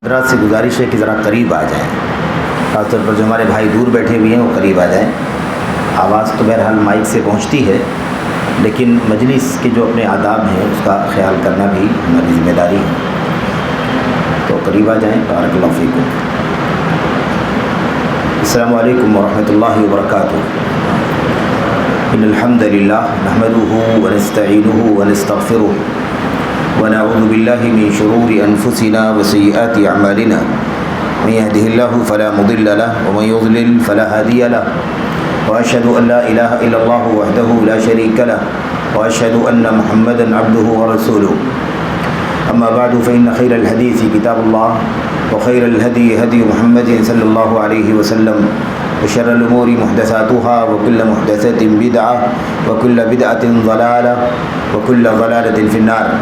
حضرات سے گزارش ہے کہ ذرا قریب آ جائیں، خاص طور پر جو ہمارے بھائی دور بیٹھے ہوئے ہیں وہ قریب آ جائیں۔ آواز تو بہرحال مائک سے پہنچتی ہے، لیکن مجلس کے جو اپنے آداب ہیں اس کا خیال کرنا بھی ہماری ذمہ داری ہے، تو قریب آ جائیں۔ بارک اللہ فیکم۔ السلام علیکم ورحمۃ اللہ وبرکاتہ۔ ان الحمد للہ نحمدہ ونستعینہ ونستغفرہ ونعوذ باللہ من شرور انفسنا وسیئات اعمالنا، من يهده الله فلا مضل له ومن يضلل فلا هادي له، واشهد ان لا اله الا الله وحده لا شريك له، واشهد ان محمدا عبده ورسوله۔ اما بعد فان خير الحديث كتاب الله، وخير الهدي هدي محمد صلى الله عليه وسلم، وشر الامور محدثاتها، وكل محدثة بدعة، وكل بدعة ضلالة، وكل ضلالة في النار۔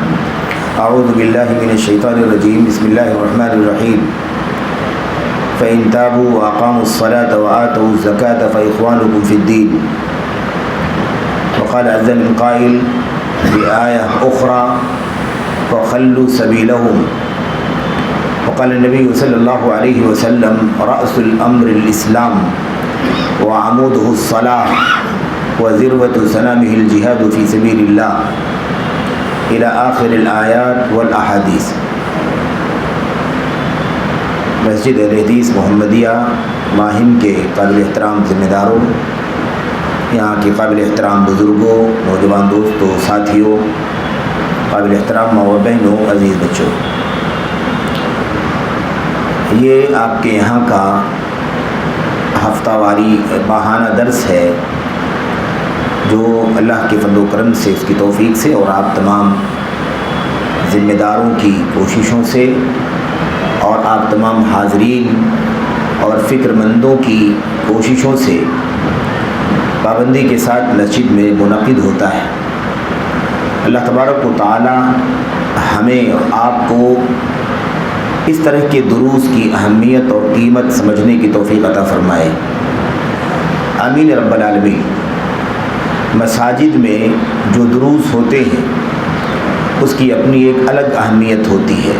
اعوذ باللہ من الشیطان الرجیم، بسم اللہ الرحمن الرحیم۔ فإن تابوا وأقاموا الصلاة وآتوا الزكاة فإخوانكم في الدين۔ وقال عز من قائل بآية أخرى فخلوا سبيلهم۔ وقال النبي صلی اللہ علیہ وسلم رأس الأمر الإسلام وعموده الصلاة وذروة سنامه الجهاد في سبيل الله، الى آخر الآیات والاحادیث۔ مسجد اہل حدیث محمدیہ ماہم کے قابل احترام ذمہ داروں، یہاں کے قابل احترام بزرگوں، نوجوان دوستوں، ساتھیوں، قابل احترام ماں و بہنوں، عزیز بچوں، یہ آپ کے یہاں کا ہفتہ واری ماہانہ درس ہے جو اللہ کے فضل و کرم سے، اس کی توفیق سے اور آپ تمام ذمہ داروں کی کوششوں سے اور آپ تمام حاضرین اور فکر مندوں کی کوششوں سے پابندی کے ساتھ مسجد میں منعقد ہوتا ہے۔ اللہ تبارک و تعالی ہمیں اور آپ کو اس طرح کے دروس کی اہمیت اور قیمت سمجھنے کی توفیق عطا فرمائے، آمین رب العالمین۔ مساجد میں جو دروس ہوتے ہیں اس کی اپنی ایک الگ اہمیت ہوتی ہے،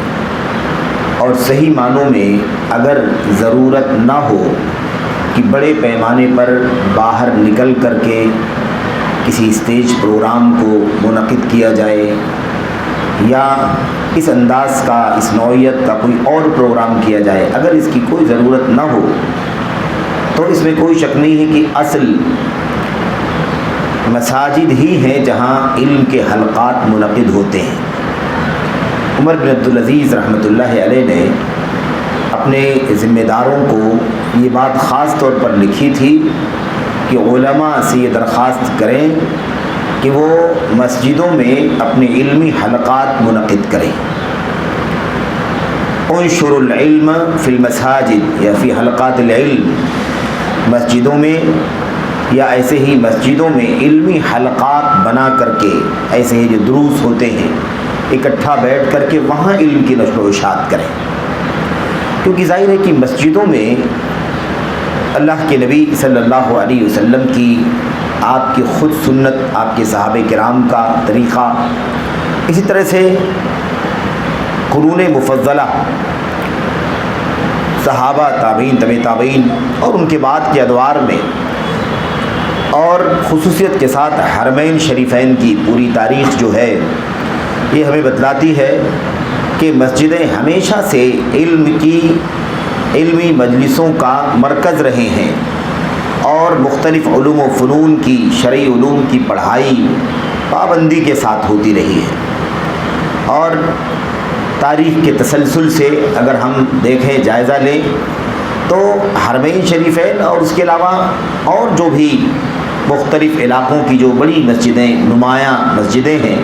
اور صحیح معنوں میں اگر ضرورت نہ ہو کہ بڑے پیمانے پر باہر نکل کر کے کسی اسٹیج پروگرام کو منعقد کیا جائے یا اس انداز کا، اس نوعیت کا کوئی اور پروگرام کیا جائے، اگر اس کی کوئی ضرورت نہ ہو تو اس میں کوئی شک نہیں ہے کہ اصل مساجد ہی ہیں جہاں علم کے حلقات منعقد ہوتے ہیں۔ عمر بن عبدالعزیز رحمۃ اللہ علیہ نے اپنے ذمہ داروں کو یہ بات خاص طور پر لکھی تھی کہ علماء سے یہ درخواست کریں کہ وہ مسجدوں میں اپنے علمی حلقات منعقد کریں۔ انشروا العلم فی المساجد یا فی حلقات العلم، مسجدوں میں یا ایسے ہی مسجدوں میں علمی حلقات بنا کر کے، ایسے ہی جو دروس ہوتے ہیں اکٹھا بیٹھ کر کے وہاں علم کی نشر و اشاعت کریں، کیونکہ ظاہر ہے کہ مسجدوں میں اللہ کے نبی صلی اللہ علیہ وسلم کی، آپ کی خود سنت، آپ کے صحابہ کرام کا طریقہ، اسی طرح سے قرون مفضلہ صحابہ، تابعین، تبع تابعین اور ان کے بعد کے ادوار میں، اور خصوصیت کے ساتھ حرمین شریفین کی پوری تاریخ جو ہے یہ ہمیں بتلاتی ہے کہ مسجدیں ہمیشہ سے علمی مجلسوں کا مرکز رہے ہیں، اور مختلف علوم و فنون کی، شرعی علوم کی پڑھائی پابندی کے ساتھ ہوتی رہی ہے۔ اور تاریخ کے تسلسل سے اگر ہم دیکھیں، جائزہ لیں تو حرمین شریفین اور اس کے علاوہ اور جو بھی مختلف علاقوں کی جو بڑی مسجدیں، نمایاں مسجدیں ہیں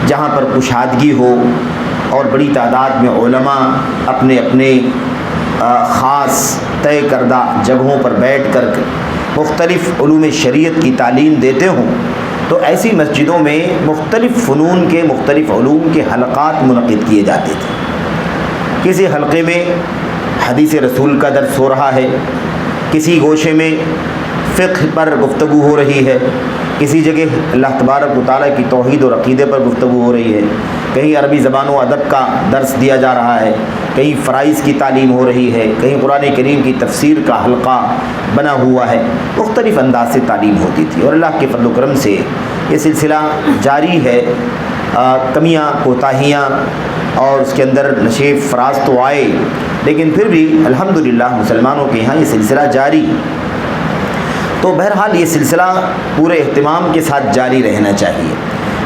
جہاں پر کشادگی ہو اور بڑی تعداد میں علماء اپنے اپنے خاص طے کردہ جگہوں پر بیٹھ کر مختلف علوم شریعت کی تعلیم دیتے ہوں، تو ایسی مسجدوں میں مختلف فنون کے، مختلف علوم کے حلقات منعقد کیے جاتے تھے۔ کسی حلقے میں حدیث رسول کا درس ہو رہا ہے، کسی گوشے میں فقہ پر گفتگو ہو رہی ہے، کسی جگہ اللہ تبارک و تعالیٰ کی توحید اور عقیدے پر گفتگو ہو رہی ہے، کہیں عربی زبان و ادب کا درس دیا جا رہا ہے، کہیں فرائض کی تعلیم ہو رہی ہے، کہیں قرآن کریم کی تفسیر کا حلقہ بنا ہوا ہے، مختلف انداز سے تعلیم ہوتی تھی، اور اللہ کے فضل و کرم سے یہ سلسلہ جاری ہے۔ کمیاں کوتاہیاں اور اس کے اندر نشیب فراز تو آئے، لیکن پھر بھی الحمدللہ مسلمانوں کے یہاں یہ سلسلہ جاری۔ تو بہرحال یہ سلسلہ پورے اہتمام کے ساتھ جاری رہنا چاہیے،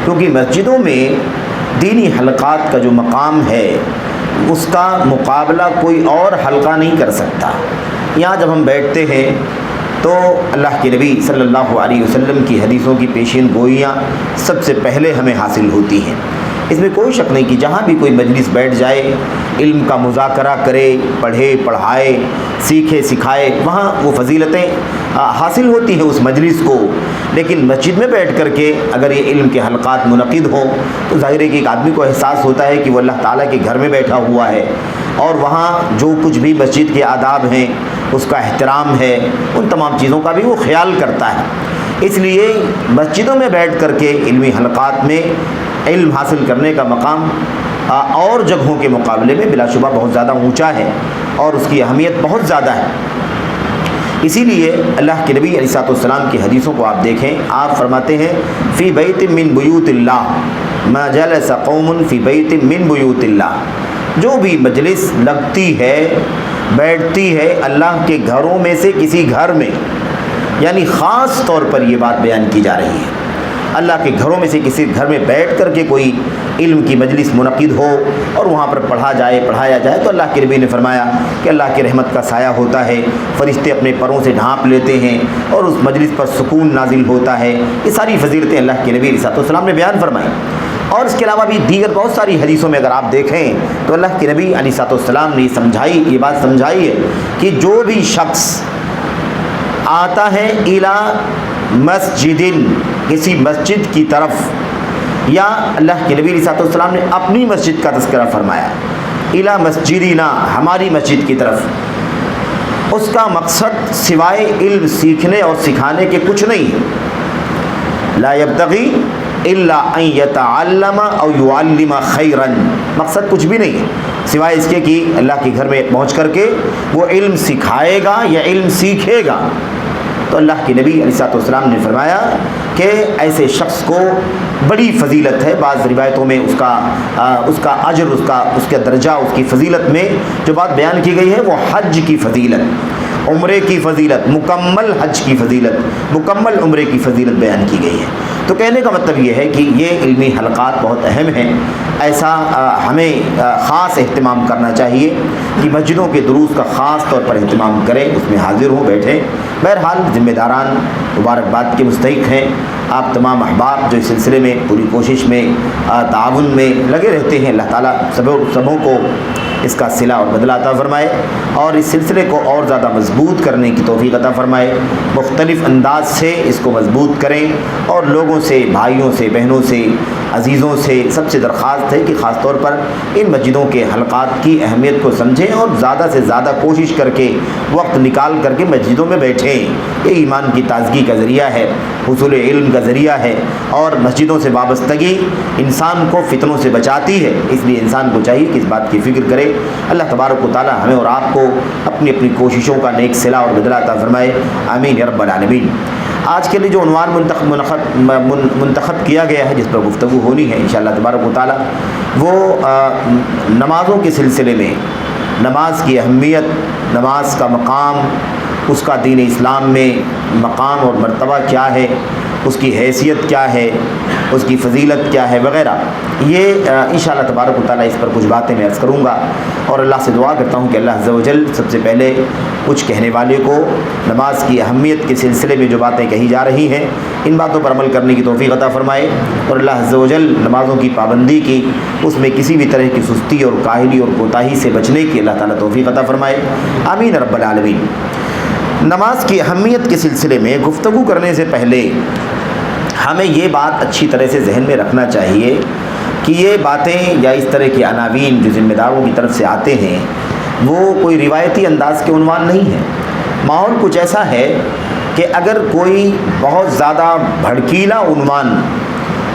کیونکہ مسجدوں میں دینی حلقات کا جو مقام ہے اس کا مقابلہ کوئی اور حلقہ نہیں کر سکتا۔ یہاں جب ہم بیٹھتے ہیں تو اللہ کے نبی صلی اللہ علیہ وسلم کی حدیثوں کی پیشین گوئیاں سب سے پہلے ہمیں حاصل ہوتی ہیں۔ اس میں کوئی شک نہیں کہ جہاں بھی کوئی مجلس بیٹھ جائے، علم کا مذاکرہ کرے، پڑھے پڑھائے، سیکھے سکھائے، وہاں وہ فضیلتیں حاصل ہوتی ہیں اس مجلس کو۔ لیکن مسجد میں بیٹھ کر کے اگر یہ علم کے حلقات منعقد ہوں تو ظاہر ہے کہ ایک آدمی کو احساس ہوتا ہے کہ وہ اللہ تعالیٰ کے گھر میں بیٹھا ہوا ہے، اور وہاں جو کچھ بھی مسجد کے آداب ہیں، اس کا احترام ہے، ان تمام چیزوں کا بھی وہ خیال کرتا ہے۔ اس لیے مسجدوں میں بیٹھ کر کے علمی حلقات میں علم حاصل کرنے کا مقام اور جگہوں کے مقابلے میں بلا شبہ بہت زیادہ اونچا ہے، اور اس کی اہمیت بہت زیادہ ہے۔ اسی لیے اللہ کے نبی علیہ السلام کی حدیثوں کو آپ دیکھیں، آپ فرماتے ہیں فی بیت من بیوت اللہ ما جلس قوم فی بیت من بیوت اللہ، جو بھی مجلس لگتی ہے بیٹھتی ہے اللہ کے گھروں میں سے کسی گھر میں، یعنی خاص طور پر یہ بات بیان کی جا رہی ہے، اللہ کے گھروں میں سے کسی گھر میں بیٹھ کر کے کوئی علم کی مجلس منعقد ہو اور وہاں پر پڑھایا جائے تو اللہ کے نبی نے فرمایا کہ اللہ کی رحمت کا سایہ ہوتا ہے، فرشتے اپنے پروں سے ڈھانپ لیتے ہیں اور اس مجلس پر سکون نازل ہوتا ہے۔ یہ ساری فضیلتیں اللہ کے نبی علیہ السلام نے بیان فرمائی، اور اس کے علاوہ بھی دیگر بہت ساری حدیثوں میں اگر آپ دیکھیں تو اللہ کے نبی علیہ السلام نے یہ بات سمجھائی ہے کہ جو بھی شخص آتا ہے الی مسجد، کسی مسجد کی طرف، یا اللہ کے نبی علیہ السلام نے اپنی مسجد کا تذکرہ فرمایا، الی مسجدنا، ہماری مسجد کی طرف، اس کا مقصد سوائے علم سیکھنے اور سکھانے کے کچھ نہیں ہے، لا یبتغی الا ان یتعلم او یعلم خیرا، مقصد کچھ بھی نہیں ہے سوائے اس کے کہ اللہ کے گھر میں پہنچ کر کے وہ علم سکھائے گا یا علم سیکھے گا۔ تو اللہ کے نبی علیہ السلام نے فرمایا کہ ایسے شخص کو بڑی فضیلت ہے۔ بعض روایتوں میں اس کا اجر، اس کا درجہ، اس کی فضیلت میں جو بات بیان کی گئی ہے وہ حج کی فضیلت، عمرے کی فضیلت، مکمل حج کی فضیلت، مکمل عمرے کی فضیلت بیان کی گئی ہے۔ تو کہنے کا مطلب یہ ہے کہ یہ علمی حلقات بہت اہم ہیں، ایسا ہمیں خاص اہتمام کرنا چاہیے کہ مسجدوں کے دروس کا خاص طور پر اہتمام کریں، اس میں حاضر ہوں، بیٹھیں۔ بہرحال ذمہ داران مبارکباد کے مستحق ہیں آپ تمام احباب جو اس سلسلے میں پوری کوشش میں تعاون میں لگے رہتے ہیں۔ اللہ تعالیٰ سبوں کو اس کا صلہ اور بدلہ عطا فرمائے، اور اس سلسلے کو اور زیادہ مضبوط کرنے کی توفیق عطا فرمائے، مختلف انداز سے اس کو مضبوط کریں، اور لوگوں سے، بھائیوں سے، بہنوں سے، عزیزوں سے سب سے درخواست ہے کہ خاص طور پر ان مسجدوں کے حلقات کی اہمیت کو سمجھیں اور زیادہ سے زیادہ کوشش کر کے وقت نکال کر کے مسجدوں میں بیٹھیں۔ یہ ایمان کی تازگی کا ذریعہ ہے، حصول علم کا ذریعہ ہے، اور مسجدوں سے وابستگی انسان کو فتنوں سے بچاتی ہے، اس لیے انسان کو چاہیے کہ اس بات کی فکر کرے۔ اللہ تبارک و تعالی ہمیں اور آپ کو اپنی اپنی کوششوں کا نیک صلہ اور بدلہ عطا فرمائے، آمین یا رب العالمین۔ آج کے لیے جو عنوان منتخب کیا گیا ہے، جس پر گفتگو ہونی ہے انشاءاللہ تبارک و تعالی، وہ نمازوں کے سلسلے میں نماز کی اہمیت، نماز کا مقام، اس کا دین اسلام میں مقام اور مرتبہ کیا ہے، اس کی حیثیت کیا ہے، اس کی فضیلت کیا ہے وغیرہ، یہ انشاءاللہ تبارک و تعالی اس پر کچھ باتیں میں عرض کروں گا، اور اللہ سے دعا کرتا ہوں کہ اللہ عز و جل سب سے پہلے کچھ کہنے والے کو نماز کی اہمیت کے سلسلے میں جو باتیں کہی جا رہی ہیں ان باتوں پر عمل کرنے کی توفیق عطا فرمائے، اور اللہ عز و جل نمازوں کی پابندی کی، اس میں کسی بھی طرح کی سستی اور کاہلی اور کوتاہی سے بچنے کی اللہ تعالیٰ توفیق عطا فرمائے، آمین رب العالمین۔ نماز کی اہمیت کے سلسلے میں گفتگو کرنے سے پہلے ہمیں یہ بات اچھی طرح سے ذہن میں رکھنا چاہیے کہ یہ باتیں یا اس طرح کے عناوین جو ذمہ داروں کی طرف سے آتے ہیں وہ کوئی روایتی انداز کے عنوان نہیں ہیں۔ ماحول کچھ ایسا ہے کہ اگر کوئی بہت زیادہ بھڑکیلا عنوان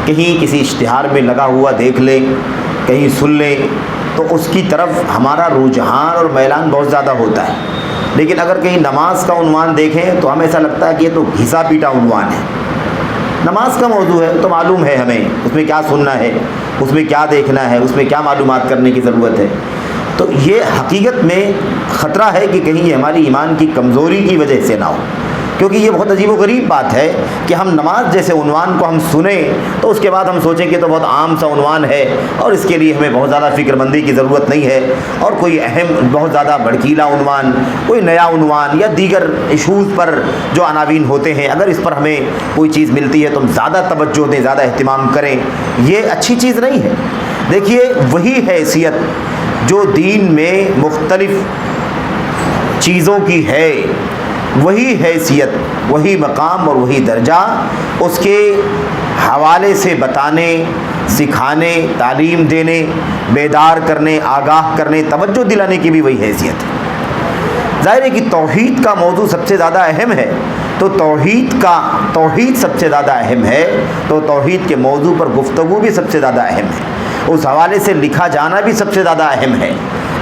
کہیں کسی اشتہار میں لگا ہوا دیکھ لے کہیں سن لیں تو اس کی طرف ہمارا رجحان اور میلان بہت زیادہ ہوتا ہے. لیکن اگر کہیں نماز کا عنوان دیکھیں تو ہمیں ایسا لگتا ہے کہ یہ تو گھسا پیٹا عنوان ہے. نماز کا موضوع ہے تو معلوم ہے ہمیں اس میں کیا سننا ہے, اس میں کیا دیکھنا ہے, اس میں کیا معلومات کرنے کی ضرورت ہے. تو یہ حقیقت میں خطرہ ہے کہ کہیں یہ ہماری ایمان کی کمزوری کی وجہ سے نہ ہو, کیونکہ یہ بہت عجیب و غریب بات ہے کہ ہم نماز جیسے عنوان کو ہم سنیں تو اس کے بعد ہم سوچیں کہ تو بہت عام سا عنوان ہے اور اس کے لیے ہمیں بہت زیادہ فکر مندی کی ضرورت نہیں ہے, اور کوئی اہم بہت زیادہ بھڑکیلا عنوان, کوئی نیا عنوان یا دیگر ایشوز پر جو عناوین ہوتے ہیں, اگر اس پر ہمیں کوئی چیز ملتی ہے تو ہم زیادہ توجہ دیں, زیادہ اہتمام کریں. یہ اچھی چیز نہیں ہے. دیکھیے وہی حیثیت جو دین میں مختلف چیزوں کی ہے, وہی حیثیت, وہی مقام اور وہی درجہ اس کے حوالے سے بتانے, سکھانے, تعلیم دینے, بیدار کرنے, آگاہ کرنے, توجہ دلانے کی بھی وہی حیثیت ہے. ظاہر ہے کہ توحید کا موضوع سب سے زیادہ اہم ہے, تو توحید سب سے زیادہ اہم ہے, تو توحید کے موضوع پر گفتگو بھی سب سے زیادہ اہم ہے, اس حوالے سے لکھا جانا بھی سب سے زیادہ اہم ہے.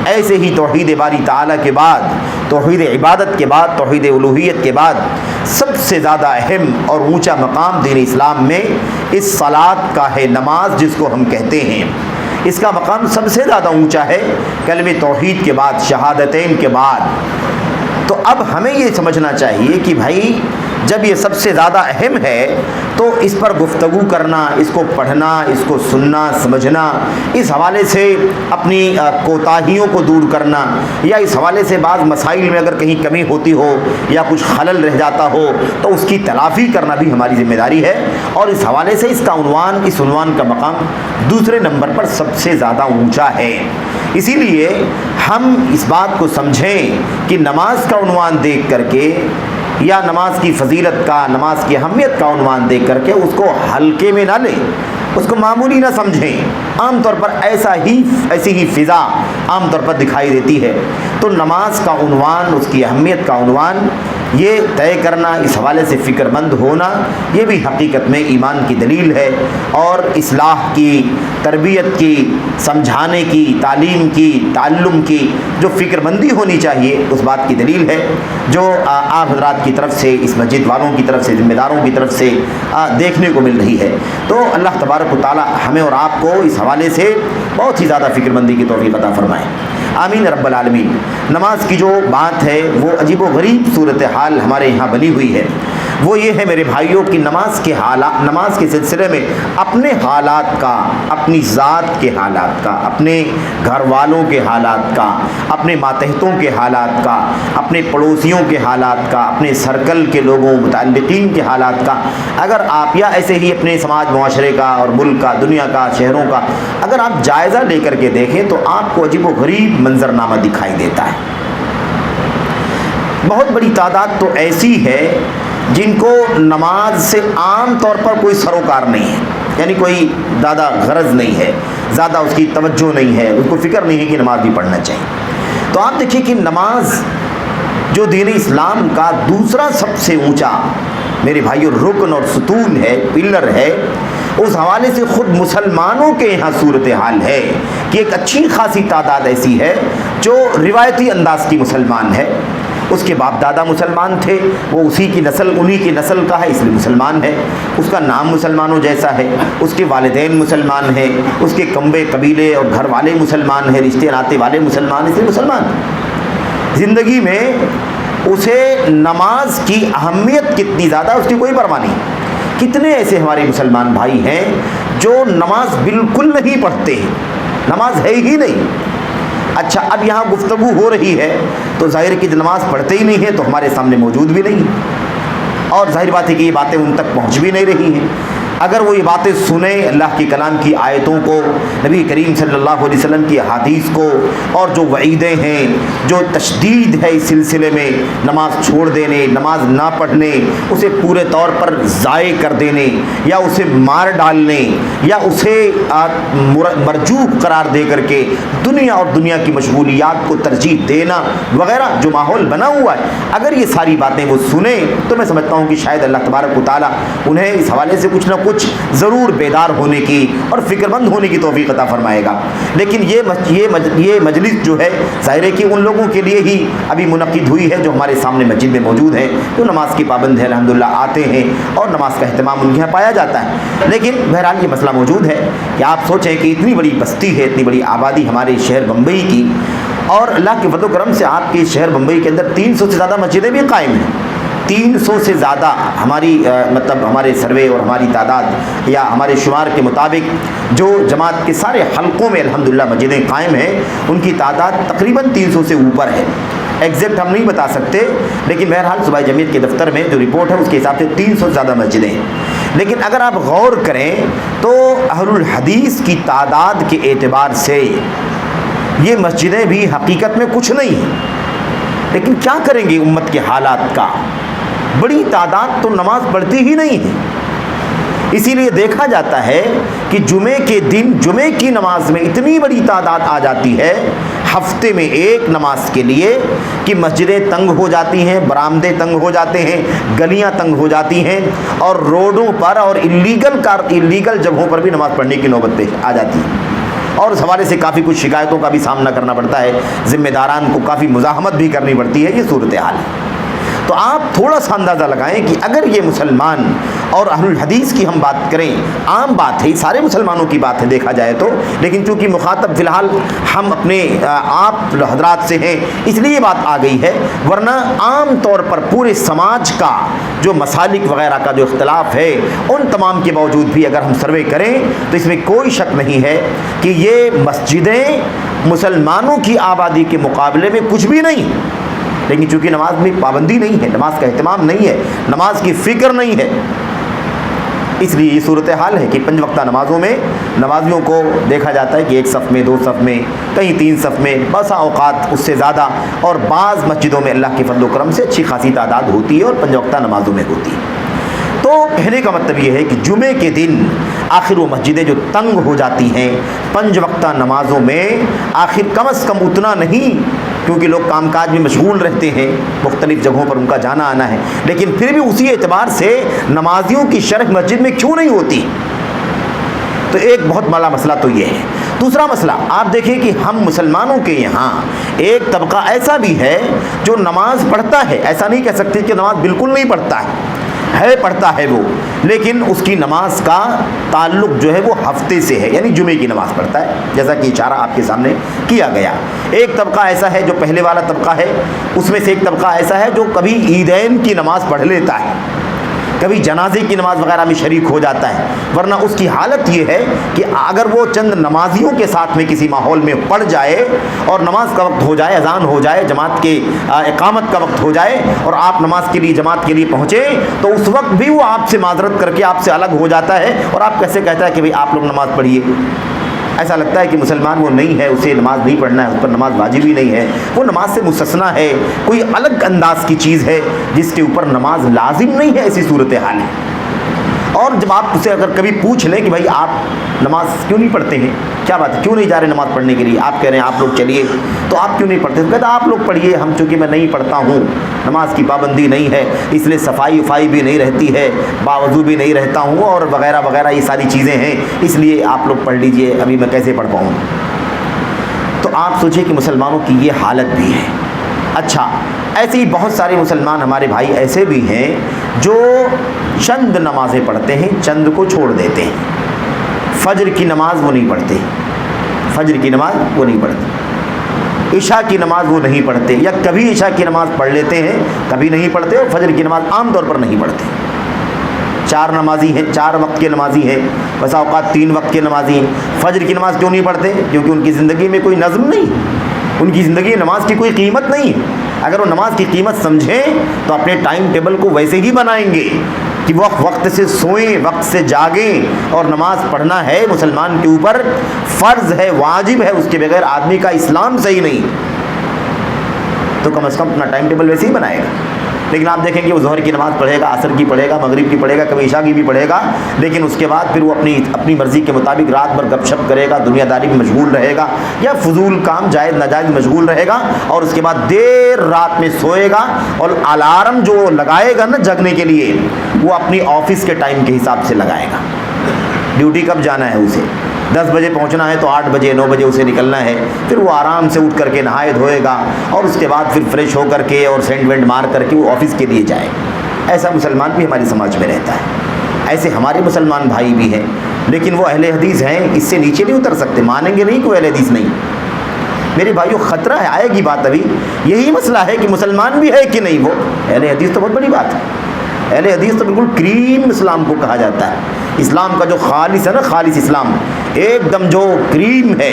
ایسے ہی توحید باری تعالیٰ کے بعد, توحید عبادت کے بعد, توحید الوہیت کے بعد سب سے زیادہ اہم اور اونچا مقام دین اسلام میں اس صلاۃ کا ہے. نماز جس کو ہم کہتے ہیں, اس کا مقام سب سے زیادہ اونچا ہے کلمہ توحید کے بعد, شہادتین کے بعد. تو اب ہمیں یہ سمجھنا چاہیے کہ بھائی جب یہ سب سے زیادہ اہم ہے تو اس پر گفتگو کرنا, اس کو پڑھنا, اس کو سننا, سمجھنا, اس حوالے سے اپنی کوتاہیوں کو دور کرنا, یا اس حوالے سے بعض مسائل میں اگر کہیں کمی ہوتی ہو یا کچھ خلل رہ جاتا ہو تو اس کی تلافی کرنا بھی ہماری ذمہ داری ہے. اور اس حوالے سے اس عنوان کا مقام دوسرے نمبر پر سب سے زیادہ اونچا ہے. اسی لیے ہم اس بات کو سمجھیں کہ نماز کا عنوان دیکھ کر کے یا نماز کی فضیلت کا, نماز کی اہمیت کا عنوان دیکھ کر کے اس کو ہلکے میں نہ لیں, اس کو معمولی نہ سمجھیں. عام طور پر ایسی ہی فضا عام طور پر دکھائی دیتی ہے. تو نماز کا عنوان, اس کی اہمیت کا عنوان یہ طے کرنا, اس حوالے سے فکر مند ہونا, یہ بھی حقیقت میں ایمان کی دلیل ہے, اور اصلاح کی, تربیت کی, سمجھانے کی, تعلیم کی, تعلم کی جو فکر مندی ہونی چاہیے اس بات کی دلیل ہے, جو آپ حضرات کی طرف سے, اس مسجد والوں کی طرف سے, ذمہ داروں کی طرف سے دیکھنے کو مل رہی ہے. تو اللہ تبارک و تعالی ہمیں اور آپ کو اس حوالے سے بہت ہی زیادہ فکر مندی کی توفیق عطا فرمائے. آمین رب العالمین. نماز کی جو بات ہے وہ عجیب و غریب صورتحال ہمارے یہاں بنی ہوئی ہے. وہ یہ ہے میرے بھائیوں کہ نماز کے سلسلے میں اپنے حالات کا, اپنی ذات کے حالات کا, اپنے گھر والوں کے حالات کا, اپنے ماتحتوں کے حالات کا, اپنے پڑوسیوں کے حالات کا, اپنے سرکل کے لوگوں, متعلقین کے حالات کا, اگر آپ یا ایسے ہی اپنے سماج معاشرے کا اور ملک کا, دنیا کا, شہروں کا اگر آپ جائزہ لے کر کے دیکھیں تو آپ کو عجیب و غریب منظرنامہ دکھائی دیتا ہے. بہت بڑی تعداد تو ایسی ہے جن کو نماز سے عام طور پر کوئی سروکار نہیں ہے, یعنی کوئی زیادہ غرض نہیں ہے, زیادہ اس کی توجہ نہیں ہے, اس کو فکر نہیں ہے کہ نماز بھی پڑھنا چاہیے. تو آپ دیکھیں کہ نماز جو دین اسلام کا دوسرا سب سے اونچا میرے بھائیو رکن اور ستون ہے, پلر ہے, اس حوالے سے خود مسلمانوں کے یہاں صورتحال ہے کہ ایک اچھی خاصی تعداد ایسی ہے جو روایتی انداز کی مسلمان ہے. اس کے باپ دادا مسلمان تھے, وہ انہی کی نسل کا ہے اس لیے مسلمان ہے, اس کا نام مسلمانوں جیسا ہے, اس کے والدین مسلمان ہیں, اس کے کنبے قبیلے اور گھر والے مسلمان ہیں, رشتے ناتے والے مسلمان, اس لیے مسلمان. زندگی میں اسے نماز کی اہمیت کتنی زیادہ اس کی کوئی پرواہ نہیں. کتنے ایسے ہمارے مسلمان بھائی ہیں جو نماز بالکل نہیں پڑھتے ہیں, نماز ہے ہی نہیں. اچھا, اب یہاں گفتگو ہو رہی ہے تو ظاہر کی نماز پڑھتے ہی نہیں ہے تو ہمارے سامنے موجود بھی نہیں, اور ظاہر بات ہے کہ یہ باتیں ان تک پہنچ بھی نہیں رہی ہیں. اگر وہ یہ باتیں سنیں, اللہ کے کلام کی آیتوں کو, نبی کریم صلی اللہ علیہ وسلم کی حدیث کو, اور جو وعیدیں ہیں, جو تشدید ہے اس سلسلے میں, نماز چھوڑ دینے, نماز نہ پڑھنے, اسے پورے طور پر ضائع کر دینے, یا اسے مار ڈالنے, یا اسے مرجوب قرار دے کر کے دنیا اور دنیا کی مشغولیات کو ترجیح دینا وغیرہ جو ماحول بنا ہوا ہے, اگر یہ ساری باتیں وہ سنیں تو میں سمجھتا ہوں کہ شاید اللہ تبارک و تعالیٰ انہیں اس حوالے سے کچھ نہ کچھ ضرور بیدار ہونے کی اور فکر مند ہونے کی توفیق عطا فرمائے گا۔ لیکن یہ مجلس جو ہے ظاہر ہے کہ ان لوگوں کے لیے ہی ابھی منعقد ہوئی ہے جو ہمارے سامنے مسجد میں موجود ہیں، جو نماز کی پابند ہے، الحمدللہ آتے ہیں اور نماز کا اہتمام ان کے یہاں پایا جاتا ہے۔ لیکن بہرحال یہ مسئلہ موجود ہے کہ آپ سوچیں کہ اتنی بڑی بستی ہے، اتنی بڑی آبادی ہمارے شہر بمبئی کی، اور اللہ کے فضل و کرم سے آپ کے شہر بمبئی کے اندر 300 سے زیادہ مسجدیں بھی قائم ہیں۔ 300 سے زیادہ ہماری مطلب ہمارے سروے اور ہماری تعداد یا ہمارے شمار کے مطابق جو جماعت کے سارے حلقوں میں الحمدللہ مسجدیں قائم ہیں، ان کی تعداد تقریباً 300 سے اوپر ہے۔ ایگزیکٹ ہم نہیں بتا سکتے، لیکن بہرحال صوبائی جمعیت کے دفتر میں جو رپورٹ ہے اس کے حساب سے 300 سے زیادہ مسجدیں ہیں۔ لیکن اگر آپ غور کریں تو اہل الحدیث کی تعداد کے اعتبار سے یہ مسجدیں بھی حقیقت میں کچھ نہیں ہیں، لیکن کیا کریں گے امت کے حالات کا، بڑی تعداد تو نماز پڑھتی ہی نہیں ہے۔ اسی لیے دیکھا جاتا ہے کہ جمعے کے دن جمعے کی نماز میں اتنی بڑی تعداد آ جاتی ہے ہفتے میں ایک نماز کے لیے کہ مسجدیں تنگ ہو جاتی ہیں، برآمدے تنگ ہو جاتے ہیں، گلیاں تنگ ہو جاتی ہیں، اور روڈوں پر اور ایلیگل جگہوں پر بھی نماز پڑھنے کی نوبت پیش آ جاتی ہے، اور اس حوالے سے کافی کچھ شکایتوں کا بھی سامنا کرنا پڑتا ہے، ذمہ داران کو کافی مزاحمت بھی کرنی پڑتی ہے۔ یہ صورتحال ہے۔ تو آپ تھوڑا سا اندازہ لگائیں کہ اگر یہ مسلمان اور اہل الحدیث کی ہم بات کریں، عام بات ہے، سارے مسلمانوں کی بات ہے دیکھا جائے تو، لیکن چونکہ مخاطب فی الحال ہم اپنے آپ حضرات سے ہیں اس لیے یہ بات آ گئی ہے، ورنہ عام طور پر پورے سماج کا جو مسالک وغیرہ کا جو اختلاف ہے ان تمام کے باوجود بھی اگر ہم سروے کریں تو اس میں کوئی شک نہیں ہے کہ یہ مسجدیں مسلمانوں کی آبادی کے مقابلے میں کچھ بھی نہیں، لیکن چونکہ نماز میں پابندی نہیں ہے، نماز کا اہتمام نہیں ہے، نماز کی فکر نہیں ہے، اس لیے یہ صورتحال ہے کہ 5 وقتہ نمازوں میں نمازیوں کو دیکھا جاتا ہے کہ ایک صف میں، 2 صف میں، کہیں 3 صف میں، بسا اوقات اس سے زیادہ، اور بعض مسجدوں میں اللہ کے فضل و کرم سے اچھی خاصی تعداد ہوتی ہے اور 5 وقتہ نمازوں میں ہوتی ہے۔ تو کہنے کا مطلب یہ ہے کہ جمعے کے دن آخر وہ مسجدیں جو تنگ ہو جاتی ہیں 5 وقتہ نمازوں میں، آخر کم از کم اتنا نہیں، کیونکہ لوگ کام کاج میں مشغول رہتے ہیں، مختلف جگہوں پر ان کا جانا آنا ہے، لیکن پھر بھی اسی اعتبار سے نمازیوں کی شرح مسجد میں کیوں نہیں ہوتی؟ تو ایک بہت بڑا مسئلہ تو یہ ہے۔ دوسرا مسئلہ آپ دیکھیں کہ ہم مسلمانوں کے یہاں ایک طبقہ ایسا بھی ہے جو نماز پڑھتا ہے، ایسا نہیں کہہ سکتے کہ نماز بالکل نہیں پڑھتا ہے، پڑھتا ہے وہ، لیکن اس کی نماز کا تعلق جو ہے وہ ہفتے سے ہے، یعنی جمعے کی نماز پڑھتا ہے، جیسا کہ اشارہ آپ کے سامنے کیا گیا۔ ایک طبقہ ایسا ہے جو پہلے والا طبقہ ہے، اس میں سے ایک طبقہ ایسا ہے جو کبھی عیدین کی نماز پڑھ لیتا ہے، کبھی جنازے کی نماز وغیرہ میں شریک ہو جاتا ہے، ورنہ اس کی حالت یہ ہے کہ اگر وہ چند نمازیوں کے ساتھ میں کسی ماحول میں پڑ جائے اور نماز کا وقت ہو جائے، اذان ہو جائے، جماعت کے اقامت کا وقت ہو جائے اور آپ نماز کے لیے جماعت کے لیے پہنچے، تو اس وقت بھی وہ آپ سے معذرت کر کے آپ سے الگ ہو جاتا ہے اور آپ کیسے کہتا ہے کہ بھئی آپ لوگ نماز پڑھیے۔ ایسا لگتا ہے کہ مسلمان وہ نہیں ہے، اسے نماز نہیں پڑھنا ہے، اس پر نماز واجب ہی نہیں ہے، وہ نماز سے مستثنیٰ ہے، کوئی الگ انداز کی چیز ہے جس کے اوپر نماز لازم نہیں ہے، ایسی صورتحال ہے۔ اور جب آپ اسے اگر کبھی پوچھ لیں کہ بھائی آپ نماز کیوں نہیں پڑھتے ہیں، کیا بات ہے، کیوں نہیں جا رہے نماز پڑھنے کے لیے، آپ کہہ رہے ہیں آپ لوگ چلیے، تو آپ کیوں نہیں پڑھتے؟ تو کہتے ہیں آپ لوگ پڑھیے، ہم چونکہ میں نہیں پڑھتا ہوں، نماز کی پابندی نہیں ہے، اس لیے صفائی وفائی بھی نہیں رہتی ہے، باوضو بھی نہیں رہتا ہوں، اور وغیرہ وغیرہ یہ ساری چیزیں ہیں، اس لیے آپ لوگ پڑھ لیجئے، ابھی میں کیسے پڑھ پاؤں۔ تو آپ سوچیں کہ مسلمانوں کی یہ حالت بھی ہے۔ اچھا، ایسے ہی بہت سارے مسلمان ہمارے بھائی ایسے بھی ہیں جو چند نمازیں پڑھتے ہیں، چند کو چھوڑ دیتے ہیں۔ فجر کی نماز وہ نہیں پڑھتے، فجر کی نماز وہ نہیں پڑھتے، عشاء کی نماز وہ نہیں پڑھتے، یا کبھی عشاء کی نماز پڑھ لیتے ہیں، کبھی نہیں پڑھتے، اور فجر کی نماز عام طور پر نہیں پڑھتے۔ 4 نمازی ہیں، 4 وقت کے نمازی ہیں، بسا اوقات 3 وقت کے نمازی ہیں، فجر کی نماز کیوں نہیں پڑھتے؟ کیونکہ ان کی زندگی میں کوئی نظم نہیں، ان کی زندگی میں نماز کی کوئی قیمت نہیں ہے۔ اگر وہ نماز کی قیمت سمجھیں تو اپنے ٹائم ٹیبل کو ویسے ہی بنائیں گے کہ وہ وقت سے سوئیں، وقت سے جاگیں، اور نماز پڑھنا ہے مسلمان کے اوپر فرض ہے، واجب ہے، اس کے بغیر آدمی کا اسلام صحیح نہیں۔ تو کم از کم اپنا ٹائم ٹیبل ویسے ہی بنائے گا. لیکن آپ دیکھیں کہ وہ ظہر کی نماز پڑھے گا, عصر کی پڑھے گا, مغرب کی پڑھے گا, کبھی عشاء کی بھی پڑھے گا, لیکن اس کے بعد پھر وہ اپنی مرضی کے مطابق رات بھر گپ شپ کرے گا, دنیا داری میں مشغول رہے گا, یا فضول کام جائز ناجائز مشغول رہے گا, اور اس کے بعد دیر رات میں سوئے گا, اور الارم جو لگائے گا نا جگنے کے لیے وہ اپنی آفس کے ٹائم کے حساب سے لگائے گا. ڈیوٹی کب جانا ہے اسے, 10 بجے پہنچنا ہے تو 8 بجے 9 بجے اسے نکلنا ہے. پھر وہ آرام سے اٹھ کر کے نہائے دھوئے گا, اور اس کے بعد پھر فریش ہو کر کے اور سینٹ وینٹ مار کر کے وہ آفس کے لیے جائے. ایسا مسلمان بھی ہمارے سماج میں رہتا ہے. ایسے ہمارے مسلمان بھائی بھی ہیں, لیکن وہ اہل حدیث ہیں, اس سے نیچے نہیں اتر سکتے, مانیں گے نہیں کہ وہ اہل حدیث نہیں. میرے بھائیو خطرہ ہے, آئے گی بات ابھی. یہی مسئلہ ہے کہ مسلمان بھی ہے کہ نہیں. وہ اہل حدیث تو بہت بڑی بات ہے. اہل حدیث تو بالکل کریم اسلام کو کہا جاتا ہے. اسلام کا جو خالص ہے نا, خالص اسلام, ایک دم جو کریم ہے,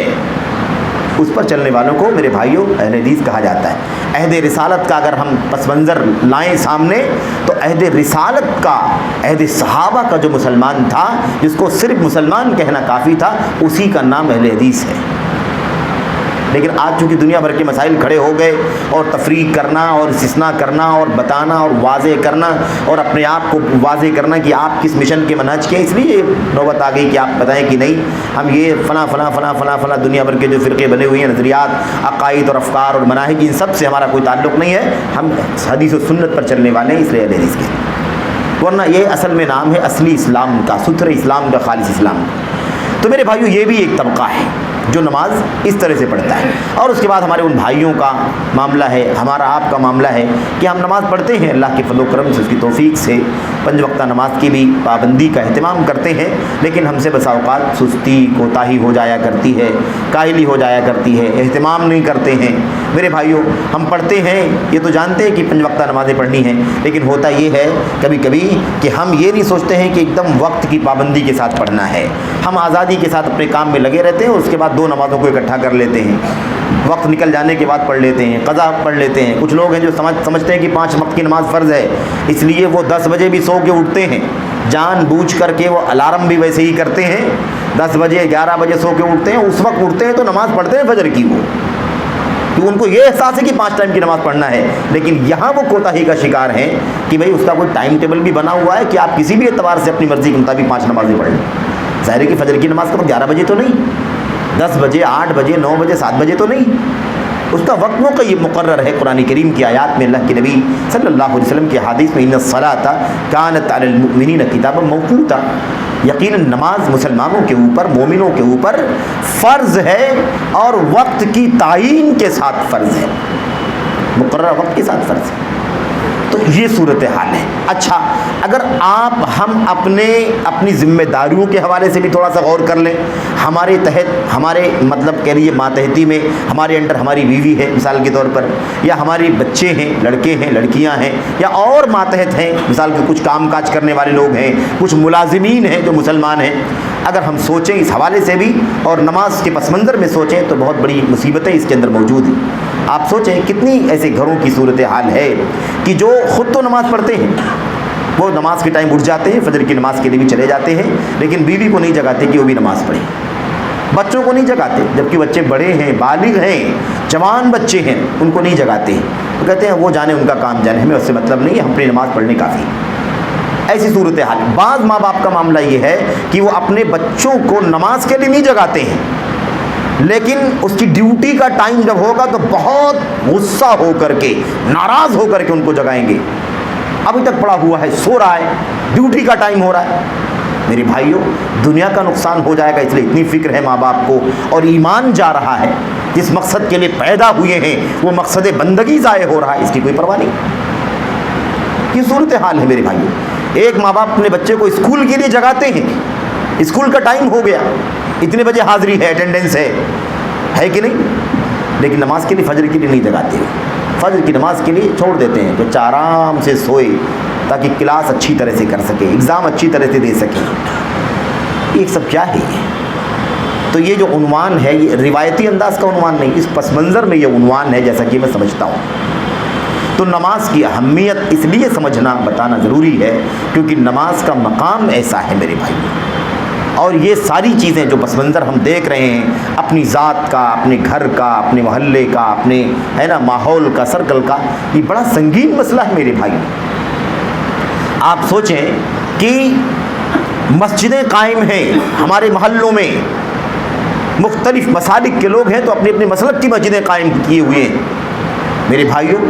اس پر چلنے والوں کو میرے بھائیوں اہل حدیث کہا جاتا ہے. عہد رسالت کا اگر ہم پس منظر لائیں سامنے, تو عہد رسالت کا, عہد صحابہ کا جو مسلمان تھا, جس کو صرف مسلمان کہنا کافی تھا, اسی کا نام اہل حدیث ہے. لیکن آج چونکہ دنیا بھر کے مسائل کھڑے ہو گئے, اور تفریق کرنا اور استثناء کرنا اور بتانا اور واضح کرنا اور اپنے آپ کو واضح کرنا کہ آپ کس مشن کے منہج کے, اس لیے نوبت آ گئی کہ آپ بتائیں کہ نہیں ہم یہ فلاں فلاں فلاں فلاں فلاں دنیا بھر کے جو فرقے بنے ہوئے ہیں, نظریات, عقائد اور افکار اور مناہج, ان سب سے ہمارا کوئی تعلق نہیں ہے, ہم حدیث و سنت پر چلنے والے ہیں, اس لیے اہل حدیث کے. ورنہ یہ اصل میں نام ہے اصلی اسلام کا, ستھرے اسلام کا, خالص اسلام. تو میرے بھائیو یہ بھی ایک طبقہ ہے جو نماز اس طرح سے پڑھتا ہے. اور اس کے بعد ہمارے ان بھائیوں کا معاملہ ہے, ہمارا آپ کا معاملہ ہے کہ ہم نماز پڑھتے ہیں اللہ کے فضل و کرم سے, اس کی توفیق سے 5 وقتہ نماز کی بھی پابندی کا اہتمام کرتے ہیں, لیکن ہم سے بسا اوقات سستی کوتاہی ہو جایا کرتی ہے, کاہلی ہو جایا کرتی ہے, اہتمام نہیں کرتے ہیں. میرے بھائیوں ہم پڑھتے ہیں, یہ تو جانتے ہیں کہ 5 وقتہ نمازیں پڑھنی ہیں, لیکن ہوتا یہ ہے کبھی کبھی کہ ہم یہ نہیں سوچتے ہیں کہ ایک دم وقت کی پابندی کے ساتھ پڑھنا ہے. ہم آزادی کے ساتھ اپنے کام میں لگے رہتے ہیں, اس کے بعد 2 نمازوں کو اکٹھا کر لیتے ہیں, وقت نکل جانے کے بعد پڑھ لیتے ہیں, قضا پڑھ لیتے ہیں. کچھ لوگ ہیں جو سمجھتے ہیں کہ 5 وقت کی نماز فرض ہے, اس لیے وہ 10 بجے بھی سو کے اٹھتے ہیں, جان بوجھ کر کے وہ الارم بھی ویسے ہی کرتے ہیں, 10 بجے 11 بجے سو کے اٹھتے ہیں, اس وقت اٹھتے ہیں تو نماز پڑھتے ہیں فجر کی. وہ کہ ان کو یہ احساس ہے کہ 5 ٹائم کی نماز پڑھنا ہے, لیکن یہاں وہ کوتاہی کا شکار ہیں کہ بھئی اس کا کوئی ٹائم ٹیبل بھی بنا ہوا ہے کہ آپ کسی بھی اعتبار سے اپنی مرضی کے مطابق 5 نمازیں پڑھ لیں. ظاہر ہے کہ فجر کی نماز کا وقت 11 بجے تو نہیں, 10 بجے, 8 بجے, 9 بجے, 7 بجے تو نہیں. اس کا وقت مقرر ہے قرآن کریم کی آیات میں, اللہ کے نبی صلی اللہ علیہ وسلم کی حدیث میں, ان الصلاۃ کانت علی المؤمنین کتابا موقوتا, یقیناً نماز مسلمانوں کے اوپر, مومنوں کے اوپر فرض ہے, اور وقت کی تعیین کے ساتھ فرض ہے, مقررہ وقت کے ساتھ فرض ہے. تو یہ صورتحال ہے. اچھا, اگر ہم اپنی ذمہ داریوں کے حوالے سے بھی تھوڑا سا غور کر لیں, ہمارے تحت, ہمارے مطلب کہہ لیجیے ماتحتی میں ہمارے انڈر ہماری بیوی ہے مثال کے طور پر, یا ہمارے بچے ہیں, لڑکے ہیں, لڑکیاں ہیں, یا اور ماتحت ہیں مثال کے کچھ کام کاج کرنے والے لوگ ہیں, کچھ ملازمین ہیں جو مسلمان ہیں. اگر ہم سوچیں اس حوالے سے بھی اور نماز کے پس منظر میں سوچیں تو بہت بڑی مصیبتیں اس کے اندر موجود ہیں. آپ سوچیں کتنی ایسے گھروں کی صورتحال ہے کہ جو خود تو نماز پڑھتے ہیں, وہ نماز کے ٹائم اٹھ جاتے ہیں, فجر کی نماز کے لیے بھی چلے جاتے ہیں, لیکن بیوی کو نہیں جگاتے کہ وہ بھی نماز پڑھے, بچوں کو نہیں جگاتے, جبکہ بچے بڑے ہیں, بالغ ہیں, جوان بچے ہیں, ان کو نہیں جگاتے ہیں. تو کہتے ہیں وہ جانے, ان کا کام جانے, ہمیں اس سے مطلب نہیں ہے, ہم اپنی نماز پڑھنے کافی. ایسی صورتحال. بعض ماں باپ کا معاملہ یہ ہے کہ وہ اپنے بچوں کو نماز کے لیے نہیں جگاتے ہیں, لیکن اس کی ڈیوٹی کا ٹائم جب ہوگا تو بہت غصہ ہو کر کے, ناراض ہو کر کے ان کو جگائیں گے. ابھی تک پڑا ہوا ہے, سو رہا ہے, ڈیوٹی کا ٹائم ہو رہا ہے. میرے بھائیوں دنیا کا نقصان ہو جائے گا, اس لیے اتنی فکر ہے ماں باپ کو, اور ایمان جا رہا ہے, جس مقصد کے لیے پیدا ہوئے ہیں وہ مقصد بندگی ضائع ہو رہا ہے, اس کی کوئی پرواہ نہیں. یہ صورتحال ہے میرے بھائیوں. ایک ماں باپ اپنے بچے کو اسکول کے لیے جگاتے ہیں, اسکول کا ٹائم ہو گیا, اتنے بجے حاضری ہے, اٹینڈنس ہے کہ نہیں, لیکن نماز کے لیے, فجر کے لیے نہیں جگاتے. فجر کی نماز کے لیے چھوڑ دیتے ہیں, بچہ آرام سے سوئے تاکہ کلاس اچھی طرح سے کر سکے, ایگزام اچھی طرح سے دے سکے. یہ سب کیا ہے؟ تو یہ جو عنوان ہے یہ روایتی انداز کا عنوان نہیں, اس پس منظر میں یہ عنوان ہے جیسا کہ میں سمجھتا ہوں. تو نماز کی اہمیت اس لیے سمجھنا, بتانا ضروری ہے کیونکہ نماز کا مقام ایسا ہے میرے بھائی. اور یہ ساری چیزیں جو پس منظر ہم دیکھ رہے ہیں اپنی ذات کا، اپنے گھر کا، اپنے محلے کا، اپنے ہے نا ماحول کا، سرکل کا، یہ بڑا سنگین مسئلہ ہے میرے بھائی۔ آپ سوچیں کہ مسجدیں قائم ہیں ہمارے محلوں میں، مختلف مسالک کے لوگ ہیں تو اپنے اپنے مسلک کی مسجدیں قائم کیے ہوئے ہیں میرے بھائیوں،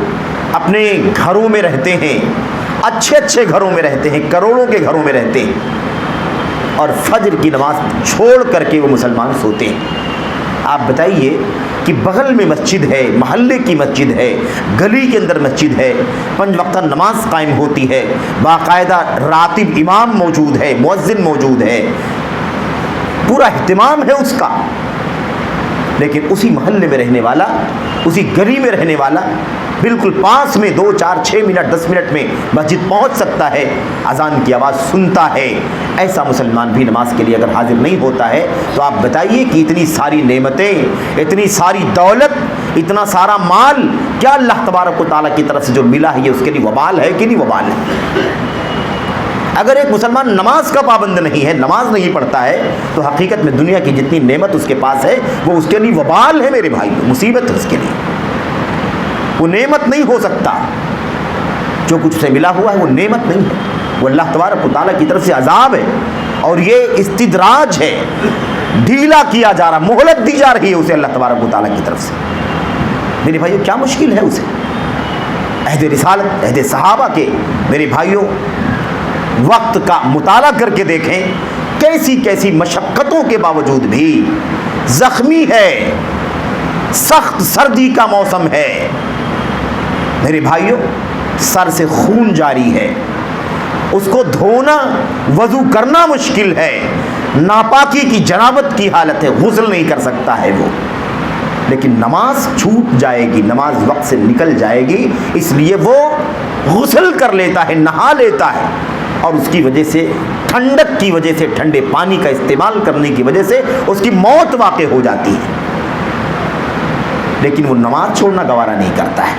اپنے گھروں میں رہتے ہیں، اچھے اچھے گھروں میں رہتے ہیں، کروڑوں کے گھروں میں رہتے ہیں، اور فجر کی نماز چھوڑ کر کے وہ مسلمان سوتے ہیں۔ آپ بتائیے کہ بغل میں مسجد ہے، محلے کی مسجد ہے، گلی کے اندر مسجد ہے، 5 وقتہ نماز قائم ہوتی ہے، باقاعدہ راتب امام موجود ہے، مؤذن موجود ہے، پورا اہتمام ہے اس کا، لیکن اسی محلے میں رہنے والا، اسی گلی میں رہنے والا بالکل پاس میں 2 4 6 منٹ 10 منٹ میں مسجد پہنچ سکتا ہے، اذان کی آواز سنتا ہے، ایسا مسلمان بھی نماز کے لیے اگر حاضر نہیں ہوتا ہے تو آپ بتائیے کہ اتنی ساری نعمتیں، اتنی ساری دولت، اتنا سارا مال کیا اللہ تبارک و تعالیٰ کی طرف سے جو ملا ہے یہ اس کے لیے وبال ہے کہ نہیں وبال ہے؟ اگر ایک مسلمان نماز کا پابند نہیں ہے، نماز نہیں پڑھتا ہے، تو حقیقت میں دنیا کی جتنی نعمت اس کے پاس ہے وہ اس کے لیے وبال ہے میرے بھائی، مصیبت ہے اس کے لیے، وہ نعمت نہیں ہو سکتا۔ جو کچھ اسے ملا ہوا ہے وہ نعمت نہیں ہے، وہ اللہ تبارک و تعالیٰ کی طرف سے عذاب ہے، اور یہ استدراج ہے، ڈھیلا کیا جا رہا، مہلت دی جا رہی ہے اسے اللہ تبارک و تعالیٰ کی طرف سے۔ میرے بھائیوں کیا مشکل ہے اسے؟ عہد رسالت، عہد صحابہ کے میرے بھائیوں وقت کا مطالعہ کر کے دیکھیں، کیسی کیسی مشقتوں کے باوجود بھی زخمی ہے، سخت سردی کا موسم ہے میرے بھائیوں، سر سے خون جاری ہے، اس کو دھونا، وضو کرنا مشکل ہے، ناپاکی کی جنابت کی حالت ہے، غسل نہیں کر سکتا ہے وہ، لیکن نماز چھوٹ جائے گی، نماز وقت سے نکل جائے گی، اس لیے وہ غسل کر لیتا ہے، نہا لیتا ہے، اور اس کی وجہ سے، ٹھنڈک کی وجہ سے، ٹھنڈے پانی کا استعمال کرنے کی وجہ سے اس کی موت واقع ہو جاتی ہے، لیکن وہ نماز چھوڑنا گوارا نہیں کرتا ہے۔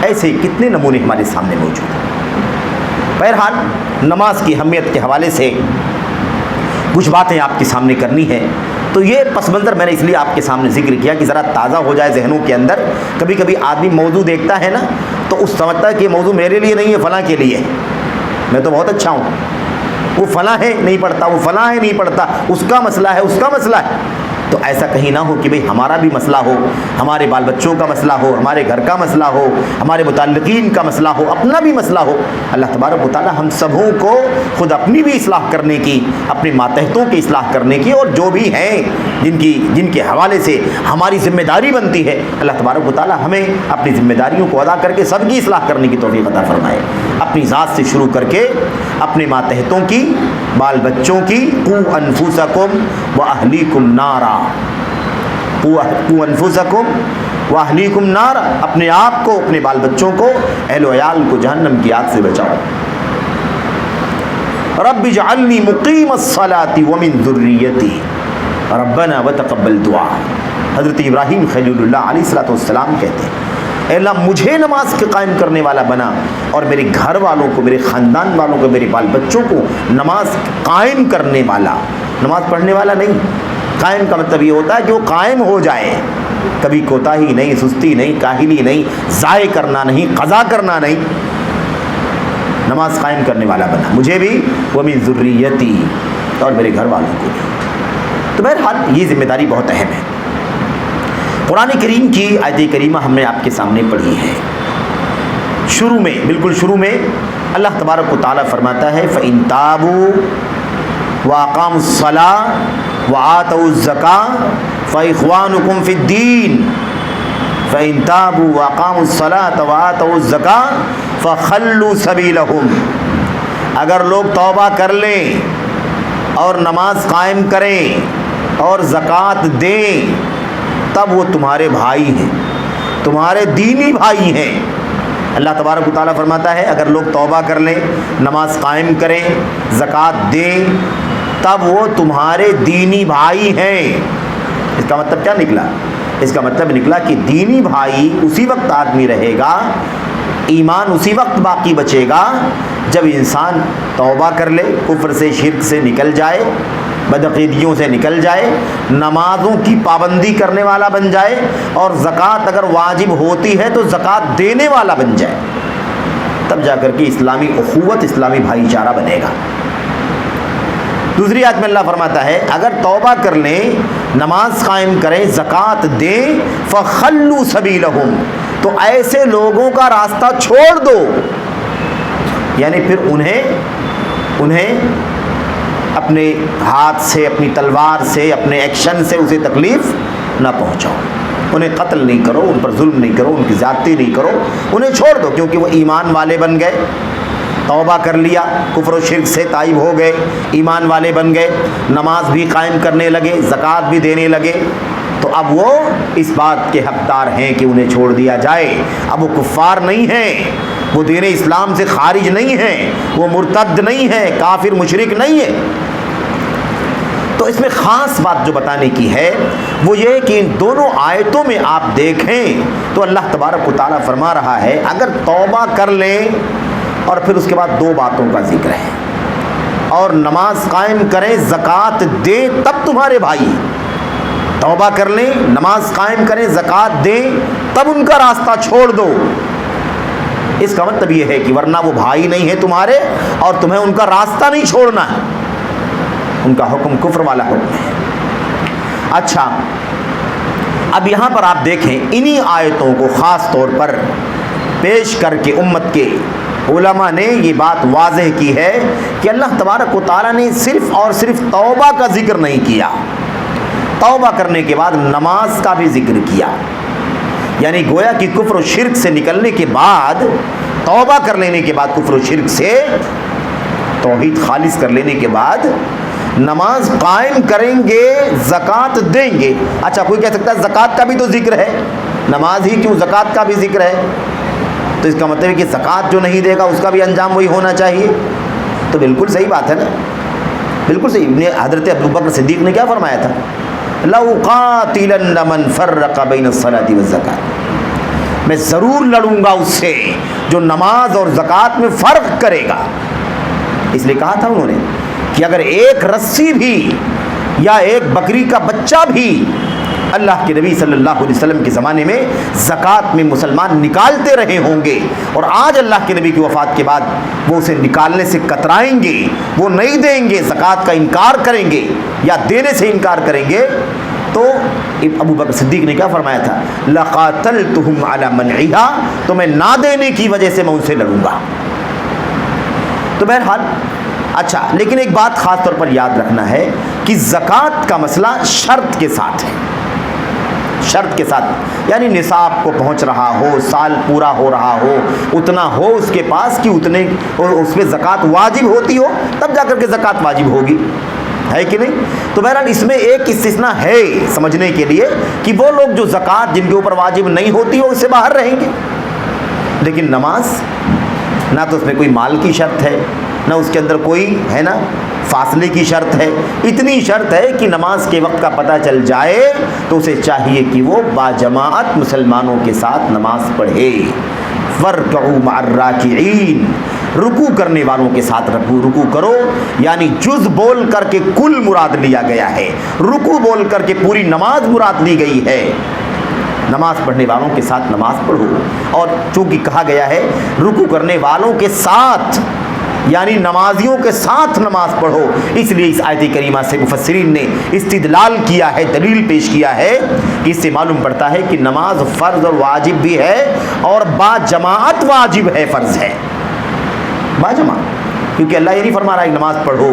ایسے کتنے نمونے ہمارے سامنے موجود ہیں۔ بہرحال نماز کی اہمیت کے حوالے سے کچھ باتیں آپ کے سامنے کرنی ہے، تو یہ پس منظر میں نے اس لیے آپ کے سامنے ذکر کیا کہ ذرا تازہ ہو جائے ذہنوں کے اندر۔ کبھی کبھی آدمی موضوع دیکھتا ہے نا تو اس سمجھتا ہے کہ یہ موضوع میرے لیے نہیں ہے، فلاں کے لیے ہے، میں تو بہت اچھا ہوں، وہ فلاں ہے نہیں پڑھتا، وہ فلاں ہے نہیں پڑھتا، اس کا مسئلہ ہے، اس کا مسئلہ ہے۔ تو ایسا کہیں نہ ہو کہ بھئی ہمارا بھی مسئلہ ہو، ہمارے بال بچوں کا مسئلہ ہو، ہمارے گھر کا مسئلہ ہو، ہمارے متعلقین کا مسئلہ ہو، اپنا بھی مسئلہ ہو۔ اللہ تبارک و تعالی ہم سبوں کو خود اپنی بھی اصلاح کرنے کی، اپنے ماتحتوں کی اصلاح کرنے کی، اور جو بھی ہیں جن کے حوالے سے ہماری ذمہ داری بنتی ہے، اللہ تبارک و تعالی ہمیں اپنی ذمہ داریوں کو ادا کر کے سب کی اصلاح کرنے کی توفیق عطا فرمائے، اپنی ذات سے شروع کر کے اپنے ماتحتوں کی، بال بچوں کی، قوا انفسکم واہلیکم نارا، قوا انفسکم واہلیکم نارا، اپنے آپ کو، اپنے بال بچوں کو، اہل و عیال کو جہنم کی آگ سے بچاؤ۔ رب اجعلنی مقیم الصلاۃ ومن ذریتی ربنا وتقبل دعا۔ حضرت ابراہیم خلیل اللہ علیہ السلام کہتے ہیں، اے اللہ مجھے نماز کے قائم کرنے والا بنا، اور میرے گھر والوں کو، میرے خاندان والوں کو، میرے بال بچوں کو نماز قائم کرنے والا، نماز پڑھنے والا نہیں۔ قائم کا مطلب یہ ہوتا ہے کہ وہ قائم ہو جائے، کبھی کوتاہی نہیں، سستی نہیں، کاہلی نہیں، ضائع کرنا نہیں، قضا کرنا نہیں، نماز قائم کرنے والا بنا مجھے بھی، ومن ذریتی، اور میرے گھر والوں کو بھی۔ تو بہرحال یہ ذمہ داری بہت اہم ہے۔ قرآن کریم کی آیت کریمہ ہم نے آپ کے سامنے پڑھی ہے، شروع میں، بالکل شروع میں اللہ تبارک و تعالیٰ فرماتا ہے فَإِن تَابُوا وَأَقَامُوا الصَّلَاةَ وَآتَوُا الزَّكَاةَ فَإِخْوَانُكُمْ فِي الدِّينِ فَإِن تَابُوا وَأَقَامُوا الصَّلَاةَ وَآتَوُا الزَّكَاةَ فَخَلُّوا سَبِيلَهُمْ، اگر لوگ توبہ کر لیں اور نماز قائم کریں اور زکوٰۃ دیں، تب وہ تمہارے بھائی ہیں، تمہارے دینی بھائی ہیں۔ اللہ تبارک و تعالیٰ فرماتا ہے اگر لوگ توبہ کر لیں، نماز قائم کریں، زکوٰۃ دیں، تب وہ تمہارے دینی بھائی ہیں۔ اس کا مطلب کیا نکلا؟ اس کا مطلب نکلا کہ دینی بھائی اسی وقت آدمی رہے گا، ایمان اسی وقت باقی بچے گا جب انسان توبہ کر لے، کفر سے شرک سے نکل جائے، بدعقیدگیوں سے نکل جائے، نمازوں کی پابندی کرنے والا بن جائے، اور زکوٰۃ اگر واجب ہوتی ہے تو زکوٰۃ دینے والا بن جائے، تب جا کر کے اسلامی اخوت، اسلامی بھائی چارہ بنے گا۔ دوسری آیت میں اللہ فرماتا ہے اگر توبہ کر لیں، نماز قائم کریں، زکوٰۃ دیں، فخلوا سبیلہم، تو ایسے لوگوں کا راستہ چھوڑ دو، یعنی پھر انہیں اپنے ہاتھ سے، اپنی تلوار سے، اپنے ایکشن سے اسے تکلیف نہ پہنچاؤ، انہیں قتل نہیں کرو، ان پر ظلم نہیں کرو، ان کی زیادتی نہیں کرو، انہیں چھوڑ دو، کیونکہ وہ ایمان والے بن گئے، توبہ کر لیا، کفر و شرک سے تائب ہو گئے، ایمان والے بن گئے، نماز بھی قائم کرنے لگے، زکوٰۃ بھی دینے لگے، تو اب وہ اس بات کے حقدار ہیں کہ انہیں چھوڑ دیا جائے۔ اب وہ کفار نہیں ہیں، وہ دین اسلام سے خارج نہیں ہیں، وہ مرتد نہیں ہیں، کافر مشرک نہیں ہے۔ تو اس میں خاص بات جو بتانے کی ہے وہ یہ کہ ان دونوں آیتوں میں آپ دیکھیں تو اللہ تبارک و تعالیٰ فرما رہا ہے اگر توبہ کر لیں، اور پھر اس کے بعد دو باتوں کا ذکر ہے، اور نماز قائم کریں، زکوٰۃ دیں، تب تمہارے بھائی، توبہ کر لیں، نماز قائم کریں، زکوٰۃ دیں، تب ان کا راستہ چھوڑ دو۔ اس کا مطلب یہ ہے کہ ورنہ وہ بھائی نہیں ہے تمہارے، اور تمہیں ان کا راستہ نہیں چھوڑنا ہے، ان کا حکم کفر والا حکم ہے۔ اچھا، اب یہاں پر آپ دیکھیں انہی آیتوں کو خاص طور پر پیش کر کے امت کے علماء نے یہ بات واضح کی ہے کہ اللہ تبارک و تعالیٰ نے صرف اور صرف توبہ کا ذکر نہیں کیا، توبہ کرنے کے بعد نماز کا بھی ذکر کیا، یعنی گویا کہ کفر و شرک سے نکلنے کے بعد، توبہ کر لینے کے بعد کفر و شرک سے توحید خالص کر لینے کے بعد نماز قائم کریں گے، زکوٰۃ دیں گے۔ اچھا، کوئی کہہ سکتا ہے زکوٰۃ کا بھی تو ذکر ہے، نماز ہی کیوں، زکوٰۃ کا بھی ذکر ہے، تو اس کا مطلب ہے کہ زکوٰۃ جو نہیں دے گا اس کا بھی انجام وہی ہونا چاہیے۔ تو بالکل صحیح بات ہے نا، بالکل صحیح۔ حضرت ابوبکر صدیق نے کیا فرمایا تھا؟ لَأُقَاتِلَنَّ مَنْ فَرَّقَ بَيْنَ الصَّلَاةِ وَالزَّكَاةِ، میں ضرور لڑوں گا اس سے جو نماز اور زکوٰۃ میں فرق کرے گا۔ اس لیے کہا تھا انہوں نے کہ اگر ایک رسی بھی یا ایک بکری کا بچہ بھی اللہ کے نبی صلی اللہ علیہ وسلم کے زمانے میں زکوٰۃ میں مسلمان نکالتے رہے ہوں گے، اور آج اللہ کے نبی کی وفات کے بعد وہ اسے نکالنے سے کترائیں گے، وہ نہیں دیں گے، زکوٰۃ کا انکار کریں گے یا دینے سے انکار کریں گے، تو ابو بکر صدیق نے کیا فرمایا تھا؟ لَقَاتَلْتُهُمْ عَلَى مَنْعِهَا، تو میں نہ دینے کی وجہ سے میں ان سے لڑوں گا۔ تو بہرحال اچھا، لیکن ایک بات خاص طور پر یاد رکھنا ہے کہ زکوٰۃ کا مسئلہ شرط کے ساتھ ہے، شرط کے ساتھ، یعنی نصاب کو پہنچ رہا ہو، سال پورا ہو رہا ہو، اتنا ہو اس کے پاس کہ اتنے اس پہ زکوٰۃ واجب ہوتی ہو، تب جا کر کے زکوٰۃ واجب ہوگی، ہے کہ نہیں؟ تو بہرحال اس میں ایک استثناء ہے سمجھنے کے لیے کہ وہ لوگ جو زکوٰۃ جن کے اوپر واجب نہیں ہوتی ہو اس سے باہر رہیں گے، لیکن نماز نہ تو اس میں کوئی مال کی شرط ہے، نہ اس کے اندر کوئی ہے نا فاصلے کی شرط ہے، اتنی شرط ہے کہ نماز کے وقت کا پتہ چل جائے تو اسے چاہیے کہ وہ باجماعت مسلمانوں کے ساتھ نماز پڑھے۔ وَارْكَعُوا مَعَ الرَّاكِعِينَ، رکوع کرنے والوں کے ساتھ رکوع کرو، یعنی جز بول کر کے کل مراد لیا گیا ہے، رکوع بول کر کے پوری نماز مراد لی گئی ہے۔ نماز پڑھنے والوں کے ساتھ نماز پڑھو، اور چونکہ کہا گیا ہے رکوع کرنے والوں کے ساتھ، یعنی نمازیوں کے ساتھ نماز پڑھو، اس لیے اس آیت کریمہ سے مفسرین نے استدلال کیا ہے، دلیل پیش کیا ہے کہ اس سے معلوم پڑتا ہے کہ نماز فرض اور واجب بھی ہے، اور با جماعت واجب ہے، فرض ہے با جماعت، کیونکہ اللہ یہ نہیں فرما رہا ہے نماز پڑھو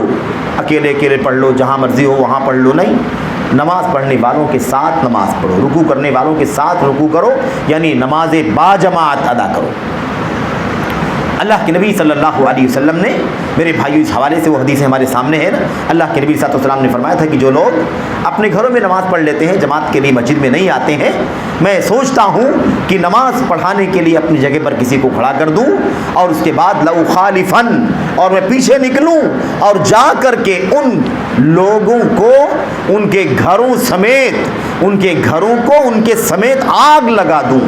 اکیلے اکیلے پڑھ لو، جہاں مرضی ہو وہاں پڑھ لو، نہیں، نماز پڑھنے والوں کے ساتھ نماز پڑھو، رکوع کرنے والوں کے ساتھ رکوع کرو، یعنی نماز با جماعت ادا کرو۔ اللہ کے نبی صلی اللہ علیہ وسلم نے، میرے بھائیو اس حوالے سے وہ حدیث ہمارے سامنے ہے نا، اللہ کے نبی صلی اللہ علیہ وسلم نے فرمایا تھا کہ جو لوگ اپنے گھروں میں نماز پڑھ لیتے ہیں، جماعت کے لیے مسجد میں نہیں آتے ہیں، میں سوچتا ہوں کہ نماز پڑھانے کے لیے اپنی جگہ پر کسی کو کھڑا کر دوں، اور اس کے بعد لَأُخَالِفَنَّ، اور میں پیچھے نکلوں اور جا کر کے ان لوگوں کو ان کے گھروں سمیت، ان کے گھروں کو ان کے سمیت آگ لگا دوں،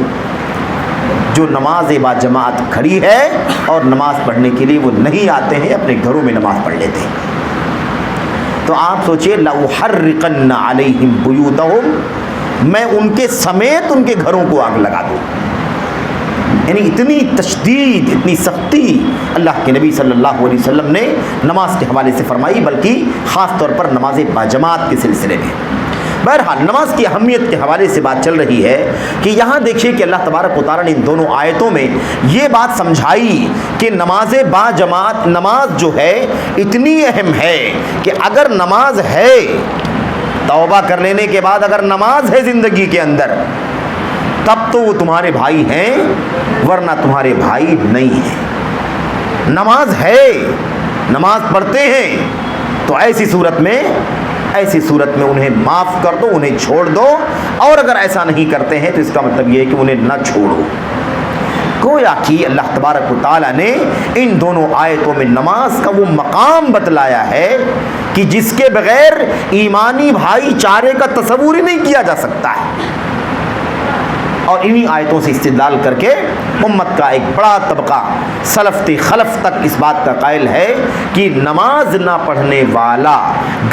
جو نماز با جماعت کھڑی ہے اور نماز پڑھنے کے لیے وہ نہیں آتے ہیں، اپنے گھروں میں نماز پڑھ لیتے ہیں۔ تو آپ سوچئے لَأُحَرِّقَنَّ عَلَيْهِمْ بُيُوتَهُمْ، میں ان کے سمیت ان کے گھروں کو آگ لگا دوں۔ یعنی اتنی تشدید، اتنی سختی اللہ کے نبی صلی اللہ علیہ وسلم نے نماز کے حوالے سے فرمائی، بلکہ خاص طور پر نماز باجماعت کے سلسلے میں۔ بہرحال نماز کی اہمیت کے حوالے سے بات چل رہی ہے کہ یہاں دیکھیے کہ اللہ تبارک و تعالیٰ نے ان دونوں آیتوں میں یہ بات سمجھائی کہ نماز با جماعت، نماز جو ہے اتنی اہم ہے کہ اگر نماز ہے، توبہ کر لینے کے بعد اگر نماز ہے زندگی کے اندر، تب تو وہ تمہارے بھائی ہیں، ورنہ تمہارے بھائی نہیں ہیں۔ نماز ہے، نماز پڑھتے ہیں، تو ایسی صورت میں انہیں معاف کر دو، انہیں چھوڑ دو، اور اگر ایسا نہیں کرتے ہیں تو اس کا مطلب یہ ہے کہ انہیں نہ چھوڑو۔ گویا کہ اللہ تبارک و تعالیٰ نے ان دونوں آیتوں میں نماز کا وہ مقام بتلایا ہے کہ جس کے بغیر ایمانی بھائی چارے کا تصور ہی نہیں کیا جا سکتا ہے۔ اور انہی آیتوں سے استدلال کر کے امت کا ایک بڑا طبقہ سلف تے خلف تک اس بات کا قائل ہے کہ نماز نہ پڑھنے والا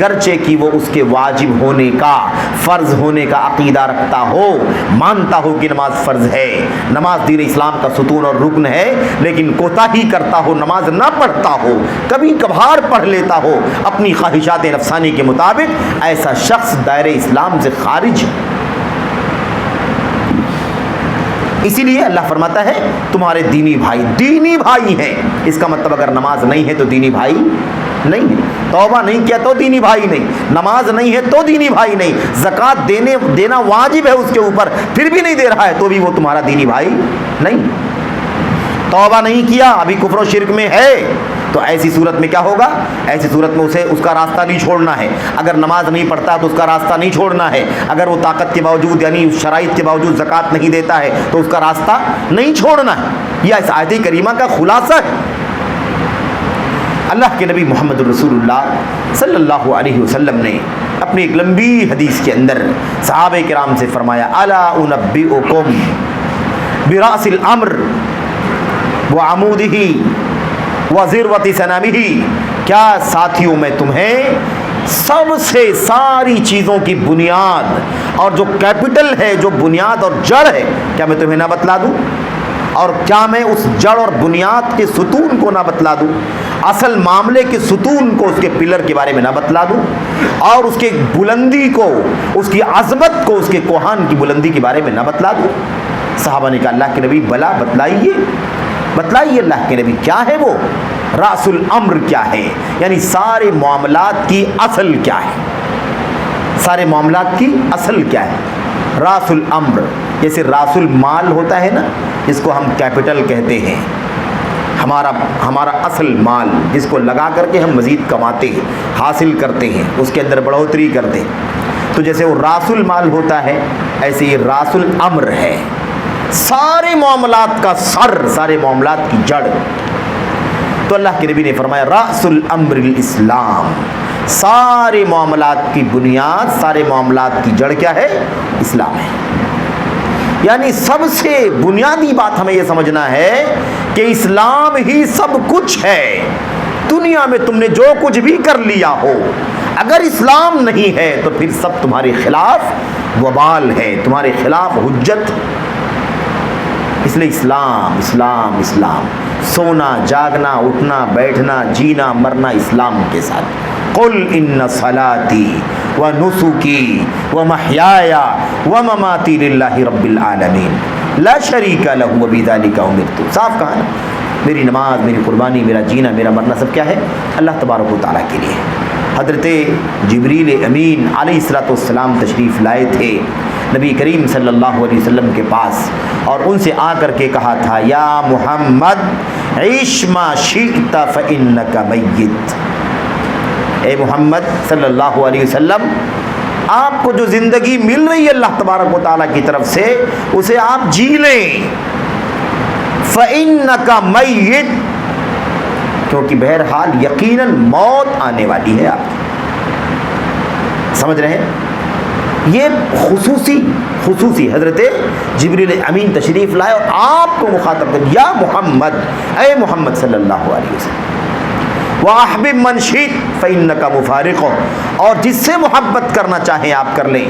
گرچہ کہ وہ اس کے واجب ہونے کا، فرض ہونے کا عقیدہ رکھتا ہو، مانتا ہو کہ نماز فرض ہے، نماز دین اسلام کا ستون اور رکن ہے، لیکن کوتاہی کرتا ہو، نماز نہ پڑھتا ہو، کبھی کبھار پڑھ لیتا ہو اپنی خواہشات نفسانی کے مطابق، ایسا شخص دائرہ اسلام سے خارج ہے۔ اسی لیے اللہ فرماتا ہے تمہارے دینی بھائی ہیں۔ اس کا مطلب اگر نماز نہیں ہے تو دینی بھائی نہیں ہے، توبہ نہیں کیا تو دینی بھائی نہیں، نماز نہیں ہے تو دینی بھائی نہیں، زکوٰۃ دینا واجب ہے اس کے اوپر پھر بھی نہیں دے رہا ہے تو بھی وہ تمہارا دینی بھائی نہیں۔ توبہ نہیں کیا، ابھی کفر و شرک میں ہے، تو ایسی صورت میں کیا ہوگا؟ ایسی صورت میں اسے اس کا راستہ نہیں چھوڑنا ہے۔ اگر نماز نہیں پڑھتا تو اس کا راستہ نہیں چھوڑنا ہے۔ اگر وہ طاقت کے باوجود یعنی شرائط کے باوجود زکوٰۃ نہیں دیتا ہے تو اس کا راستہ نہیں چھوڑنا ہے۔ یہ اس آیت کریمہ کا خلاصہ ہے۔ اللہ کے نبی محمد رسول اللہ صلی اللہ علیہ وسلم نے اپنی ایک لمبی حدیث کے اندر صحابہ کرام سے فرمایا، الا انبئکم براس الامر وعمودہ وذروۃ صنمہ، کیا ساتھیوں میں تمہیں سب سے ساری چیزوں کی بنیاد اور جو کیپٹل ہے، جو بنیاد اور جڑ ہے، کیا میں تمہیں نہ بتلا دوں؟ اور کیا میں اس جڑ اور بنیاد کے ستون کو نہ بتلا دوں؟ اصل معاملے کے ستون کو، اس کے پلر کے بارے میں نہ بتلا دوں؟ اور اس کے بلندی کو، اس کی عظمت کو، اس کے کوہان کی بلندی کے بارے میں نہ بتلا دوں؟ صحابہ نے کہا اللہ کے نبی بلا، بتلائیے اللہ کے نبی، کیا ہے وہ؟ راس الامر کیا ہے، یعنی سارے معاملات کی اصل کیا ہے، سارے معاملات کی اصل کیا ہے؟ راس الامر، جیسے راس المال ہوتا ہے نا، جس کو ہم کیپٹل کہتے ہیں، ہمارا اصل مال جس کو لگا کر کے ہم مزید کماتے ہیں، حاصل کرتے ہیں، اس کے اندر بڑھوتری کرتے ہیں، تو جیسے وہ راس المال ہوتا ہے، ایسے یہ راس الامر ہے، سارے معاملات کا سر، سارے معاملات کی جڑ۔ تو اللہ کے نبی نے فرمایا راس الامر الاسلام، سارے معاملات کی بنیاد، سارے معاملات کی جڑ کیا ہے؟ اسلام ہے۔ یعنی سب سے بنیادی بات ہمیں یہ سمجھنا ہے کہ اسلام ہی سب کچھ ہے۔ دنیا میں تم نے جو کچھ بھی کر لیا ہو، اگر اسلام نہیں ہے تو پھر سب تمہارے خلاف وبال ہے، تمہارے خلاف حجت۔ اس لیے اسلام اسلام اسلام، سونا جاگنا اٹھنا بیٹھنا جینا مرنا اسلام کے ساتھ۔ قل ان صلاتی ونسکی ومحیای ومماتی للہ رب العالمین لا شریک لہ وبذلک امرت۔ صاف کہا نا، میری نماز، میری قربانی، میرا جینا، میرا مرنا سب کیا ہے؟ اللہ تبارک و تعالیٰ کے لیے۔ حضرت جبریل امین علیہ الصلوۃ والسلام تشریف لائے تھے نبی کریم صلی اللہ علیہ وسلم کے پاس، اور ان سے آ کر کے کہا تھا یا محمد عیش ما شئت فإنک میت۔ اے محمد صلی اللہ علیہ وسلم، آپ کو جو زندگی مل رہی ہے اللہ تبارک و تعالیٰ کی طرف سے، اسے آپ جی لیں۔ فإنک میت، کیونکہ بہرحال یقیناً موت آنے والی ہے۔ آپ سمجھ رہے ہیں؟ یہ خصوصی حضرت جبریل امین تشریف لائے اور آپ کو مخاطب کر، یا محمد، اے محمد صلی اللہ علیہ وسلم، وَأَحْبِبْ مَنْ شِئْتَ فَإِنَّكَ مُفَارِقُهُ، اور جس سے محبت کرنا چاہیں آپ کر لیں،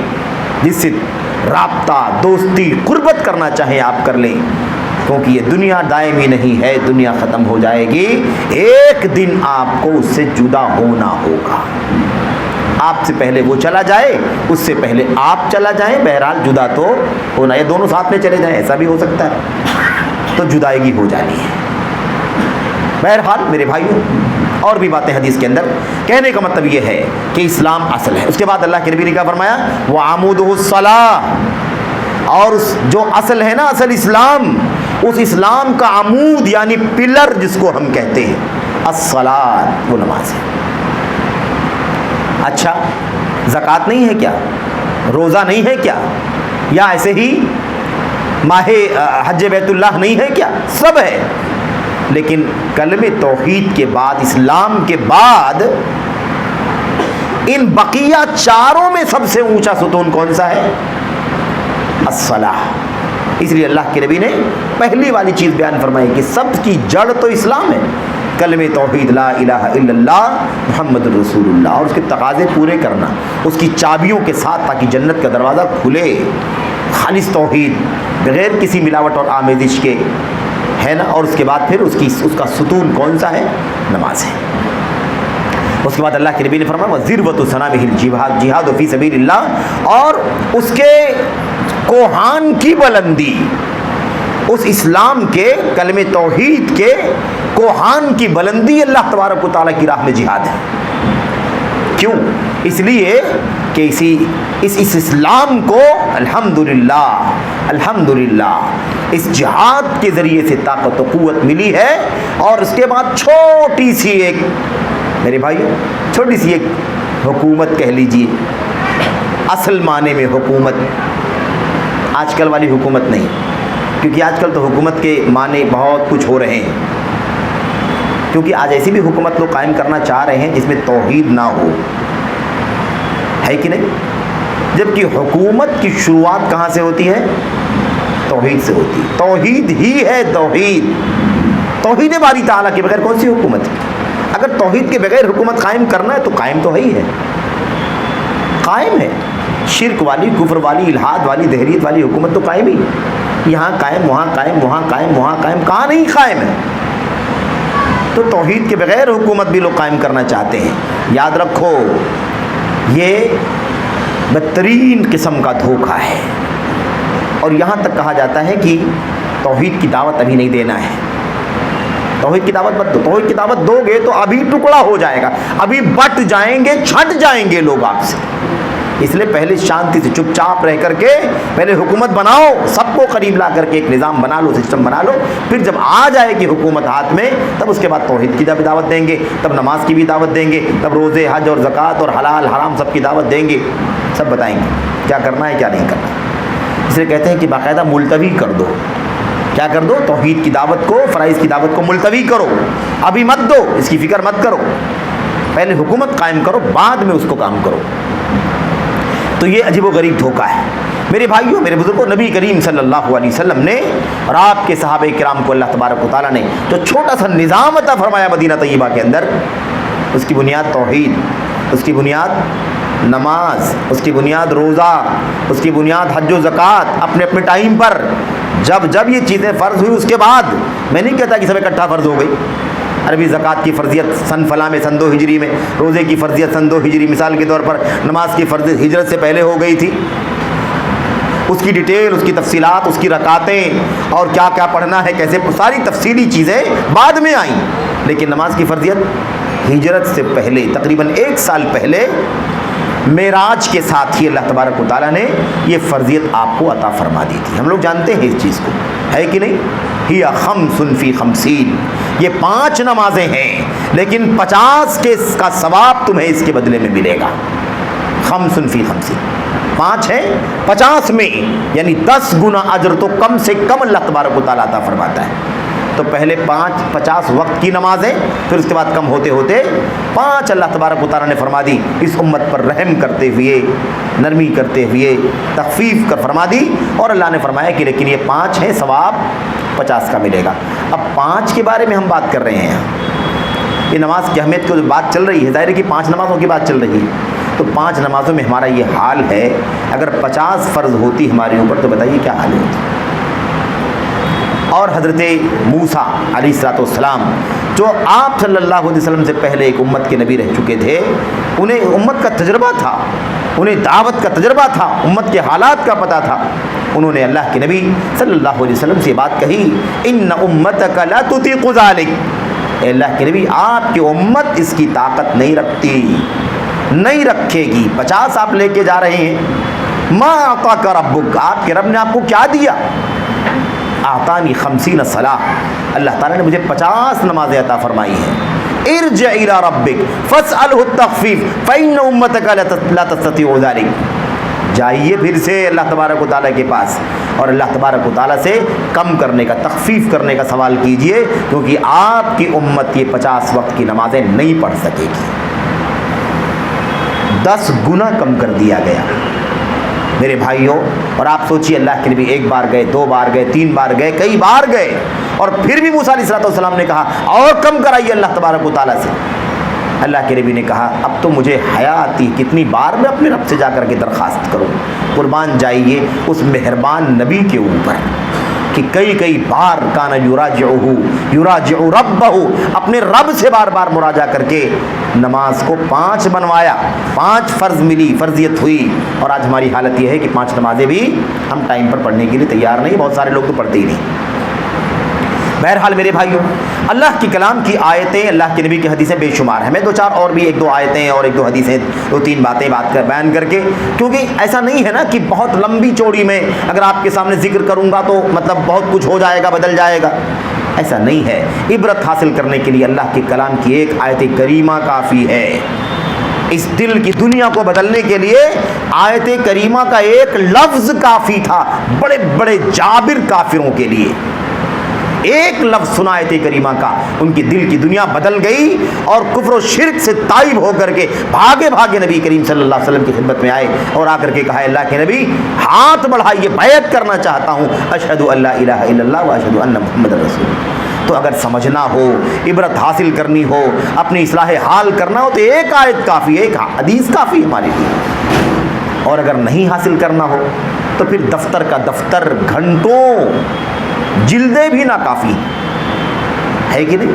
جس سے رابطہ، دوستی، قربت کرنا چاہیں آپ کر لیں، کیونکہ یہ دنیا دائمی نہیں ہے، دنیا ختم ہو جائے گی، ایک دن آپ کو اس سے جدا ہونا ہوگا، آپ سے پہلے وہ چلا جائے، اس سے پہلے آپ چلا جائیں، بہرحال جدا تو ہونا، یہ دونوں ساتھ میں چلے جائیں ایسا بھی ہو سکتا ہے، تو جدائیگی ہو جانی ہے۔ بہرحال میرے بھائیوں، اور بھی باتیں حدیث کے اندر، کہنے کا مطلب یہ ہے کہ اسلام اصل ہے۔ اس کے بعد اللہ کے نبی نے کیا فرمایا، وَعَمُودُهُ الصَّلَاةُ، اور جو اصل ہے نا، اصل اسلام، اس اسلام کا عمود یعنی پلر جس کو ہم کہتے ہیں، الصلاۃ، وہ نماز ہے۔ اچھا، زکوٰۃ نہیں ہے کیا؟ روزہ نہیں ہے کیا؟ یا ایسے ہی ماہ حج بیت اللہ نہیں ہے کیا؟ سب ہے، لیکن کلمہ توحید کے بعد، اسلام کے بعد، ان بقیہ چاروں میں سب سے اونچا ستون کون سا ہے؟ الصلاۃ۔ اس لیے اللہ کے نبی نے پہلی والی چیز بیان فرمائی کہ سب کی جڑ تو اسلام ہے، کلمہ توحید، لا الہ الا اللہ محمد الرسول اللہ، اور اس کے تقاضے پورے کرنا اس کی چابیوں کے ساتھ، تاکہ جنت کا دروازہ کھلے۔ خالص توحید بغیر کسی ملاوٹ اور آمیزش کے، ہے نا، اور اس کے بعد پھر اس کا ستون کون سا ہے؟ نماز ہے۔ اس کے بعد اللہ کے نبی نے فرمایا وَذِرْوَةُ صَنَامِهِ الْجِهَادُ، جہاد فی سبیل اللہ، اور اس کے کوہان کی بلندی، اس اسلام کے، کلمہ توحید کے کوہان کی بلندی اللہ تبارک و تعالیٰ کی راہ میں جہاد ہے۔ کیوں؟ اس لیے کہ اس اسلام کو الحمدللہ اس جہاد کے ذریعے سے طاقت و قوت ملی ہے، اور اس کے بعد چھوٹی سی ایک، میرے بھائیو، چھوٹی سی ایک حکومت کہہ لیجئے، اصل معنی میں حکومت، آج کل والی حکومت نہیں، کیونکہ آج کل تو حکومت کے معنی بہت کچھ ہو رہے ہیں، کیونکہ آج ایسی بھی حکومت لوگ قائم کرنا چاہ رہے ہیں جس میں توحید نہ ہو، ہے کہ نہیں؟ جبکہ حکومت کی شروعات کہاں سے ہوتی ہے؟ توحید سے ہوتی ہے، توحید ہی ہے، توحید باری تعالیٰ کے بغیر کون سی حکومت ہے؟ اگر توحید کے بغیر حکومت قائم کرنا ہے تو قائم تو ہے ہی ہے، قائم ہے، شرک والی، کفر والی، الحاد والی، دہریت والی حکومت تو قائم ہی، یہاں قائم، وہاں قائم، وہاں قائم، وہاں قائم، کہاں نہیں قائم ہے؟ تو توحید کے بغیر حکومت بھی لوگ قائم کرنا چاہتے ہیں۔ یاد رکھو، یہ بدترین قسم کا دھوکہ ہے، اور یہاں تک کہا جاتا ہے کہ توحید کی دعوت ابھی نہیں دینا ہے، توحید کی دعوت مت دو، توحید کی دعوت دو گے تو ابھی ٹکڑا ہو جائے گا، ابھی بٹ جائیں گے، چھٹ جائیں گے لوگ آپ سے، اس لیے پہلے شانتی سے چپ چاپ رہ کر کے پہلے حکومت بناؤ، سب کو قریب لا کر کے ایک نظام بنا لو، سسٹم بنا لو، پھر جب آ جائے گی حکومت ہاتھ میں، تب اس کے بعد توحید کی دعوت دیں گے، تب نماز کی بھی دعوت دیں گے، تب روزے، حج اور زکوٰۃ اور حلال حرام سب کی دعوت دیں گے، سب بتائیں گے کیا کرنا ہے کیا نہیں کرنا۔ اس لیے کہتے ہیں کہ باقاعدہ ملتوی کر دو، کیا کر دو؟ توحید کی دعوت کو، فرائض کی دعوت کو ملتوی کرو، ابھی مت دو، اس کی فکر مت کرو، پہلے حکومت قائم کرو، بعد میں اس کو کام کرو۔ تو یہ عجیب و غریب دھوکہ ہے میرے بھائیوں، میرے بزرگوں۔ نبی کریم صلی اللہ علیہ وسلم نے اور آپ کے صحابہ کرام کو اللہ تبارک و تعالیٰ نے جو چھوٹا سا نظام عطا فرمایا مدینہ طیبہ کے اندر، اس کی بنیاد توحید، اس کی بنیاد نماز، اس کی بنیاد روزہ، اس کی بنیاد حج و زکوٰۃ، اپنے اپنے ٹائم پر، جب یہ چیزیں فرض ہوئی، اس کے بعد میں نہیں کہتا کہ سب اکٹھا فرض ہو گئی، عربی زکوٰۃ کی فرضیت سن فلاں میں، سن 2 ہجری میں، روزے کی فرضیت سن 2 ہجری، مثال کے طور پر نماز کی فرضیت ہجرت سے پہلے ہو گئی تھی، اس کی ڈیٹیل، اس کی تفصیلات، اس کی رکعتیں اور کیا کیا پڑھنا ہے، کیسے، ساری تفصیلی چیزیں بعد میں آئیں، لیکن نماز کی فرضیت ہجرت سے پہلے، تقریباً 1 سال پہلے معراج کے ساتھ ہی اللہ تبارک و تعالیٰ نے یہ فرضیت آپ کو عطا فرما دی تھی۔ ہم لوگ جانتے ہیں اس چیز کو، ہے کہ نہیں؟ ہی خمس فی خمسین، یہ 5 نمازیں ہیں، لیکن 50 کا ثواب تمہیں اس کے بدلے میں ملے گا۔ خمس فی خمسین، 5 ہیں 50 میں، یعنی 10 گنا اجر تو کم سے کم اللہ تبارک و تعالیٰ عطا فرماتا ہے۔ تو پہلے 50 وقت کی نمازیں، پھر اس کے بعد کم ہوتے ہوتے 5 اللہ تبارک و تعالیٰ نے فرما دی، اس امت پر رحم کرتے ہوئے، نرمی کرتے ہوئے تخفیف کر فرما دی، اور اللہ نے فرمایا کہ لیکن یہ 5 ہیں، ثواب 50 کا ملے گا۔ اب 5 کے بارے میں ہم بات کر رہے ہیں، یہ نماز کی اہمیت کی جو بات چل رہی ہے، ظاہر ہے کہ 5 نمازوں کی بات چل رہی ہے، تو 5 نمازوں میں ہمارا یہ حال ہے، اگر 50 فرض ہوتی ہمارے اوپر تو بتائیے کیا حال ہوتی۔ اور حضرت موسیٰ علیہ السلام جو آپ صلی اللہ علیہ وسلم سے پہلے ایک امت کے نبی رہ چکے تھے، انہیں امت کا تجربہ تھا، انہیں دعوت کا تجربہ تھا، امت کے حالات کا پتہ تھا، انہوں نے اللہ کے نبی صلی اللہ علیہ وسلم سے بات کہی، ان امتک لا تطیق ذلک، اے اللہ کے نبی آپ کی امت اس کی طاقت نہیں رکھتی، نہیں رکھے گی۔ 50 آپ لے کے جا رہے ہیں، ما اعطاک ربک، آپ کے رب نے آپ کو کیا دیا؟ اعطانی 50 صلاۃ، اللہ تعالیٰ نے مجھے 50 نمازیں عطا فرمائی ہیں۔ ارجع الی ربک فاسألہ التخفیف فإن امتک لا تستطیع ذلک، جائیے پھر سے اللہ تبارک و تعالیٰ کے پاس اور اللہ تبارک و تعالیٰ سے کم کرنے کا، تخفیف کرنے کا سوال کیجئے، کیونکہ آپ کی امت یہ 50 وقت کی نمازیں نہیں پڑھ سکے گی۔ 10 گنا کم کر دیا گیا میرے بھائیوں۔ اور آپ سوچیے اللہ کے نبی 1 بار گئے، 2 بار گئے، 3 بار گئے، کئی بار گئے، اور پھر بھی موسیٰ علیہ السلام نے کہا اور کم کرائیے اللہ تبارک و تعالیٰ سے۔ اللہ کے نبی نے کہا اب تو مجھے حیا آتی، کتنی بار میں اپنے رب سے جا کر کے درخواست کروں۔ قربان جائیے اس مہربان نبی کے اوپر کہ کئی بار کانا یراجع ربہ، اپنے رب سے بار بار مراجعہ کر کے نماز کو 5 بنوایا، 5 فرض ملی، فرضیت ہوئی، اور آج ہماری حالت یہ ہے کہ 5 نمازیں بھی ہم ٹائم پر پڑھنے کے لیے تیار نہیں، بہت سارے لوگ تو پڑھتے ہی نہیں۔ بہرحال میرے بھائیوں، اللہ کی کلام کی آیتیں، اللہ کے نبی کی حدیثیں بے شمار ہیں۔ میں 2-4 اور بھی 1-2 آیتیں اور 1-2 حدیثیں، 2-3 باتیں بیان کر کے، کیونکہ ایسا نہیں ہے نا کہ بہت لمبی چوڑی میں اگر آپ کے سامنے ذکر کروں گا تو مطلب بہت کچھ ہو جائے گا، بدل جائے گا، ایسا نہیں ہے۔ عبرت حاصل کرنے کے لیے اللہ کے کلام کی ایک آیت کریمہ کافی ہے۔ اس دل کی دنیا کو بدلنے کے لیے آیت کریمہ کا ایک لفظ کافی تھا، بڑے بڑے جابر کافروں کے لیے ایک لفظ سنا آیت کریمہ کا، ان کی دل کی دنیا بدل گئی، اور کفر و شرک سے تائب ہو کر کے بھاگے نبی کریم صلی اللہ علیہ وسلم کی خدمت میں آئے اور آ کر کے کہا اللہ کے نبی ہاتھ بڑھائیے، بیعت کرنا چاہتا ہوں، اشہد ان لا الہ الا اللہ و اشہد ان محمد رسول اللہ۔ تو اگر سمجھنا ہو، عبرت حاصل کرنی ہو، اپنی اصلاح حال کرنا ہو تو ایک آیت کافی ہے، ایک حدیث کافی ہمارے لیے، اور اگر نہیں حاصل کرنا ہو تو پھر دفتر کا دفتر، گھنٹوں، جلدیں بھی ناکافی ہے کہ نہیں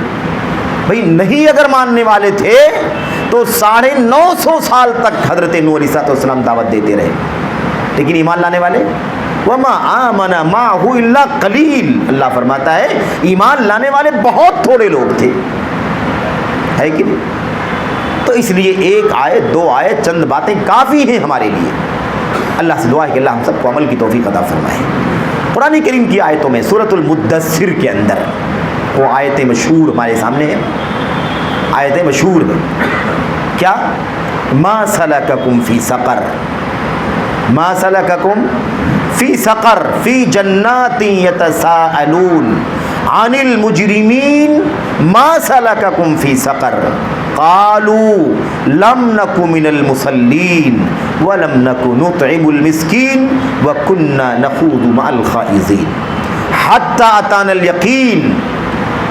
بھئی؟ نہیں اگر ماننے والے تھے تو 950 سال تک حضرت نوح علیہ السلام دعوت دیتے رہے، لیکن ایمان لانے والے وما آمن معه الا قلیل، اللہ فرماتا ہے ایمان لانے والے بہت تھوڑے لوگ تھے، ہے کہ نہیں؟ تو اس لیے 1 آیت 2 آیت چند باتیں کافی ہیں ہمارے لیے۔ اللہ سے دعا ہے کہ اللہ ہم سب کو عمل کی توفیق عطا فرمائے۔ قرآن کریم کی آیتوں میں سورۃ المدثر کے اندر وہ آیتیں مشہور ہمارے سامنے ہیں، آیتیں مشہور ہیں، کیا؟ ما سلککم فی سقر، ما سلککم فی سقر فی جنات یتساءلون عن المجرمین ما سلککم فی سقر قالوا لم نک من المصلین ولم نک نطعم المسکین وکنا نخوض مع الخائضین حتی اتانا الیقین۔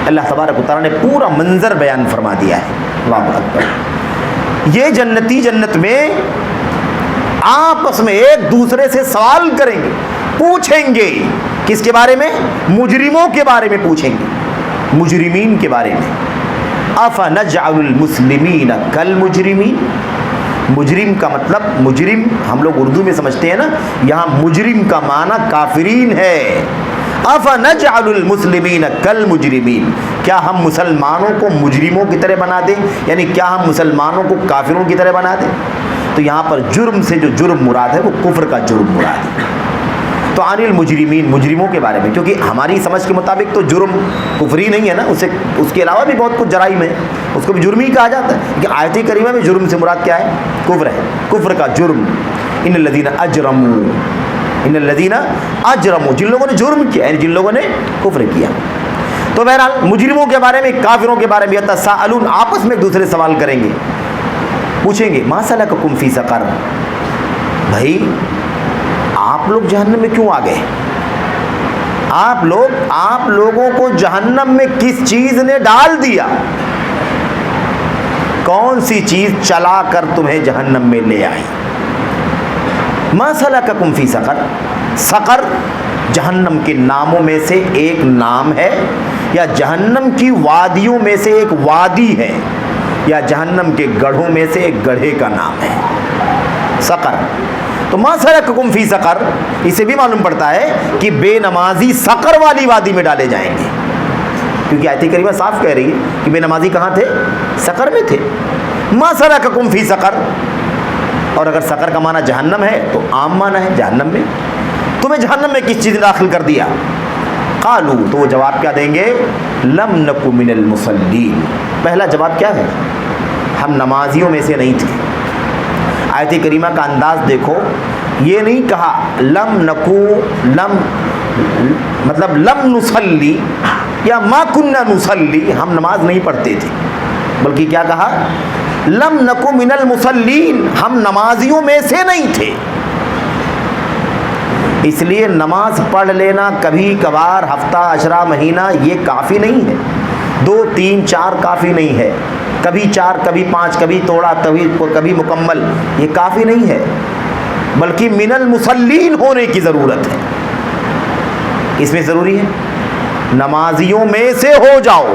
اللہ تبارک و تعالیٰ نے پورا منظر بیان فرما دیا ہے، اللہ اکبر۔ یہ جنتی جنت میں آپس میں ایک دوسرے سے سوال کریں گے، پوچھیں گے، کس کے بارے میں؟ مجرموں کے بارے میں پوچھیں گے، مجرمین کے بارے میں۔ افنجعل المسلمین کالمجرمین، مجرم کا مطلب، مجرم ہم لوگ اردو میں سمجھتے ہیں نا، یہاں مجرم کا معنی کافرین ہے۔ افنجعل المسلمین کالمجرمین، کیا ہم مسلمانوں کو مجرموں کی طرح بنا دیں، یعنی کیا ہم مسلمانوں کو کافروں کی طرح بنا دیں؟ تو یہاں پر جرم سے جو جرم مراد ہے وہ کفر کا جرم مراد ہے۔ تو عن المجرمین، مجرموں کے بارے میں، کیونکہ ہماری سمجھ کے مطابق تو جرم کفری نہیں ہے نا، اس کے علاوہ بھی بہت کچھ جرائم ہے، اس کو بھی جرم ہی کہا جاتا ہے، کہ آیت کریمہ میں جرم سے مراد کیا ہے؟ کفر ہے، کفر کا جرم۔ ان الذین اجرموا، ان الذین اجرموا، جن لوگوں نے جرم کیا، یعنی جن لوگوں نے کفر کیا۔ تو بہرحال مجرموں کے بارے میں، کافروں کے بارے میں یتساءلون، آپس میں ایک دوسرے سے سوال کریں گے، پوچھیں گے ما سلککم فی سقر، بھائی آپ لوگ جہنم میں کیوں آ گئے؟ آپ لوگوں کو جہنم میں کس چیز نے ڈال دیا؟ کون سی چیز چلا کر تمہیں جہنم میں لے آئی؟ ما سلککم فی سقر، سقر جہنم کے ناموں میں سے ایک نام ہے، یا جہنم کی وادیوں میں سے ایک وادی ہے، یا جہنم کے گڑھوں میں سے ایک گڑھے کا نام ہے سقر۔ تو ما سلککم فی سقر، اسے بھی معلوم پڑتا ہے کہ بے نمازی سقر والی وادی میں ڈالے جائیں گے، کیونکہ آیت کریمہ صاف کہہ رہی ہے کہ بے نمازی کہاں تھے؟ سقر میں تھے۔ ما سلککم فی سقر، اور اگر سقر کا معنی جہنم ہے تو عام معنی ہے جہنم میں، تمہیں جہنم میں کس چیز نے داخل کر دیا؟ قالو، تو وہ جواب کیا دیں گے؟ لم نک من المصلین، پہلا جواب کیا ہے؟ ہم نمازیوں میں سے نہیں تھے۔ آیت کریمہ کا انداز دیکھو، یہ نہیں کہا مطلب لم نصلی یا ما کننا نصلی، ہم نماز نہیں پڑھتے تھے، بلکہ کیا کہا؟ لم نک من المصلین، ہم نمازیوں میں سے نہیں تھے۔ اس لیے نماز پڑھ لینا کبھی کبھار، ہفتہ، عشرہ، مہینہ، یہ کافی نہیں ہے، 2 3 4 کافی نہیں ہے، کبھی 4 کبھی 5 کبھی توڑا کبھی مکمل، یہ کافی نہیں ہے، بلکہ من المصلین ہونے کی ضرورت ہے۔ اس میں ضروری ہے نمازیوں میں سے ہو جاؤ،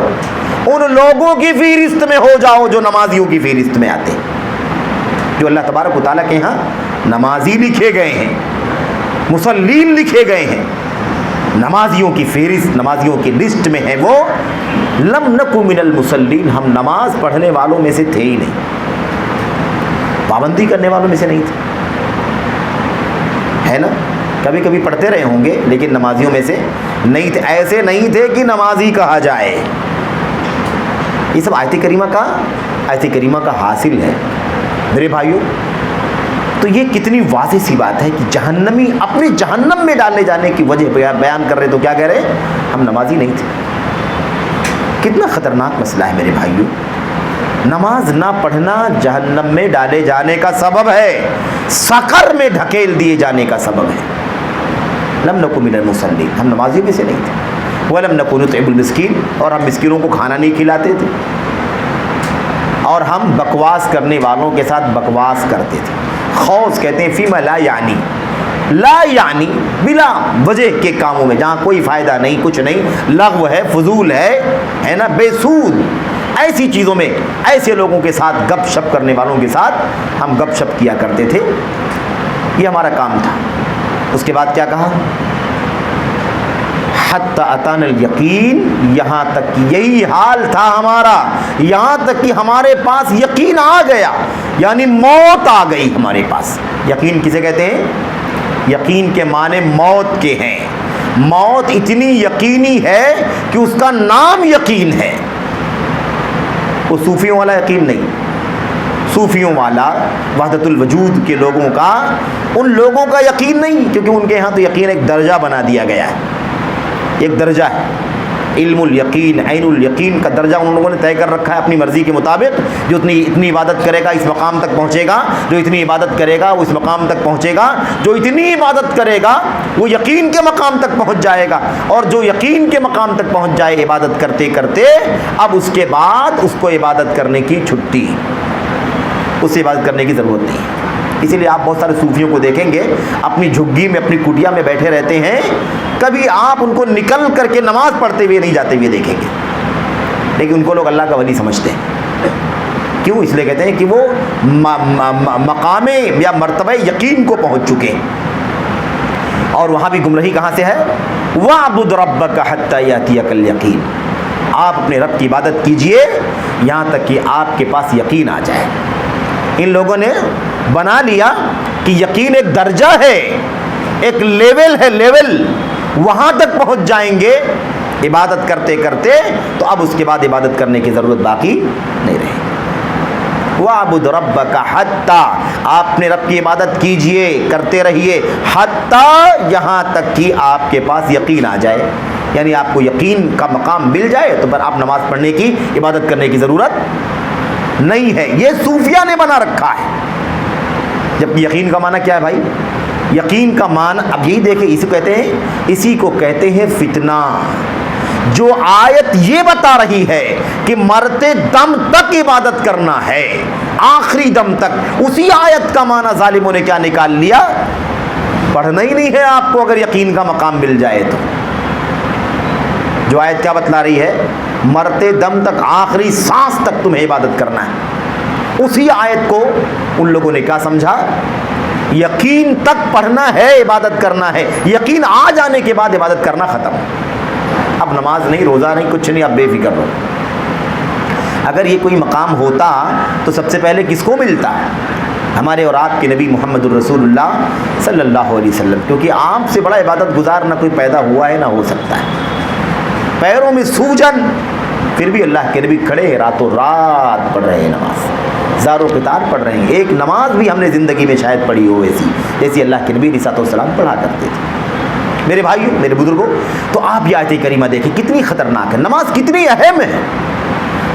ان لوگوں کی فہرست میں ہو جاؤ جو نمازیوں کی فہرست میں آتے ہیں، جو اللہ تبارک و تعالیٰ کے ہاں نمازی لکھے گئے ہیں، مصلین لکھے گئے ہیں، نمازیوں کی فہرست، نمازیوں کی لسٹ میں ہے وہ۔ لم نکو من المصلین، ہم نماز پڑھنے والوں میں سے تھے ہی نہیں، پابندی کرنے والوں میں سے نہیں تھے، ہے نا؟ کبھی کبھی پڑھتے رہے ہوں گے لیکن نمازیوں میں سے نہیں تھے، ایسے نہیں تھے کہ نمازی کہا جائے۔ یہ سب آیت کریمہ کا حاصل ہے میرے بھائیوں۔ تو یہ کتنی واضح سی بات ہے کہ جہنمی اپنے جہنم میں ڈالنے جانے کی وجہ بیان کر رہے، تو کیا کہہ رہے؟ ہم نمازی نہیں تھے۔ کتنا خطرناک مسئلہ ہے میرے بھائیوں، نماز نہ پڑھنا جہنم میں ڈالے جانے کا سبب ہے، سقر میں ڈھکیل دیے جانے کا سبب ہے۔ لم نکو من المصلین، ہم نمازیوں میں سے نہیں تھے۔ ولم نکو نطعم المسکین، اور ہم مسکینوں کو کھانا نہیں کھلاتے تھے، اور ہم بکواس کرنے والوں کے ساتھ بکواس کرتے تھے۔ خوض کہتے ہیں فیما لا یعنی بلا وجہ کے کاموں میں، جہاں کوئی فائدہ نہیں، کچھ نہیں، لغو ہے، فضول ہے نا، بے سود، ایسی چیزوں میں، ایسے لوگوں کے ساتھ، گپ شپ کرنے والوں کے ساتھ ہم گپ شپ کیا کرتے تھے، یہ ہمارا کام تھا۔ اس کے بعد کیا کہا؟ حتی اتانا الیقین، یہاں تک کہ یہی حال تھا ہمارا، یہاں تک کہ ہمارے پاس یقین آ گیا، یعنی موت آ گئی ہمارے پاس۔ یقین کسے کہتے ہیں؟ یقین کے معنی موت کے ہیں، موت اتنی یقینی ہے کہ اس کا نام یقین ہے۔ وہ صوفیوں والا یقین نہیں، صوفیوں والا، وحدت الوجود کے لوگوں کا، ان لوگوں کا یقین نہیں، کیونکہ ان کے ہاں تو یقین ایک درجہ بنا دیا گیا ہے، ایک درجہ ہے، علم الیقین، عین الیقین کا درجہ ان لوگوں نے طے کر رکھا ہے اپنی مرضی کے مطابق۔ جو اتنی عبادت کرے گا اس مقام تک پہنچے گا، جو اتنی عبادت کرے گا وہ اس مقام تک پہنچے گا، جو اتنی عبادت کرے گا وہ یقین کے مقام تک پہنچ جائے گا، اور جو یقین کے مقام تک پہنچ جائے عبادت کرتے کرتے، اب اس کے بعد اس کو عبادت کرنے کی چھٹی، اس سے عبادت کرنے کی ضرورت نہیں ہے۔ اسی لیے آپ بہت سارے صوفیوں کو دیکھیں گے اپنی جھگی میں، اپنی کٹیا میں بیٹھے رہتے ہیں، کبھی آپ ان کو نکل کر کے نماز پڑھتے ہوئے نہیں جاتے ہوئے دیکھیں گے، لیکن ان کو لوگ اللہ کا ولی سمجھتے ہیں۔ کیوں؟ اس لیے کہتے ہیں کہ وہ مقام یا مرتبہ یقین کو پہنچ چکے ہیں۔ اور وہاں بھی گمراہی کہاں سے ہے؟ وَاعْبُدْ رَبَّكَ حَتَّى يَأْتِيَكَ الْيَقِينُ، آپ اپنے رب کی عبادت کیجئے یہاں تک کہ آپ کے پاس یقین آ جائے۔ ان لوگوں نے بنا لیا کہ یقین ایک درجہ ہے، ایک لیول ہے، لیول، وہاں تک پہنچ جائیں گے عبادت کرتے کرتے، تو اب اس کے بعد عبادت کرنے کی ضرورت باقی نہیں رہے۔ وَاعْبُدْ رَبَّكَ حَتَّى، آپ اپنے رب کی عبادت کیجئے، کرتے رہیے، حتیٰ، یہاں تک کہ آپ کے پاس یقین آ جائے۔ یعنی آپ کو یقین کا مقام مل جائے تو پھر آپ نماز پڑھنے کی، عبادت کرنے کی ضرورت نہیں ہے. یہ صوفیہ نے بنا رکھا ہے. جب یقین کا معنی کیا ہے بھائی؟ یقین کا معنی اب یہی دیکھیں، اسی کو کہتے ہیں فتنہ. جو آیت یہ بتا رہی ہے کہ مرتے دم تک عبادت کرنا ہے، آخری دم تک، اسی آیت کا معنی ظالموں نے کیا نکال لیا؟ پڑھنا ہی نہیں ہے آپ کو اگر یقین کا مقام مل جائے تو. جو آیت کیا بتلا رہی ہے؟ مرتے دم تک، آخری سانس تک تمہیں عبادت کرنا ہے. اسی آیت کو ان لوگوں نے کیا سمجھا؟ یقین تک پڑھنا ہے، عبادت کرنا ہے، یقین آ جانے کے بعد عبادت کرنا ختم. اب نماز نہیں، روزہ نہیں، کچھ نہیں، اب بے فکر رہو. اگر یہ کوئی مقام ہوتا تو سب سے پہلے کس کو ملتا؟ ہمارے اور آپ کے نبی محمد الرسول اللہ صلی اللہ علیہ وسلم. کیونکہ آپ سے بڑا عبادت گزار نہ کوئی پیدا ہوا ہے نہ ہو سکتا ہے. پیروں میں سوجن، پھر بھی اللہ کے نبی کھڑے ہیں، راتوں رات پڑھ رہے ہیں نماز، زاروں قطار پڑھ رہے ہیں. ایک نماز بھی ہم نے زندگی میں شاید پڑھی ہو ایسی جیسی اللہ کے نبی علیہ السلام پڑھا کرتے تھے. میرے بھائیوں، میرے بزرگوں، تو آپ یہ آیت کریمہ دیکھیں کتنی خطرناک ہے. نماز کتنی اہم ہے،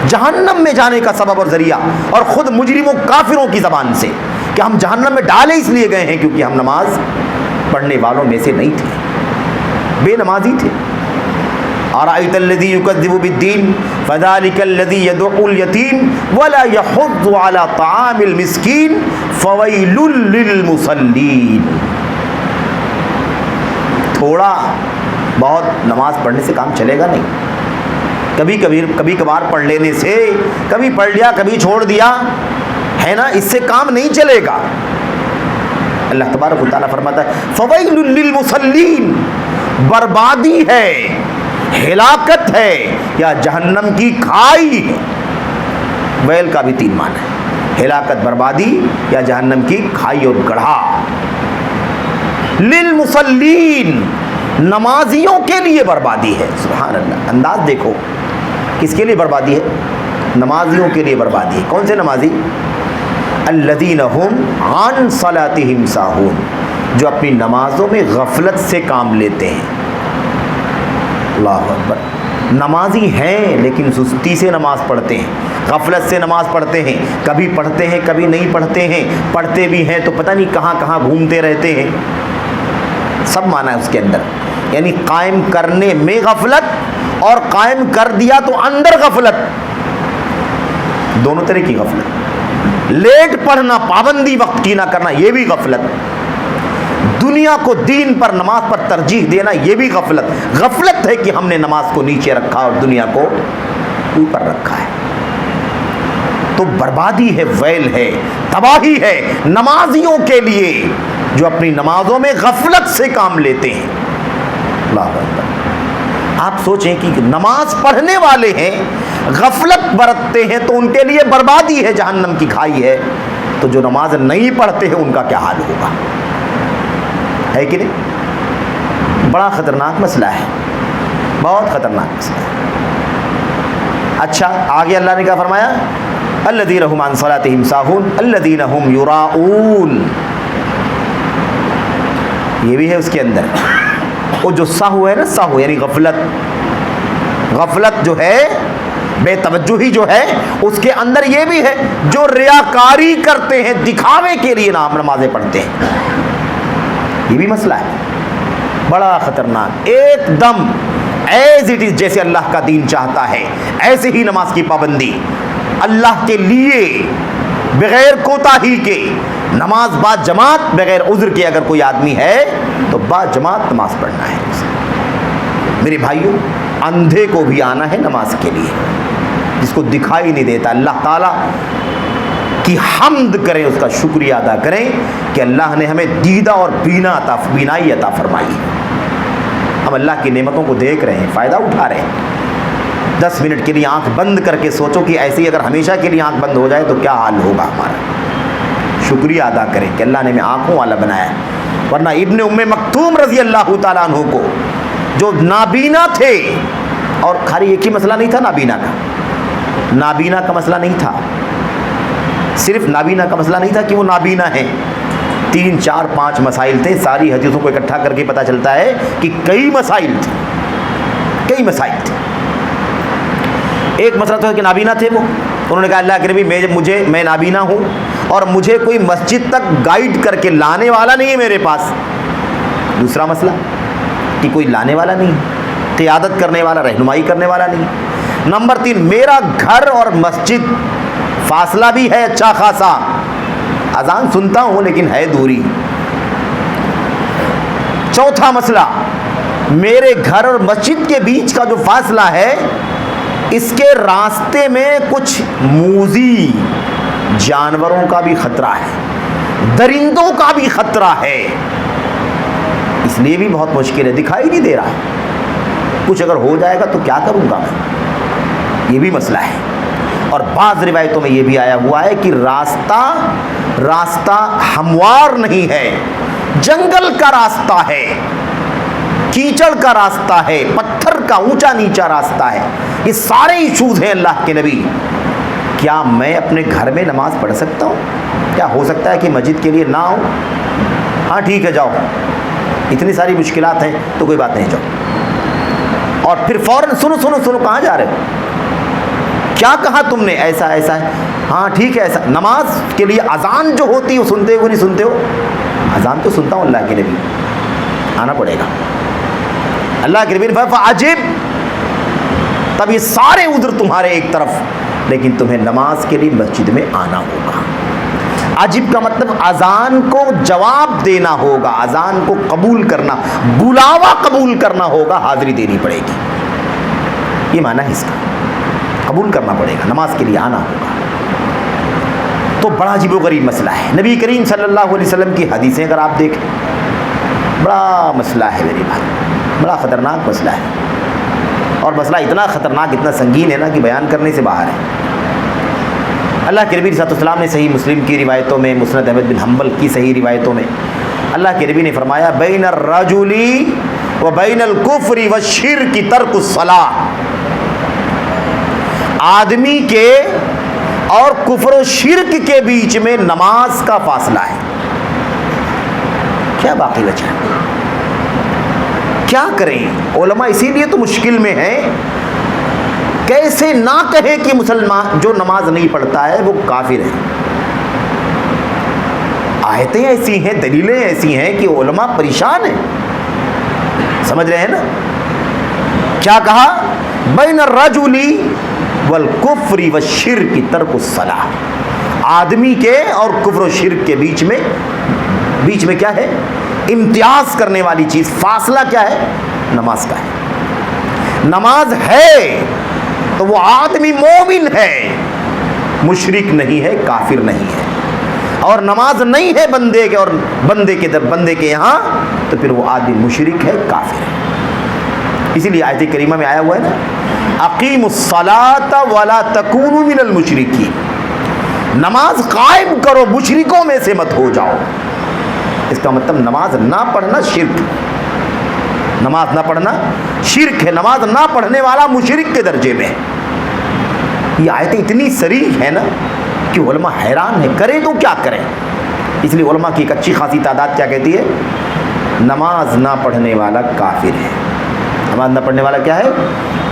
جہنم میں جانے کا سبب اور ذریعہ، اور خود مجرموں کافروں کی زبان سے کہ ہم جہنم میں ڈالے اس لیے گئے ہیں کیونکہ ہم نماز پڑھنے والوں میں سے نہیں تھے، بے نمازی تھے. أرأيت الذي يكذب بالدين فذلك الذي يدعو اليتيم ولا يحض على طعام المسكين فويل للمصلين. تھوڑا بہت نماز پڑھنے سے کام چلے گا نہیں. کبھی کبھار پڑھ لینے سے، کبھی پڑھ لیا کبھی چھوڑ دیا ہے نا، اس سے کام نہیں چلے گا. اللہ تبارک و تعالیٰ فرماتا ہے فویل للمصلین، بربادی ہے، ہلاکت ہے، یا جہنم کی کھائی ہے. ویل کا بھی 3 معنی ہے، ہلاکت، بربادی یا جہنم کی کھائی اور گڑھا. للمصلین، نمازیوں کے لیے بربادی ہے. سبحان اللہ، انداز دیکھو، کس کے لیے بربادی ہے؟ نمازیوں کے لیے بربادی ہے. کون سے نمازی؟ الذین هم عن صلاتهم ساہون، جو اپنی نمازوں میں غفلت سے کام لیتے ہیں. اللہ اکبر. نمازی ہیں لیکن سستی سے نماز پڑھتے ہیں، غفلت سے نماز پڑھتے ہیں، کبھی پڑھتے ہیں کبھی نہیں پڑھتے ہیں، پڑھتے بھی ہیں تو پتہ نہیں کہاں کہاں گھومتے رہتے ہیں. سب معنی ہے اس کے اندر، یعنی قائم کرنے میں غفلت اور قائم کر دیا تو اندر غفلت، دونوں طرح کی غفلت. لیٹ پڑھنا، پابندی وقت کی نہ کرنا، یہ بھی غفلت. دنیا کو دین پر، نماز پر ترجیح دینا، یہ بھی غفلت. غفلت ہے کہ ہم نے نماز کو نیچے رکھا اور دنیا کو اوپر رکھا ہے. تو بربادی ہے، ویل ہے، تباہی ہے نمازیوں کے لیے جو اپنی نمازوں میں غفلت سے کام لیتے ہیں. اللہ اکبر. آپ سوچیں کہ نماز پڑھنے والے ہیں، غفلت برتتے ہیں تو ان کے لیے بربادی ہے، جہنم کی کھائی ہے. تو جو نماز نہیں پڑھتے ہیں ان کا کیا حال ہوگا؟ ہے کہ نہیں؟ بڑا خطرناک مسئلہ ہے، بہت خطرناک مسئلہ ہے. اچھا، آگے اللہ نے کیا فرمایا؟ الذین هم عن صلاتهم ساہون الذین هم یراؤون. یہ بھی ہے اس کے اندر. وہ جو سہو ہے نا، سہو یعنی غفلت، غفلت جو ہے، بے توجہی جو ہے، اس کے اندر یہ بھی ہے جو ریاکاری کرتے ہیں، دکھاوے کے لیے نمازیں پڑھتے ہیں. یہ بھی مسئلہ ہے بڑا خطرناک. ایک دم ایز اٹ از، جیسے اللہ کا دین چاہتا ہے ایسے ہی نماز کی پابندی، اللہ کے لیے بغیر کوتاہی کے نماز با جماعت، بغیر عذر کے اگر کوئی آدمی ہے تو با جماعت نماز پڑھنا ہے. میرے بھائیوں، اندھے کو بھی آنا ہے نماز کے لیے، جس کو دکھائی نہیں دیتا. اللہ تعالیٰ کی حمد کریں، اس کا شکریہ ادا کریں کہ اللہ نے ہمیں دیدہ اور بینائی عطا فرمائی. ہم اللہ کی نعمتوں کو دیکھ رہے ہیں، فائدہ اٹھا رہے ہیں. 10 منٹ کے لیے آنکھ بند کر کے سوچو کہ ایسی اگر ہمیشہ کے لیے آنکھ بند ہو جائے تو کیا حال ہوگا ہمارا. شکریہ ادا کریں کہ اللہ نے ہمیں آنکھوں والا بنایا ہے. ورنہ ابن ام مکتوم رضی اللہ تعالیٰ عنہ کو، جو نابینا تھے، اور خالی ایک ہی مسئلہ نہیں تھا نابینا کا، نابینا کا مسئلہ نہیں تھا، صرف نابینا کا مسئلہ نہیں تھا کہ وہ نابینا ہیں، 3 4 5 مسائل تھے. ساری حدیثوں کو اکٹھا کر کے پتہ چلتا ہے کہ کئی مسائل تھے. کئی مسائل تھے. ایک مسئلہ تو ہے کہ نابینا تھے وہ. انہوں نے کہا اللہ کے نبی میں نابینا ہوں اور مجھے کوئی مسجد تک گائیڈ کر کے لانے والا نہیں ہے میرے پاس. دوسرا مسئلہ کہ کوئی لانے والا نہیں, قیادت کرنے والا, رہنمائی کرنے والا نہیں. نمبر 3, میرا گھر اور مسجد فاصلہ بھی ہے اچھا خاصا, اذان سنتا ہوں لیکن ہے دوری. چوتھا مسئلہ, میرے گھر اور مسجد کے بیچ کا جو فاصلہ ہے اس کے راستے میں کچھ موذی جانوروں کا بھی خطرہ ہے, درندوں کا بھی خطرہ ہے, اس لیے بھی بہت مشکل ہے, دکھائی نہیں دے رہا. کچھ اگر ہو جائے گا تو کیا کروں گا میں, یہ بھی مسئلہ ہے. اور بعض روایتوں میں یہ بھی آیا ہوا ہے کہ راستہ ہموار نہیں ہے, جنگل کا راستہ ہے, کیچڑ کا راستہ ہے, پتھر کا اونچا نیچا راستہ ہے. یہ سارے ایشوز ہیں اللہ کے نبی. کیا میں اپنے گھر میں نماز پڑھ سکتا ہوں؟ کیا ہو سکتا ہے کہ مسجد کے لیے نہ آؤں؟ ہاں ٹھیک ہے جاؤ, اتنی ساری مشکلات ہیں تو کوئی بات نہیں, جاؤ. اور پھر فوراً سنو کہاں جا رہے ہو, کیا کہا تم نے, ایسا ہے, ہاں ٹھیک ہے ایسا. نماز کے لیے اذان جو ہوتی ہے وہ سنتے ہو نہیں سنتے ہو؟ اذان تو سنتا ہوں اللہ کے نبی, آنا پڑے گا. اللہ کے نبی نے فرمایا عجب, تب یہ سارے عذر تمہارے ایک طرف, لیکن تمہیں نماز کے لیے مسجد میں آنا ہوگا. عجب کا مطلب اذان کو جواب دینا ہوگا, اذان کو قبول کرنا, بلاوا قبول کرنا ہوگا, حاضری دینی پڑے گی. یہ معنی ہے اس کا, قبول کرنا پڑے گا, نماز کے لیے آنا ہوگا. تو بڑا عجیب و غریب مسئلہ ہے. نبی کریم صلی اللہ علیہ وسلم کی حدیثیں اگر آپ دیکھیں, بڑا مسئلہ ہے میرے بھائی, بڑا خطرناک مسئلہ ہے. اور مسئلہ اتنا خطرناک, اتنا سنگین ہے نا کہ بیان کرنے سے باہر ہے. اللہ کے نبی صلی اللہ علیہ وسلم نے صحیح مسلم کی روایتوں میں, مسند احمد بن حنبل کی صحیح روایتوں میں اللہ کے نبی نے فرمایا بین الرجل و بین الکفر والشرک ترک الصلاۃ, آدمی کے اور کفر و شرک کے بیچ میں نماز کا فاصلہ ہے. کیا باقی بچا ہے, کیا کریں؟ علماء اسی لیے تو مشکل میں ہیں, کیسے نہ کہے کہ مسلمان جو نماز نہیں پڑھتا ہے وہ کافر ہے. آیتیں ایسی ہیں, دلیلیں ایسی ہیں کہ علماء پریشان ہیں. سمجھ رہے ہیں نا کیا کہا؟ بین الرجل والکفر والشرک ترک الصلاۃ, آدمی کے اور کفر و شرک کے بیچ میں کیا ہے؟ امتیاز کرنے والی چیز, فاصلہ کیا ہے؟ نماز کا ہے. نماز ہے تو وہ آدمی مومن ہے, مشرک نہیں ہے, کافر نہیں ہے. اور نماز نہیں ہے بندے کے اور بندے کے یہاں, تو پھر وہ آدمی مشرک ہے, کافر ہے. اسی لیے آیت کریمہ میں آیا ہوا ہے نا اقیموا الصلاۃ ولا تکونوا من المشرکین, نماز قائم کرو, مشرکوں میں سے مت ہو جاؤ. اس کا مطلب نماز نہ پڑھنا شرک, نماز نہ پڑھنا شرک ہے, نماز نہ پڑھنے والا مشرک کے درجے میں. یہ آیتیں اتنی صریح ہیں نا کہ علماء حیران ہیں, کریں تو کیا کریں. اس لیے علماء کی ایک اچھی خاصی تعداد کیا کہتی ہے؟ نماز نہ پڑھنے والا کافر ہے. نماز نہ پڑھنے والا کیا ہے؟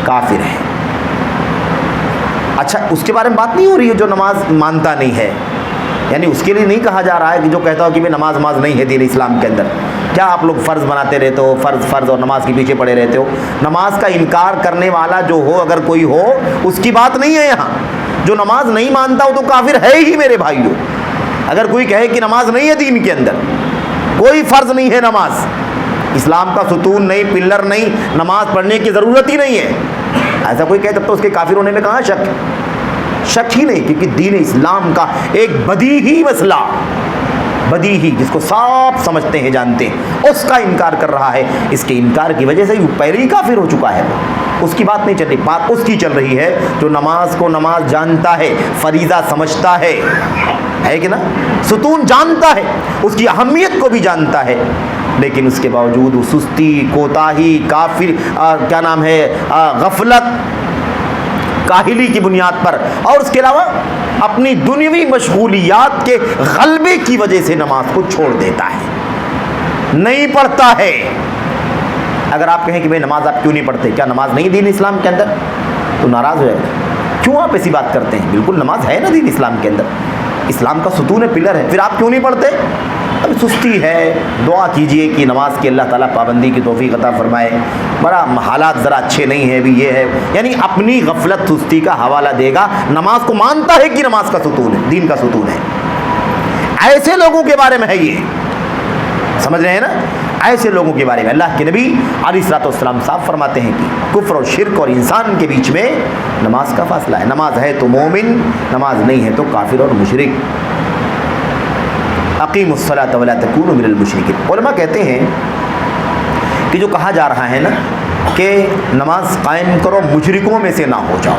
کافر ہے. اچھا, اس کے بارے میں بات نہیں ہو رہی ہے جو نماز مانتا نہیں ہے, یعنی اس کے لیے نہیں کہا جا رہا ہے کہ جو کہتا ہو کہ میں نماز نہیں ہے دین اسلام کے اندر. کیا آپ لوگ فرض بناتے رہتے ہو, فرض اور نماز کے پیچھے پڑے رہتے ہو؟ نماز کا انکار کرنے والا جو ہو, اگر کوئی ہو, اس کی بات نہیں ہے یہاں. جو نماز نہیں مانتا ہو تو کافر ہے ہی میرے بھائیو. اگر کوئی کہے کہ نماز نہیں ہے دین کے اندر, کوئی فرض نہیں ہے نماز, اسلام کا ستون نہیں, پلر نہیں, نماز پڑھنے کی ضرورت ہی نہیں ہے, ایسا کوئی کہے تب تو اس کے کافر ہونے میں کہاں شک ہی نہیں. کیونکہ دین اسلام کا ایک بدیہی مسئلہ, بدیہی جس کو صاف سمجھتے ہیں, جانتے ہیں, اس کا انکار کر رہا ہے. اس کے انکار کی وجہ سے وہ پہلے ہی کافر ہو چکا ہے. اس کی بات نہیں چل رہی, بات اس کی چل رہی ہے جو نماز کو نماز جانتا ہے, فریضہ سمجھتا ہے کہ نا, ستون جانتا ہے, اس کی اہمیت کو بھی جانتا ہے, لیکن اس کے باوجود وہ سستی, کوتاہی, کافر کیا نام ہے, غفلت, کاہلی کی بنیاد پر, اور اس کے علاوہ اپنی دنیوی مشغولیات کے غلبے کی وجہ سے نماز کو چھوڑ دیتا ہے, نہیں پڑھتا ہے. اگر آپ کہیں کہ بھائی نماز آپ کیوں نہیں پڑھتے، کیا نماز نہیں دین اسلام کے اندر، تو ناراض ہو جائے گا. کیوں آپ ایسی بات کرتے ہیں؟ بالکل نماز ہے نا دین اسلام کے اندر، اسلام کا ستون ہے، پلر ہے، پھر آپ کیوں نہیں پڑھتے؟ اب سستی ہے. دعا کیجئے کہ نماز کی اللہ تعالیٰ پابندی کی توفیق عطا فرمائے. بڑا حالات ذرا اچھے نہیں ہیں، بھی یہ ہے، یعنی اپنی غفلت سستی کا حوالہ دے گا. نماز کو مانتا ہے کہ نماز کا ستون ہے، دین کا ستون ہے. ایسے لوگوں کے بارے میں ہے یہ، سمجھ رہے ہیں نا؟ ایسے لوگوں کے بارے میں اللہ کے نبی علیہ الصلوۃ والسلام صاحب فرماتے ہیں کہ کفر اور شرک اور انسان کے بیچ میں نماز کا فاصلہ ہے. نماز ہے تو مومن، نماز نہیں ہے تو کافر اور مشرک. اقیموا الصلاۃ ولا تکونوا من المشرکین. علماء کہتے ہیں کہ جو کہا جا رہا ہے نا کہ نماز قائم کرو، مشرکوں میں سے نہ ہو جاؤ،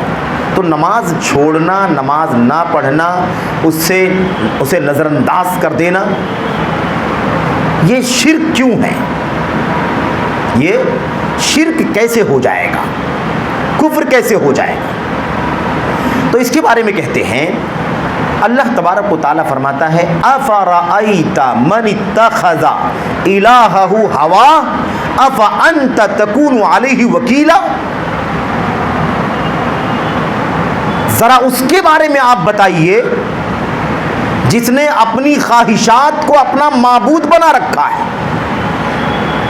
تو نماز چھوڑنا، نماز نہ پڑھنا، اسے نظر انداز کر دینا، یہ شرک کیوں ہے؟ یہ شرک کیسے ہو جائے گا؟ کفر کیسے ہو جائے گا؟ تو اس کے بارے میں کہتے ہیں اللہ تبارک و تعالیٰ فرماتا ہے افرأیت من اتخذ الہہ ہواہ افانت تکون علیہ وکیلا. ذرا اس کے بارے میں آپ بتائیے جس نے اپنی خواہشات کو اپنا معبود بنا رکھا ہے.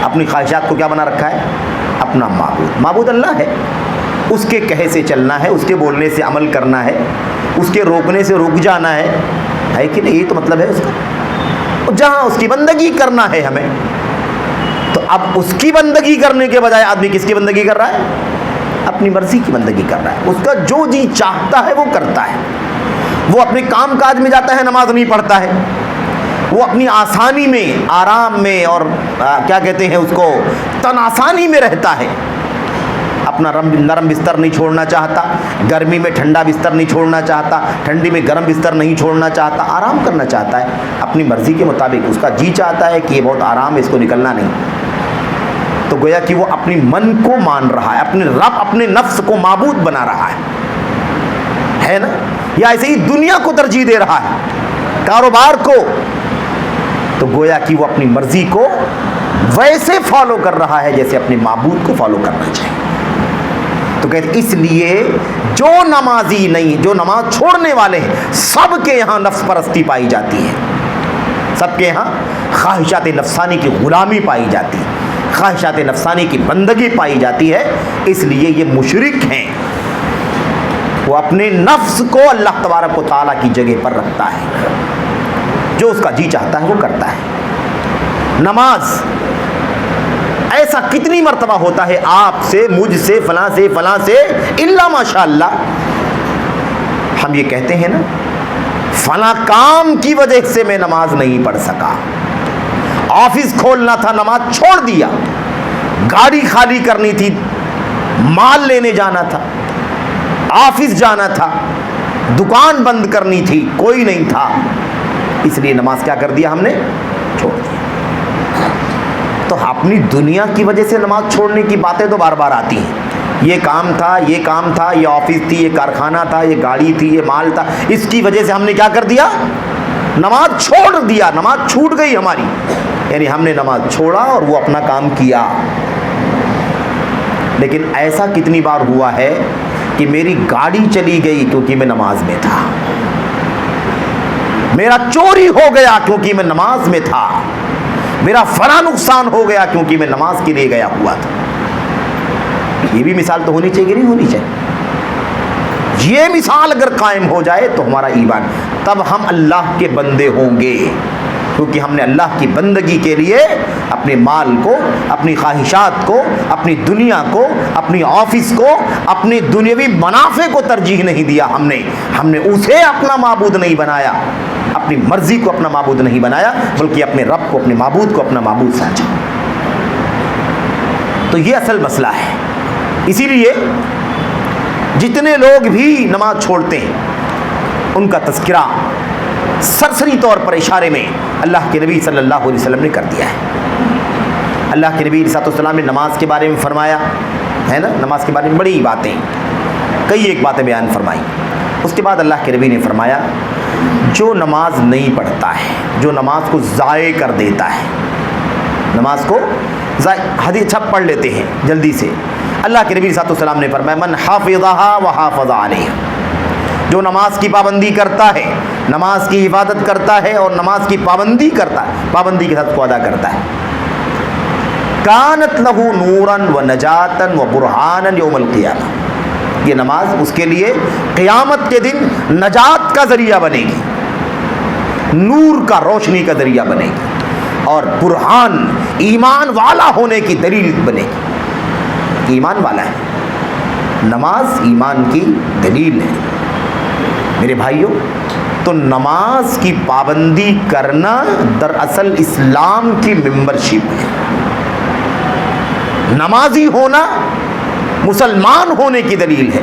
اپنی خواہشات کو کیا بنا رکھا ہے؟ اپنا معبود. معبود اللہ ہے، اس کے کہے سے چلنا ہے، اس کے بولنے سے عمل کرنا ہے، اس کے روکنے سے رک جانا ہے کہ نہیں؟ یہ تو مطلب ہے اس کا. جہاں اس کی بندگی کرنا ہے ہمیں، تو اب اس کی بندگی کرنے کے بجائے آدمی کس کی بندگی کر رہا ہے؟ اپنی مرضی کی بندگی کر رہا ہے. اس کا جو جی چاہتا ہے وہ کرتا ہے. وہ اپنے کام کاج میں جاتا ہے، نماز نہیں پڑھتا ہے. وہ اپنی آسانی میں، آرام میں، اور کیا کہتے ہیں اس کو، تن آسانی میں رہتا ہے. اپنا نرم بستر نہیں چھوڑنا چاہتا، گرمی میں ٹھنڈا بستر نہیں چھوڑنا چاہتا، ٹھنڈی میں گرم بستر نہیں چھوڑنا چاہتا، آرام کرنا چاہتا ہے اپنی مرضی کے مطابق. اس کا جی چاہتا ہے کہ یہ بہت آرام ہے، اس کو نکلنا نہیں. تو گویا کہ وہ اپنی من کو مان رہا ہے، اپنے رب، اپنے نفس کو معبود بنا رہا ہے نا؟ یا ایسے ہی دنیا کو ترجیح دے رہا ہے، کاروبار کو. تو گویا کہ وہ اپنی مرضی کو ویسے فالو کر رہا ہے جیسے اپنے معبود کو فالو کرنا چاہیے. تو کہتے اس لیے جو نمازی نہیں، جو نماز چھوڑنے والے ہیں، سب کے یہاں نفس پرستی پائی جاتی ہے، سب کے یہاں خواہشات نفسانی کی غلامی پائی جاتی ہے، خواہشات نفسانی کی بندگی پائی جاتی ہے. اس لیے یہ مشرک ہیں. وہ اپنے نفس کو اللہ تبارک و تعالیٰ کی جگہ پر رکھتا ہے، جو اس کا جی چاہتا ہے وہ کرتا ہے. نماز ایسا کتنی مرتبہ ہوتا ہے آپ سے، مجھ سے، فلاں سے، فلاں سے، الا ماشاء اللہ ہم یہ کہتے ہیں نا فلاں کام کی وجہ سے میں نماز نہیں پڑھ سکا، آفس کھولنا تھا نماز چھوڑ دیا، گاڑی خالی کرنی تھی، مال لینے جانا تھا، آفس جانا تھا، دکان بند کرنی تھی، کوئی نہیں تھا، اس لیے نماز کیا کر دیا ہم نے؟ چھوڑ دیا. تو اپنی دنیا کی وجہ سے نماز چھوڑنے کی باتیں تو بار بار آتی ہیں. یہ کام تھا، یہ کام تھا، یہ آفس تھی، یہ کارخانہ تھا، یہ گاڑی تھی، یہ مال تھا، اس کی وجہ سے ہم نے کیا کر دیا؟ نماز چھوڑ دیا، نماز چھوٹ گئی ہماری. یعنی ہم نے نماز چھوڑا اور وہ اپنا کام کیا. لیکن ایسا کتنی بار ہوا ہے کہ میری گاڑی چلی گئی کیونکہ میں نماز میں تھا، میرا چوری ہو گیا کیونکہ میں نماز میں تھا، میرا فلاں نقصان ہو گیا کیونکہ میں نماز کے لیے گیا ہوا تھا. یہ بھی مثال تو ہونی چاہیے کہ نہیں ہونی چاہیے؟ یہ مثال اگر قائم ہو جائے تو ہمارا ایمان، تب ہم اللہ کے بندے ہوں گے، کیونکہ ہم نے اللہ کی بندگی کے لیے اپنے مال کو، اپنی خواہشات کو، اپنی دنیا کو، اپنی آفس کو، اپنے دنیاوی منافع کو ترجیح نہیں دیا. ہم نے اسے اپنا معبود نہیں بنایا، اپنی مرضی کو اپنا معبود نہیں بنایا، بلکہ اپنے رب کو، اپنے معبود کو اپنا معبود سمجھا. تو یہ اصل مسئلہ ہے. اسی لیے جتنے لوگ بھی نماز چھوڑتے ہیں ان کا تذکرہ سرسری طور پر اشارے میں اللہ کے نبی صلی اللہ علیہ وسلم نے کر دیا ہے. اللہ کے نبی صلی اللہ علیہ وسلم نے نماز کے بارے میں فرمایا ہے نا، نماز کے بارے میں بڑی باتیں، کئی ایک باتیں بیان فرمائی. اس کے بعد اللہ کے نبی نے فرمایا جو نماز نہیں پڑھتا ہے، جو نماز کو ضائع کر دیتا ہے، نماز کو حدیث چھپ پڑھ لیتے ہیں جلدی سے. اللہ کے نبی صلی اللہ علیہ وسلم نے فرمایا من حافظها وحافظ علیہا، جو نماز کی پابندی کرتا ہے، نماز کی حفاظت کرتا ہے اور نماز کی پابندی کرتا ہے، پابندی کے ساتھ کو ادا کرتا ہے، کانت لہ نورا و نجاتا و برہانا یوم القیامہ، یہ نماز اس کے لیے قیامت کے دن نجات کا ذریعہ بنے گی، نور کا، روشنی کا ذریعہ بنے گی، اور برہان، ایمان والا ہونے کی دلیل بنے گی. ایمان والا ہے، نماز ایمان کی دلیل ہے. میرے بھائیوں، تو نماز کی پابندی کرنا دراصل اسلام کی ممبرشپ ہے. نمازی ہونا مسلمان ہونے کی دلیل ہے،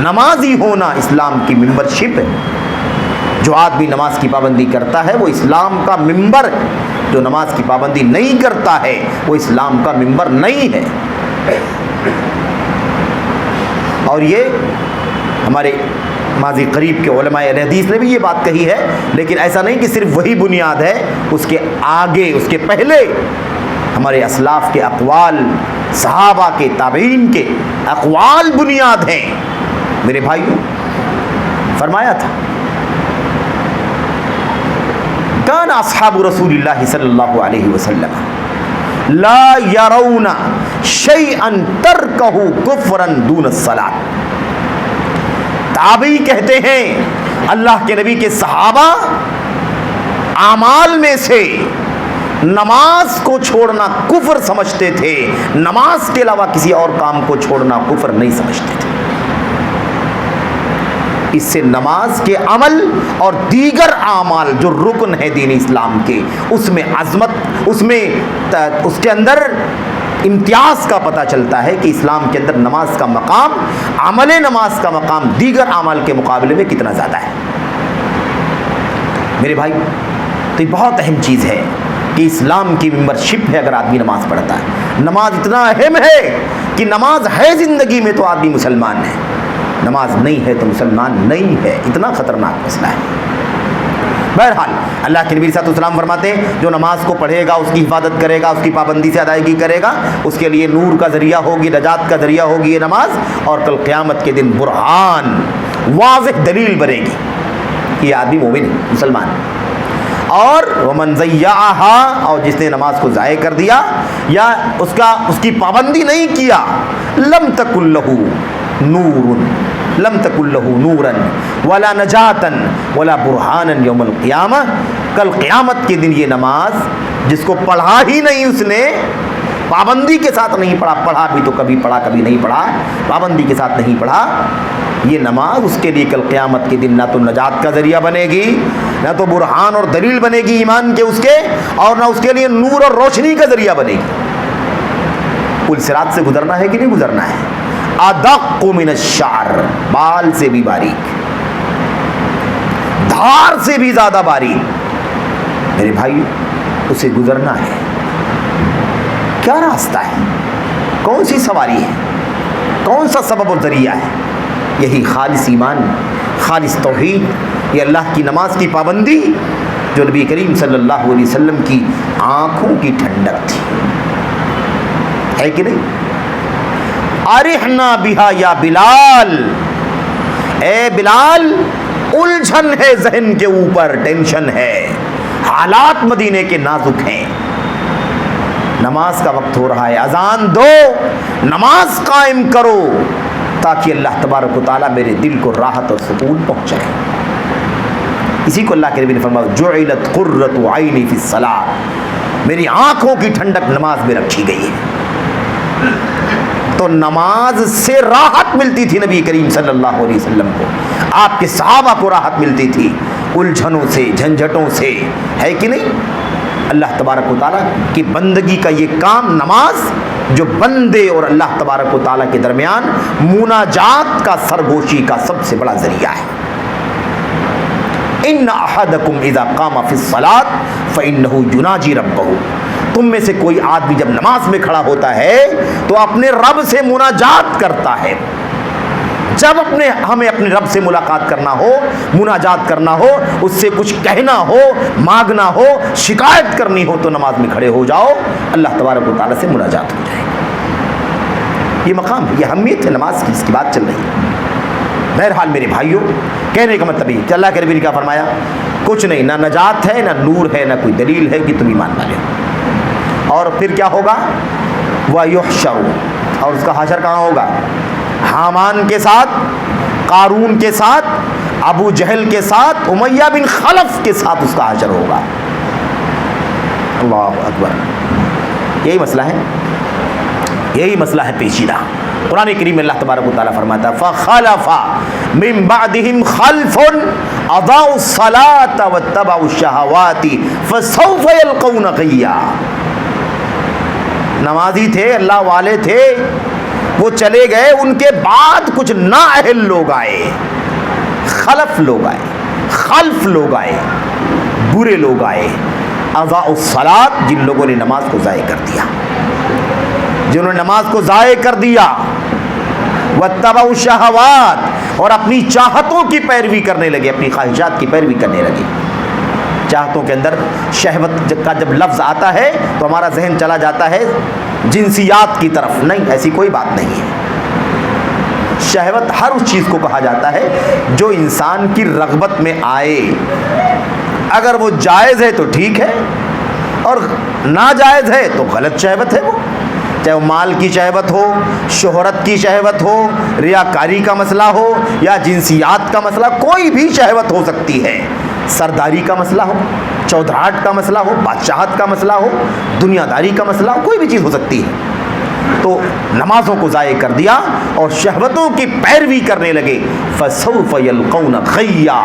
نمازی ہونا اسلام کی ممبرشپ ہے. جو آدمی نماز کی پابندی کرتا ہے وہ اسلام کا ممبر ہے، جو نماز کی پابندی نہیں کرتا ہے وہ اسلام کا ممبر نہیں ہے. اور یہ ہمارے ماضی قریب کے علماء اہل حدیث نے بھی یہ بات کہی ہے، لیکن ایسا نہیں کہ صرف وہی بنیاد ہے، اس کے آگے، اس کے پہلے ہمارے اسلاف کے اقوال، صحابہ کے، تابعین کے اقوال بنیاد ہیں. میرے بھائیوں، فرمایا تھا کان اصحاب رسول اللہ صلی اللہ علیہ وسلم لا یرون شیئا ترکہ کفرا دون الصلاۃ. تابعی کہتے ہیں اللہ کے نبی کے صحابہ اعمال میں سے نماز کو چھوڑنا کفر سمجھتے تھے، نماز کے علاوہ کسی اور کام کو چھوڑنا کفر نہیں سمجھتے تھے. اس سے نماز کے عمل اور دیگر اعمال جو رکن ہے دین اسلام کے، اس میں عظمت، اس کے اندر امتیاز کا پتہ چلتا ہے کہ اسلام کے اندر نماز کا مقام، عمل نماز کا مقام دیگر اعمال کے مقابلے میں کتنا زیادہ ہے. میرے بھائی، تو یہ بہت اہم چیز ہے کہ اسلام کی ممبرشپ ہے اگر آدمی نماز پڑھتا ہے. نماز اتنا اہم ہے کہ نماز ہے زندگی میں تو آدمی مسلمان ہے، نماز نہیں ہے تو مسلمان نہیں ہے. اتنا خطرناک مسئلہ ہے. بہرحال اللہ کے نبی صلی اللہ علیہ وسلم فرماتے ہیں جو نماز کو پڑھے گا، اس کی حفاظت کرے گا، اس کی پابندی سے ادائیگی کرے گا، اس کے لیے نور کا ذریعہ ہوگی، نجات کا ذریعہ ہوگی یہ نماز، اور کل قیامت کے دن برہان، واضح دلیل بنے گی کہ یہ آدمی مومن ہے، مسلمان ہے. اور ومن ضیعها، اور جس نے نماز کو ضائع کر دیا یا اس کی پابندی نہیں کیا، لم تکن لہ نور، لم تکن لہ نورا ولا نجاتا ولا برہانا یوم القیامہ. کل قیامت کے دن یہ نماز جس کو پڑھا ہی نہیں، اس نے پابندی کے ساتھ نہیں پڑھا، پڑھا بھی تو کبھی پڑھا کبھی نہیں پڑھا، پابندی کے ساتھ نہیں پڑھا، یہ نماز اس کے لیے کل قیامت کے دن نہ تو نجات کا ذریعہ بنے گی، نہ تو برہان اور دلیل بنے گی ایمان کے اس کے، اور نہ اس کے لیے نور اور روشنی کا ذریعہ بنے گی. پل صراط سے گزرنا ہے کہ نہیں گزرنا ہے؟ ادق من الشعر، بال سے بھی باریک، دھار سے بھی زیادہ باریک. میرے بھائی، اسے گزرنا ہے. کیا راستہ ہے؟ کون سی سواری ہے؟ کون سا سبب اور ذریعہ ہے؟ یہی خالص ایمان، خالص توحید، یہ اللہ کی نماز کی پابندی جو نبی کریم صلی اللہ علیہ وسلم کی آنکھوں کی ٹھنڈک تھی، ہے کہ نہیں؟ ارحنا بہا یا بلال، اے بلال، الجھن ہے ذہن کے اوپر، ٹینشن ہے، حالات مدینے کے نازک ہیں، نماز کا وقت ہو رہا ہے، اذان دو، نماز قائم کرو تاکہ اللہ تبارک و تعالیٰ میرے دل کو راحت اور سکون پہنچائے. اسی کو اللہ کے نبی نے فرمایا جعلت قرۃ عینی فی الصلاۃ، میری آنکھوں کی ٹھنڈک نماز میں رکھی گئی ہے. تو نماز سے راحت ملتی تھی نبی کریم صلی اللہ علیہ وسلم کو، آپ کے صحابہ کو راحت ملتی تھی الجھنوں سے، جھنجھٹوں سے، ہے کہ نہیں؟ اللہ تبارک و تعالیٰ کی بندگی کا یہ کام، نماز، جو بندے اور اللہ تبارک و تعالیٰ کے درمیان مناجات کا، سرگوشی کا سب سے بڑا ذریعہ ہے. ان احدکم اذا قام فی الصلاۃ فانہ یناجی ربہ، تم میں سے کوئی آدمی جب نماز میں کھڑا ہوتا ہے تو اپنے رب سے مناجات کرتا ہے. جب ہمیں اپنے رب سے ملاقات کرنا ہو، مناجات کرنا ہو، اس سے کچھ کہنا ہو، مانگنا ہو، شکایت کرنی ہو، تو نماز میں کھڑے ہو جاؤ، اللہ تبارک و تعالیٰ سے مناجات ہو جائے. یہ مقام ہے، یہ اہمیت ہے نماز کی، اس کی بات چل رہی ہے. بہرحال میرے بھائیوں، کہنے کا مطلب یہ کہ اللہ کے نبی نے کیا فرمایا؟ کچھ نہیں، نہ نجات ہے، نہ نور ہے، نہ کوئی دلیل ہے کہ تم ایمان والے ہو. اور پھر کیا ہوگا؟ وَيُحْشَرُ، اور اس کا حشر کہاں ہوگا؟ حامان کے ساتھ، قارون کے ساتھ، ابو جہل کے ساتھ، امیہ بن خلف کے ساتھ اس کا حشر ہوگا. اللہ اکبر. یہی مسئلہ ہے، یہی مسئلہ ہے پیچیدہ. قرآن کریم میں اللہ تبارک و تعالیٰ فرماتا ہے فَخَلَفَ مِن بَعْدِهِمْ خَلْفٌ أَضَاعُوا الصَّلَاةَ وَاتَّبَعُوا الشَّهَوَاتِ فَسَوْفَ يَلْقَوْنَ غَيًّا. نمازی تھے، اللہ والے تھے، وہ چلے گئے، ان کے بعد کچھ نااہل لوگ آئے، خلف لوگ آئے، خلف لوگ آئے، برے لوگ آئے. اضاعوا الصلاۃ، جن لوگوں نے نماز کو ضائع کر دیا، جنہوں نے نماز کو ضائع کر دیا. واتبعوا الشہوات، اور اپنی چاہتوں کی پیروی کرنے لگے، اپنی خواہشات کی پیروی کرنے لگے. چاہتوں کے اندر شہوت کا جب لفظ آتا ہے تو ہمارا ذہن چلا جاتا ہے جنسیات کی طرف. نہیں، ایسی کوئی بات نہیں ہے. شہوت ہر اس چیز کو کہا جاتا ہے جو انسان کی رغبت میں آئے. اگر وہ جائز ہے تو ٹھیک ہے، اور ناجائز ہے تو غلط شہوت ہے. وہ چاہے وہ مال کی شہوت ہو، شہرت کی شہوت ہو، ریاکاری کا مسئلہ ہو، یا جنسیات کا مسئلہ، کوئی بھی شہوت ہو سکتی ہے. سرداری کا مسئلہ ہو، چودھراہٹ کا مسئلہ ہو، بادشاہت کا مسئلہ ہو، دنیا داری کا مسئلہ ہو، کوئی بھی چیز ہو سکتی ہے. تو نمازوں کو ضائع کر دیا اور شہوتوں کی پیروی کرنے لگے. فَسَوْفَ يَلْقَوْنَ غَيًّا،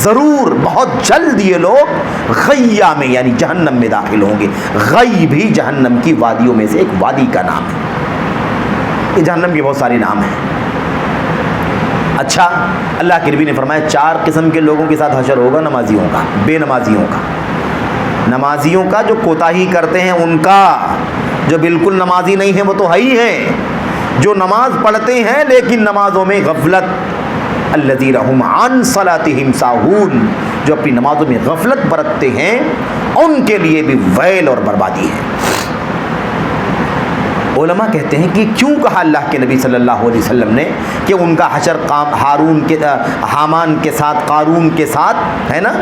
ضرور بہت جلد یہ لوگ غیّا میں یعنی جہنم میں داخل ہوں گے. غی بھی جہنم کی وادیوں میں سے ایک وادی کا نام ہے. یہ جہنم کے بہت سارے نام ہیں. اچھا، اللہ کے نبی نے فرمایا 4 قسم کے لوگوں کے ساتھ حشر ہوگا: نمازیوں کا، بے نمازیوں کا. نمازیوں کا جو کوتاہی کرتے ہیں ان کا، جو بالکل نمازی نہیں ہیں وہ تو ہے ہی ہیں، جو نماز پڑھتے ہیں لیکن نمازوں میں غفلت. الذین هم عن صلاتهم ساہون، جو اپنی نمازوں میں غفلت برتتے ہیں، ان کے لیے بھی ویل اور بربادی ہے. علماء کہتے ہیں کہ کیوں کہا اللہ کے نبی صلی اللہ علیہ وسلم نے کہ ان کا حشر حامان کے ساتھ، قارون کے ساتھ، ہے نا،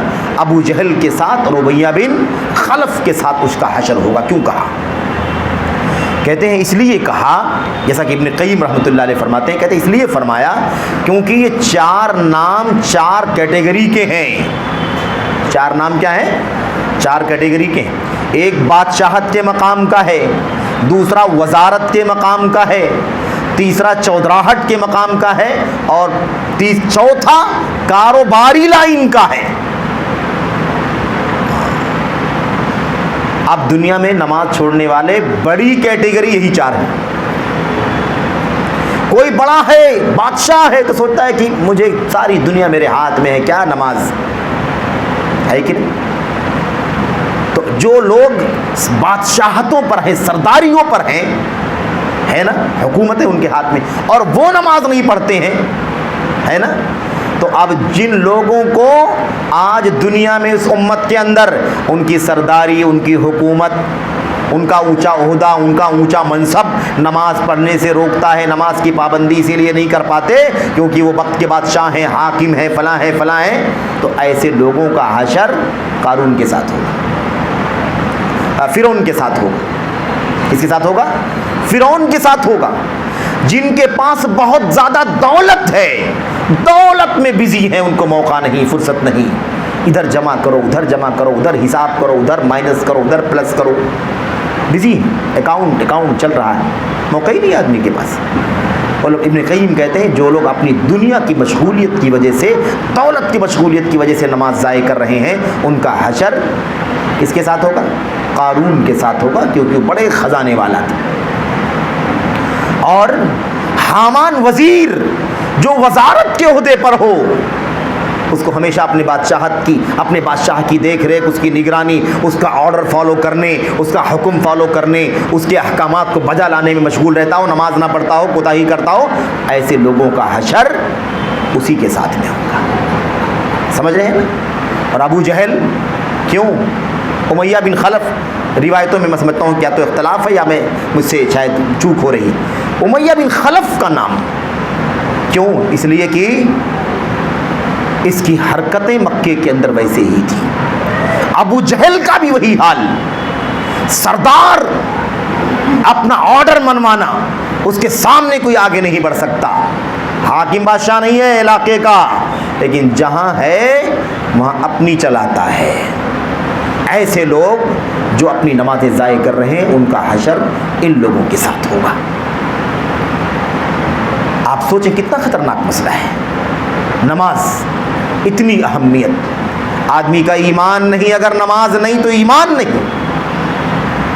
ابو جہل کے ساتھ اور امیہ بن خلف کے ساتھ اس کا حشر ہوگا؟ کیوں کہا؟ کہتے ہیں اس لیے کہا، جیسا کہ ابن قیم رحمۃ اللہ علیہ فرماتے ہیں، کہتے ہیں اس لیے فرمایا کیونکہ یہ 4 نام 4 کیٹیگری کے ہیں. 4 نام کیا ہیں؟ 4 کیٹیگری کے ہیں. ایک بادشاہت کے مقام کا ہے، دوسرا وزارت کے مقام کا ہے، تیسرا چودراہٹ کے مقام کا ہے، اور چوتھا کاروباری لائن کا ہے. اب دنیا میں نماز چھوڑنے والے بڑی کیٹیگری یہی 4 ہیں. کوئی بڑا ہے، بادشاہ ہے، تو سوچتا ہے کہ مجھے ساری دنیا میرے ہاتھ میں ہے، کیا نماز ہے کہ نہیں. تو جو لوگ بادشاہتوں پر ہیں، سرداریوں پر ہیں، ہے نا، حکومتیں ان کے ہاتھ میں، اور وہ نماز نہیں پڑھتے ہیں، ہے نا، تو اب جن لوگوں کو آج دنیا میں اس امت کے اندر ان کی سرداری، ان کی حکومت، ان کا اونچا عہدہ، ان کا اونچا منصب نماز پڑھنے سے روکتا ہے، نماز کی پابندی اسی لیے نہیں کر پاتے کیونکہ وہ وقت کے بادشاہ ہیں، حاکم ہیں، فلاں ہیں، فلاں ہیں، تو ایسے لوگوں کا حشر قارون کے ساتھ ہوگا، فرعون کے ساتھ ہوگا. کس کے ساتھ ہوگا؟ فرعون کے ساتھ ہوگا. جن کے پاس بہت زیادہ دولت ہے، دولت میں بزی ہیں، ان کو موقع نہیں، فرصت نہیں، ادھر جمع کرو، ادھر جمع کرو، ادھر حساب کرو، ادھر مائنس کرو، ادھر پلس کرو، بزی اکاؤنٹ چل رہا ہے، موقع ہی نہیں آدمی کے پاس. اور ابن قیم کہتے ہیں جو لوگ اپنی دنیا کی مشغولیت کی وجہ سے، دولت کی مشغولیت کی وجہ سے نماز ضائع کر رہے ہیں، ان کا حشر کس کے ساتھ ہوگا؟ قارون کے ساتھ ہوگا، کیونکہ وہ بڑے خزانے والا تھا. اور حامان وزیر جو وزارت کے عہدے پر ہو، اس کو ہمیشہ اپنے بادشاہ کی دیکھ ریکھ، اس کی نگرانی، اس کا آرڈر فالو کرنے، اس کا حکم فالو کرنے، اس کے احکامات کو بجا لانے میں مشغول رہتا ہو، نماز نہ پڑھتا ہو، کوتاہی کرتا ہو، ایسے لوگوں کا حشر اسی کے ساتھ میں ہوگا. سمجھ رہے ہیں نا؟ اور ابو جہل کیوں؟ امیہ بن خلف، روایتوں میں میں سمجھتا ہوں کیا تو اختلاف ہے یا مجھ سے شاید چوک ہو رہی. امیہ بن خلف کا نام کیوں؟ اس لیے کہ اس کی حرکتیں مکے کے اندر ویسے ہی تھیں. ابو جہل کا بھی وہی حال، سردار اپنا آرڈر منوانا، اس کے سامنے کوئی آگے نہیں بڑھ سکتا. حاکم بادشاہ نہیں ہے علاقے کا، لیکن جہاں ہے وہاں اپنی چلاتا ہے. ایسے لوگ جو اپنی نمازیں ضائع کر رہے ہیں، ان کا حشر ان لوگوں کے ساتھ ہوگا. آپ سوچیں کتنا خطرناک مسئلہ ہے. نماز اتنی اہمیت، آدمی کا ایمان نہیں، اگر نماز نہیں تو ایمان نہیں.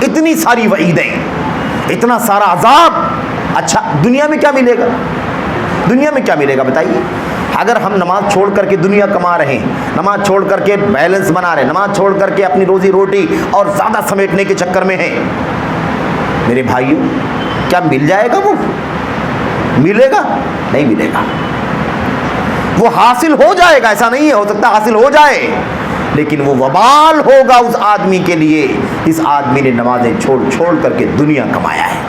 اتنی ساری وعیدیں، اتنا سارا عذاب. اچھا دنیا میں کیا ملے گا؟ دنیا میں کیا ملے گا بتائیے؟ اگر ہم نماز چھوڑ کر کے دنیا کما رہے ہیں، نماز چھوڑ کر کے بیلنس بنا رہے ہیں، نماز چھوڑ کر کے اپنی روزی روٹی اور زیادہ سمیٹنے کے چکر میں ہیں، میرے بھائیوں کیا مل جائے گا؟ وہ ملے گا؟ نہیں ملے گا. وہ حاصل ہو جائے گا، ایسا نہیں ہے، ہو سکتا حاصل ہو جائے، لیکن وہ وبال ہوگا اس آدمی کے لیے جس آدمی نے نمازیں چھوڑ چھوڑ کر کے دنیا کمایا ہے.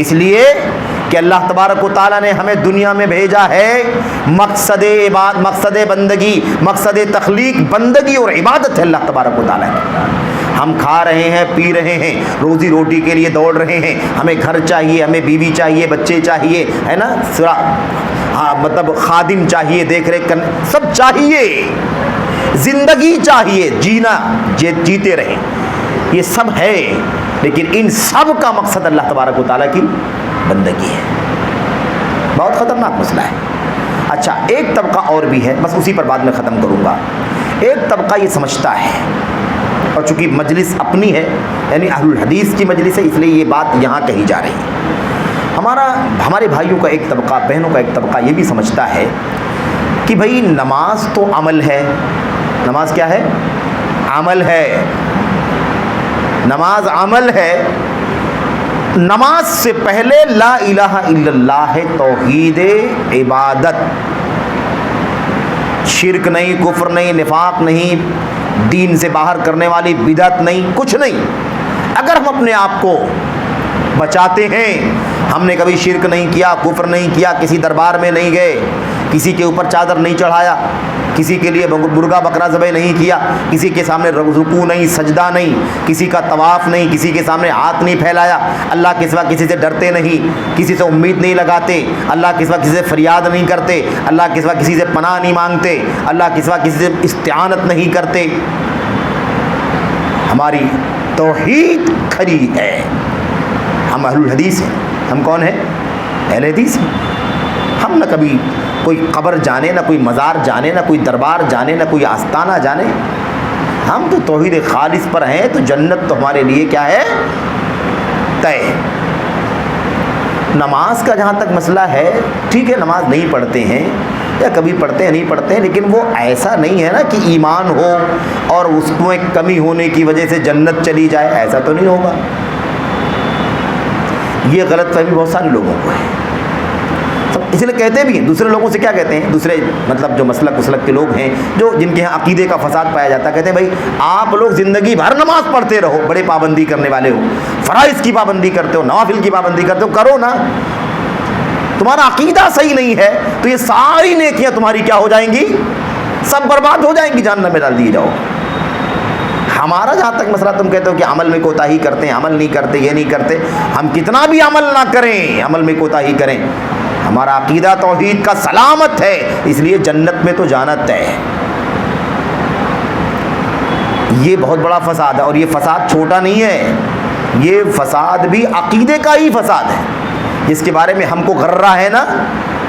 اس لیے کہ اللہ تبارک و تعالیٰ نے ہمیں دنیا میں بھیجا ہے مقصد بندگی، مقصد تخلیق بندگی اور عبادت ہے اللہ تبارک و تعالیٰ کی. ہم کھا رہے ہیں، پی رہے ہیں، روزی روٹی کے لیے دوڑ رہے ہیں، ہمیں گھر چاہیے، ہمیں بیوی چاہیے، بچے چاہیے، ہے نا، مطلب خادم چاہیے، دیکھ ریکھ کرنے، سب چاہیے، زندگی چاہیے، جینا جیتے رہیں، یہ سب ہے. لیکن ان سب کا مقصد اللہ تبارک و تعالیٰ کی بندگی ہے. بہت خطرناک مسئلہ ہے. اچھا ایک طبقہ اور بھی ہے، بس اسی پر بعد میں ختم کروں گا. ایک طبقہ یہ سمجھتا ہے، اور چونکہ مجلس اپنی ہے، یعنی اہل الحدیث کی مجلس ہے، اس لیے یہ بات یہاں کہی جا رہی ہے. ہمارے بھائیوں کا ایک طبقہ، بہنوں کا ایک طبقہ یہ بھی سمجھتا ہے کہ بھئی نماز تو عمل ہے. نماز کیا ہے؟ عمل ہے. نماز عمل ہے. نماز سے پہلے لا الہ الا اللہ ہے، توحید عبادت، شرک نہیں، کفر نہیں، نفاق نہیں، دین سے باہر کرنے والی بدعت نہیں، کچھ نہیں. اگر ہم اپنے آپ کو بچاتے ہیں، ہم نے کبھی شرک نہیں کیا، کفر نہیں کیا، کسی دربار میں نہیں گئے، کسی کے اوپر چادر نہیں چڑھایا، کسی کے لیے مرغا بکرا ذبح نہیں کیا، کسی کے سامنے رکوع نہیں، سجدہ نہیں، کسی کا طواف نہیں، کسی کے سامنے ہاتھ نہیں پھیلایا، اللہ کے سوا کسی سے ڈرتے نہیں، کسی سے امید نہیں لگاتے، اللہ کے سوا کسی سے فریاد نہیں کرتے، اللہ کے سوا کسی سے پناہ نہیں مانگتے، اللہ کے سوا کسی سے استعانت نہیں کرتے، ہماری توحید کھری ہے، ہم اہل الحدیث ہیں. ہم کون ہیں؟ اہل حدیث ہیں. ہم نہ کبھی کوئی قبر جانے، نہ کوئی مزار جانے، نہ کوئی دربار جانے، نہ کوئی آستانہ جانے. ہم تو توحید خالص پر ہیں، تو جنت تو ہمارے لیے کیا ہے؟ طے. نماز کا جہاں تک مسئلہ ہے، ٹھیک ہے نماز نہیں پڑھتے ہیں یا کبھی پڑھتے ہیں نہیں پڑھتے ہیں، لیکن وہ ایسا نہیں ہے نا کہ ایمان ہو اور اس میں کمی ہونے کی وجہ سے جنت چلی جائے، ایسا تو نہیں ہوگا. یہ غلط فہمی بہت سارے لوگوں کو ہے. اس لیے کہتے بھی ہیں، دوسرے لوگوں سے کیا کہتے ہیں، دوسرے مطلب جو مسلک کے لوگ ہیں، جو جن کے یہاں عقیدے کا فساد پایا جاتا ہے، کہتے ہیں بھائی آپ لوگ زندگی بھر نماز پڑھتے رہو، بڑے پابندی کرنے والے ہو، فرائض کی پابندی کرتے ہو، نوافل کی پابندی کرتے ہو، کرو نا. تمہارا عقیدہ صحیح نہیں ہے تو یہ ساری نیکیاں تمہاری کیا ہو جائیں گی؟ سب برباد ہو جائیں گی، جہنم میں ڈال دیے جاؤ. ہمارا جہاں تک مسئلہ تم کہتے ہو کہ عمل میں کوتاہی کرتے ہیں، عمل نہیں کرتے، یہ نہیں کرتے، ہم کتنا بھی عمل نہ کریں، عمل میں کوتاہی کریں، ہمارا عقیدہ توحید کا سلامت ہے، اس لیے جنت میں تو جانا طے ہے. یہ بہت بڑا فساد ہے، اور یہ فساد چھوٹا نہیں ہے، یہ فساد بھی عقیدے کا ہی فساد ہے، جس کے بارے میں ہم کو غرہ ہے نا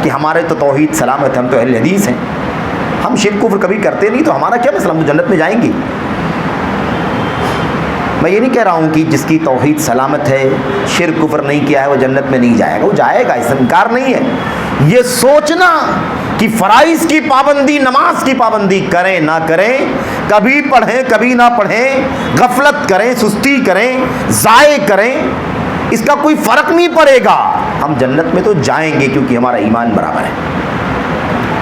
کہ ہمارے تو توحید سلامت ہے، ہم تو اہل حدیث ہیں، ہم شرک کفر کبھی کرتے نہیں، تو ہمارا کیا مسئلہ، ہم تو جنت میں جائیں گے. میں یہ نہیں کہہ رہا ہوں کہ جس کی توحید سلامت ہے، شرک کفر نہیں کیا ہے، وہ جنت میں نہیں جائے گا، وہ جائے گا، اس سے انکار نہیں ہے. یہ سوچنا کہ کہ فرائض کی پابندی، نماز کی پابندی کریں نہ کریں، کبھی پڑھیں کبھی نہ پڑھیں، غفلت کریں، سستی کریں، ضائع کریں، اس کا کوئی فرق نہیں پڑے گا، ہم جنت میں تو جائیں گے کیونکہ ہمارا ایمان برابر ہے،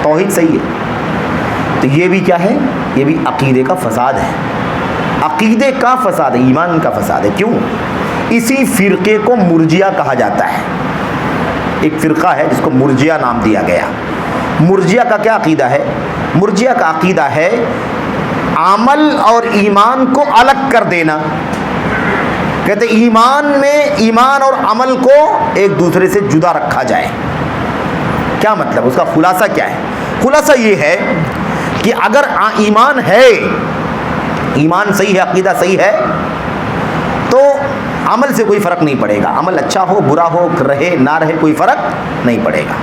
توحید صحیح ہے۔ تو یہ بھی کیا ہے؟ یہ بھی عقیدے کا فساد ہے، عقیدے کا فساد ہے، ایمان کا فساد ہے۔ کیوں؟ اسی فرقے کو مرجیہ کہا جاتا ہے، ایک فرقہ ہے جس کو مرجیہ نام دیا گیا۔ مرجیہ کا کیا عقیدہ ہے؟ مرجیہ کا عقیدہ ہے عمل اور ایمان کو الگ کر دینا۔ کہتے ایمان میں ایمان اور عمل کو ایک دوسرے سے جدا رکھا جائے۔ کیا مطلب؟ اس کا خلاصہ کیا ہے؟ خلاصہ یہ ہے کہ اگر ایمان ہے، ایمان صحیح ہے، عقیدہ صحیح ہے، تو عمل سے کوئی فرق نہیں پڑے گا، عمل اچھا ہو برا ہو، رہے نہ رہے، کوئی فرق نہیں پڑے گا۔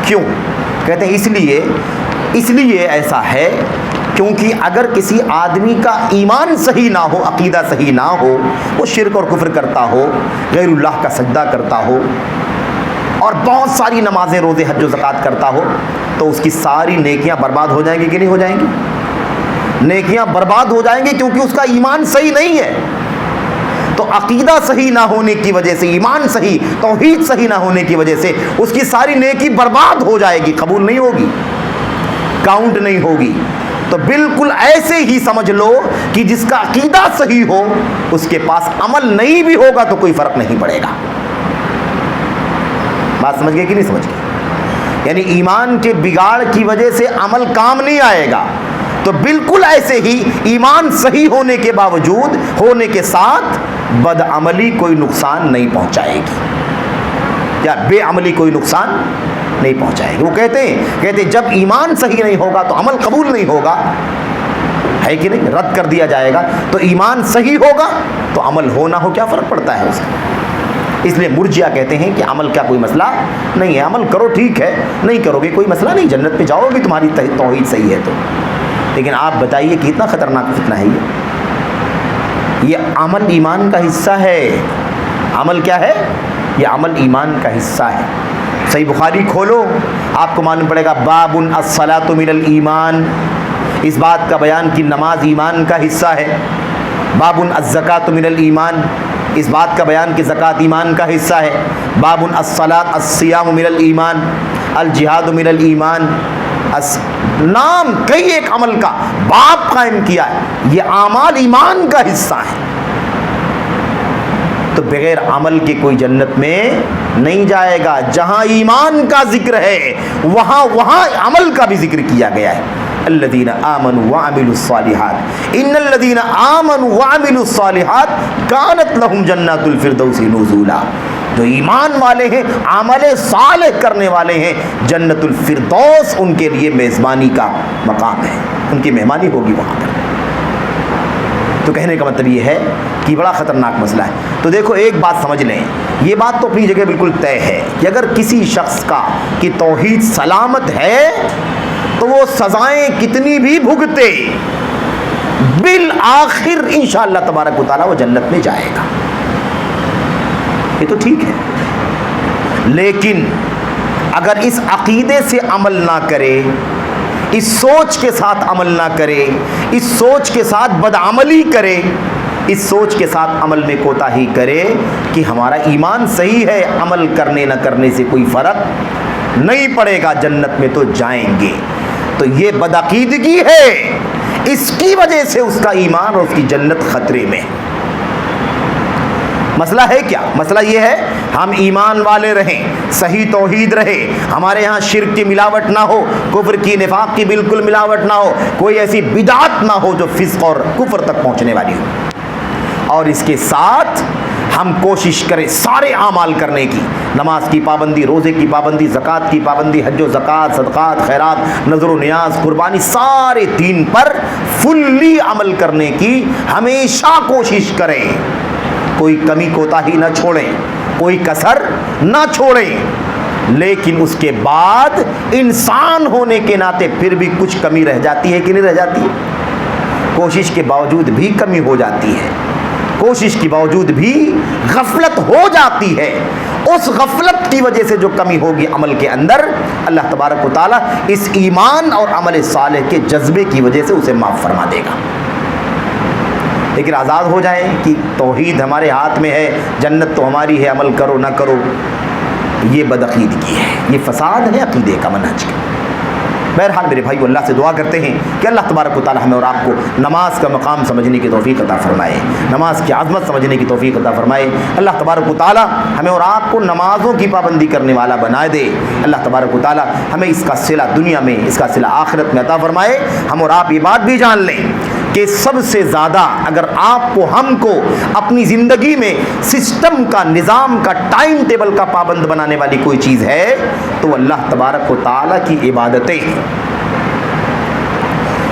کیوں؟ کہتے ہیں اس لیے ایسا ہے کیونکہ اگر کسی آدمی کا ایمان صحیح نہ ہو، عقیدہ صحیح نہ ہو، وہ شرک اور کفر کرتا ہو، غیر اللہ کا سجدہ کرتا ہو، اور بہت ساری نمازیں، روزے، حج و زکوٰۃ کرتا ہو، تو اس کی ساری نیکیاں برباد ہو جائیں گی کہ نہیں ہو جائیں گی؟ نیکیاں برباد ہو جائیں گی کیونکہ اس کا ایمان صحیح نہیں ہے۔ تو عقیدہ صحیح نہ ہونے کی وجہ سے، ایمان صحیح، توحید صحیح نہ ہونے کی وجہ سے اس کی ساری نیکی برباد ہو جائے گی، قبول نہیں ہوگی، کاؤنٹ نہیں ہوگی۔ تو بالکل ایسے ہی سمجھ لو کہ جس کا عقیدہ صحیح ہو اس کے پاس عمل نہیں بھی ہوگا تو کوئی فرق نہیں پڑے گا۔ بات سمجھ گئے کہ نہیں سمجھ گئے؟ یعنی ایمان کے بگاڑ کی وجہ سے عمل کام نہیں آئے گا، تو بالکل ایسے ہی ایمان صحیح ہونے کے باوجود، ہونے کے ساتھ بدعملی کوئی نقصان نہیں پہنچائے گی، یا بے عملی کوئی نقصان نہیں پہنچائے گی۔ وہ کہتے ہیں جب ایمان صحیح نہیں ہوگا تو عمل قبول نہیں ہوگا، ہے کہ نہیں؟ رد کر دیا جائے گا۔ تو ایمان صحیح ہوگا تو عمل ہو نہ ہو کیا فرق پڑتا ہے اس کا؟ اس لیے مرجیہ کہتے ہیں کہ عمل کا کوئی مسئلہ نہیں ہے، عمل کرو ٹھیک ہے، نہیں کرو گے کوئی مسئلہ نہیں، جنت میں جاؤ گے تمہاری توحید صحیح ہے تو۔ لیکن آپ بتائیے کہ کتنا خطرناک فتنہ ہے یہ عمل ایمان کا حصہ ہے۔ عمل کیا ہے؟ یہ عمل ایمان کا حصہ ہے۔ صحیح بخاری کھولو، آپ کو معلوم پڑے گا باب الصلاۃ من الایمان، اس بات کا بیان کہ نماز ایمان کا حصہ ہے۔ باب الزکوۃ من الایمان، اس بات کا بیان کہ زکوٰۃ ایمان کا حصہ ہے۔ باب الصلاۃ الصیام من الایمان، الجہاد من الایمان، نام کئی ایک عمل کا باب قائم کیا ہے، یہ اعمال ایمان کا حصہ ہے۔ تو بغیر عمل کے کوئی جنت میں نہیں جائے گا۔ جہاں ایمان کا ذکر ہے وہاں عمل کا بھی ذکر کیا گیا ہے۔ الذین آمنوا وعملوا الصالحات ان الذین آمنوا وعملوا الصالحات کانت لهم جنات الفردوس نزولا، جو ایمان والے ہیں، عمل صالح کرنے والے ہیں، جنت الفردوس ان کے لیے میزبانی کا مقام ہے، ان کی مہمانی ہوگی وہاں پر۔ تو کہنے کا مطلب یہ ہے کہ بڑا خطرناک مسئلہ ہے۔ تو دیکھو ایک بات سمجھ لیں، یہ بات تو اپنی جگہ بالکل طے ہے کہ اگر کسی شخص کا کہ توحید سلامت ہے تو وہ سزائیں کتنی بھی بھگتے، بالآخر انشاءاللہ تبارک و تعالیٰ وہ جنت میں جائے گا، یہ تو ٹھیک ہے۔ لیکن اگر اس عقیدے سے عمل نہ کرے، اس سوچ کے ساتھ عمل نہ کرے، اس سوچ کے ساتھ بدعملی کرے، اس سوچ کے ساتھ عمل میں کوتاہی کرے کہ ہمارا ایمان صحیح ہے، عمل کرنے نہ کرنے سے کوئی فرق نہیں پڑے گا، جنت میں تو جائیں گے، تو یہ بدعقیدگی ہے، اس کی وجہ سے اس کا ایمان اور اس کی جنت خطرے میں۔ مسئلہ ہے کیا؟ مسئلہ یہ ہے ہم ایمان والے رہیں، صحیح توحید رہے، ہمارے ہاں شرک کی ملاوٹ نہ ہو، کفر کی، نفاق کی بالکل ملاوٹ نہ ہو، کوئی ایسی بدعت نہ ہو جو فسق اور کفر تک پہنچنے والی ہو، اور اس کے ساتھ ہم کوشش کریں سارے اعمال کرنے کی، نماز کی پابندی، روزے کی پابندی، زکوٰۃ کی پابندی، حج و زکوٰۃ، صدقات، خیرات، نذر و نیاز، قربانی، سارے دین پر فلی عمل کرنے کی ہمیشہ کوشش کریں، کوئی کمی کوتاہی نہ چھوڑیں، کوئی کسر نہ چھوڑیں۔ لیکن اس کے بعد انسان ہونے کے ناطے پھر بھی کچھ کمی رہ جاتی ہے کہ نہیں رہ جاتی؟ کوشش کے باوجود بھی کمی ہو جاتی ہے، کوشش کے باوجود بھی غفلت ہو جاتی ہے۔ اس غفلت کی وجہ سے جو کمی ہوگی عمل کے اندر، اللہ تبارک و تعالیٰ اس ایمان اور عمل صالح کے جذبے کی وجہ سے اسے معاف فرما دے گا. لیکن آزاد ہو جائیں کہ توحید ہمارے ہاتھ میں ہے، جنت تو ہماری ہے، عمل کرو نہ کرو، یہ بدعقیدگی ہے، یہ فساد ہے عقیدے کا، منہج کا. بہرحال میرے بھائیو، اللہ سے دعا کرتے ہیں کہ اللہ تبارک و تعالی ہمیں اور آپ کو نماز کا مقام سمجھنے کی توفیق عطا فرمائے، نماز کی عظمت سمجھنے کی توفیق عطا فرمائے. اللہ تبارک و تعالی ہمیں اور آپ کو نمازوں کی پابندی کرنے والا بنا دے. اللہ تبارک و تعالی ہمیں اس کا صلہ دنیا میں، اس کا صلہ آخرت میں عطا فرمائے. ہم اور آپ یہ بات بھی جان لیں کہ سب سے زیادہ اگر آپ کو، ہم کو اپنی زندگی میں سسٹم کا، نظام کا، ٹائم ٹیبل کا پابند بنانے والی کوئی چیز ہے تو اللہ تبارک و تعالیٰ کی عبادتیں ہیں.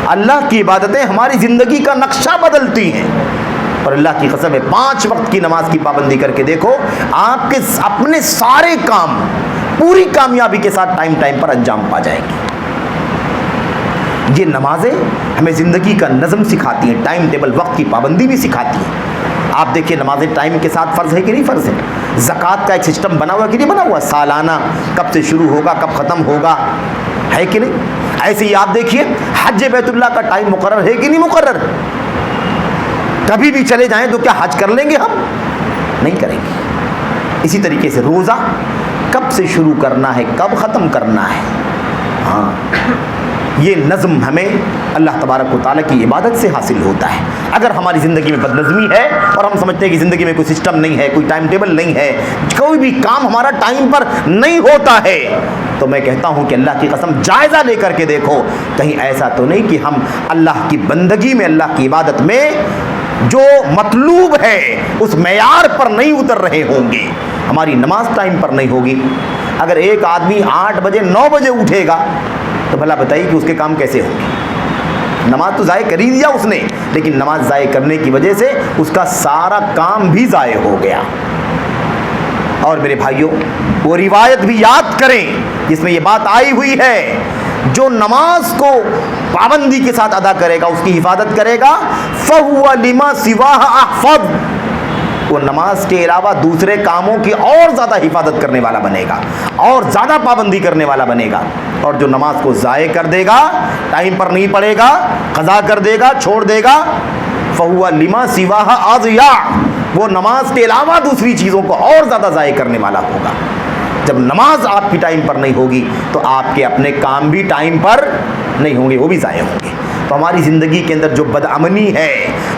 اللہ کی عبادتیں ہماری زندگی کا نقشہ بدلتی ہیں. اور اللہ کی قسم ہے، 5 وقت کی نماز کی پابندی کر کے دیکھو، آپ کے اپنے سارے کام پوری کامیابی کے ساتھ ٹائم پر انجام پا جائیں گے. یہ نمازیں ہمیں زندگی کا نظم سکھاتی ہیں، ٹائم ٹیبل، وقت کی پابندی بھی سکھاتی ہیں. آپ دیکھیے نمازیں ٹائم کے ساتھ فرض ہے کہ نہیں فرض ہے؟ زکوٰۃ کا ایک سسٹم بنا ہوا کہ نہیں بنا ہوا؟ سالانہ کب سے شروع ہوگا، کب ختم ہوگا، ہے کہ نہیں؟ ایسے ہی آپ دیکھیے حج بیت اللہ کا ٹائم مقرر ہے کہ نہیں مقرر؟ کبھی بھی چلے جائیں تو کیا حج کر لیں گے ہم؟ نہیں کریں گے. اسی طریقے سے روزہ کب سے شروع کرنا ہے، کب ختم کرنا ہے. ہاں، یہ نظم ہمیں اللہ تبارک و تعالیٰ کی عبادت سے حاصل ہوتا ہے. اگر ہماری زندگی میں بدنظمی ہے اور ہم سمجھتے ہیں کہ زندگی میں کوئی سسٹم نہیں ہے، کوئی ٹائم ٹیبل نہیں ہے، کوئی بھی کام ہمارا ٹائم پر نہیں ہوتا ہے، تو میں کہتا ہوں کہ اللہ کی قسم جائزہ لے کر کے دیکھو، کہیں ایسا تو نہیں کہ ہم اللہ کی بندگی میں، اللہ کی عبادت میں جو مطلوب ہے اس معیار پر نہیں اتر رہے ہوں گے. ہماری نماز ٹائم پر نہیں ہوگی. اگر ایک آدمی 8 بجے 9 بجے اٹھے گا تو بھلا بتائیے کہ اس کے کام کیسے ہوں گے؟ نماز تو ضائع کر ہی دیا اس نے، لیکن نماز ضائع کرنے کی وجہ سے اس کا سارا کام بھی ضائع ہو گیا. اور میرے بھائیوں، وہ روایت بھی یاد کریں جس میں یہ بات آئی ہوئی ہے، جو نماز کو پابندی کے ساتھ ادا کرے گا، اس کی حفاظت کرے گا، فَهُوَ لِمَا سِوَاهَ أَحْفَظُ، وہ نماز کے علاوہ دوسرے کاموں کی اور زیادہ حفاظت کرنے والا بنے گا، اور زیادہ پابندی کرنے والا بنے گا. اور جو نماز کو ضائع کر دے گا، ٹائم پر نہیں پڑھے گا، قضا کر دے گا، چھوڑ دے گا، فَهُوَ لِمَا سِوَاهَ أَضْيَعُ، وہ نماز کے علاوہ دوسری چیزوں کو اور زیادہ ضائع کرنے والا ہوگا. جب نماز آپ کی ٹائم پر نہیں ہوگی تو آپ کے اپنے کام بھی ٹائم پر نہیں ہوں گے، وہ بھی ضائع ہوں گے. تو ہماری زندگی کے اندر جو بدامنی ہے،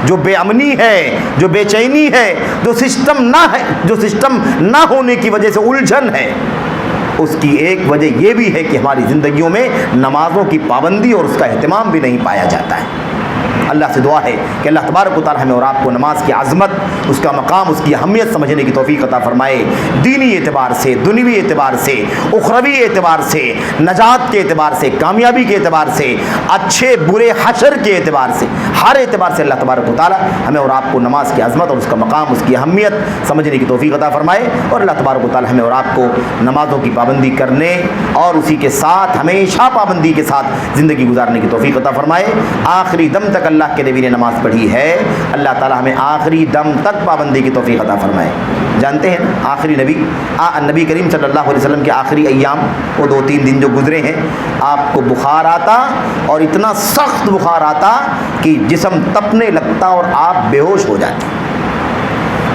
جو بے امنی ہے، جو بے چینی ہے، جو سسٹم نہ ہونے کی وجہ سے الجھن ہے، اس کی ایک وجہ یہ بھی ہے کہ ہماری زندگیوں میں نمازوں کی پابندی اور اس کا اہتمام بھی نہیں پایا جاتا ہے. اللہ سے دعا ہے کہ اللہ تبارک و تعالی ہمیں اور آپ کو نماز کی عظمت، اس کا مقام، اس کی اہمیت سمجھنے کی توفیق عطا فرمائے. دینی اعتبار سے، دنیوی اعتبار سے، اخروی اعتبار سے، نجات کے اعتبار سے، کامیابی کے اعتبار سے، اچھے برے حشر کے اعتبار سے، ہر اعتبار سے اللہ تبارک و تعالی ہمیں اور آپ کو نماز کی عظمت اور اس کا مقام، اس کی اہمیت سمجھنے کی توفیق عطا فرمائے. اور اللہ تبارک و تعالی ہمیں اور آپ کو نمازوں کی پابندی کرنے اور اسی کے ساتھ ہمیشہ پابندی کے ساتھ زندگی گزارنے کی توفیق عطا فرمائے. آخری دم تک اللہ کے نبی نے نماز پڑھی ہے، اللہ تعالی ہمیں آخری دم تک پابندی کی توفیق عطا فرمائے. جانتے ہیں آخری نبی کریم صلی اللہ علیہ وسلم کے آخری ایام، وہ 2-3 دن جو گزرے ہیں، آپ کو بخار آتا اور اتنا سخت بخار آتا کہ جسم تپنے لگتا اور آپ بے ہوش ہو جاتے.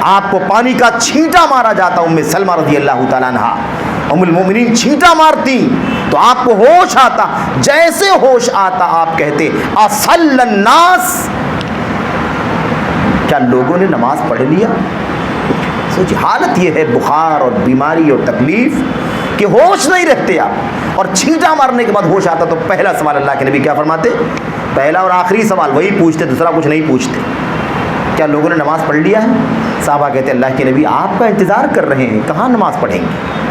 آپ کو پانی کا چھینٹا مارا جاتا. ام سلمہ رضی اللہ تعالیٰ عنہا، ام المومنین چھینٹا مارتی تو آپ کو ہوش آتا. جیسے ہوش آتا آپ کہتے اصل الناس، کیا لوگوں نے نماز پڑھ لیا؟ سوچ، حالت یہ ہے بخار اور بیماری اور تکلیف کہ ہوش نہیں رہتے آپ. اور چھینٹا مارنے کے بعد ہوش آتا تو پہلا سوال اللہ کے نبی کیا فرماتے؟ پہلا اور آخری سوال وہی پوچھتے، دوسرا کچھ نہیں پوچھتے. کیا لوگوں نے نماز پڑھ لیا ہے؟ صحابہ کہتے اللہ کے نبی آپ کا انتظار کر رہے ہیں، کہاں نماز پڑھیں گے؟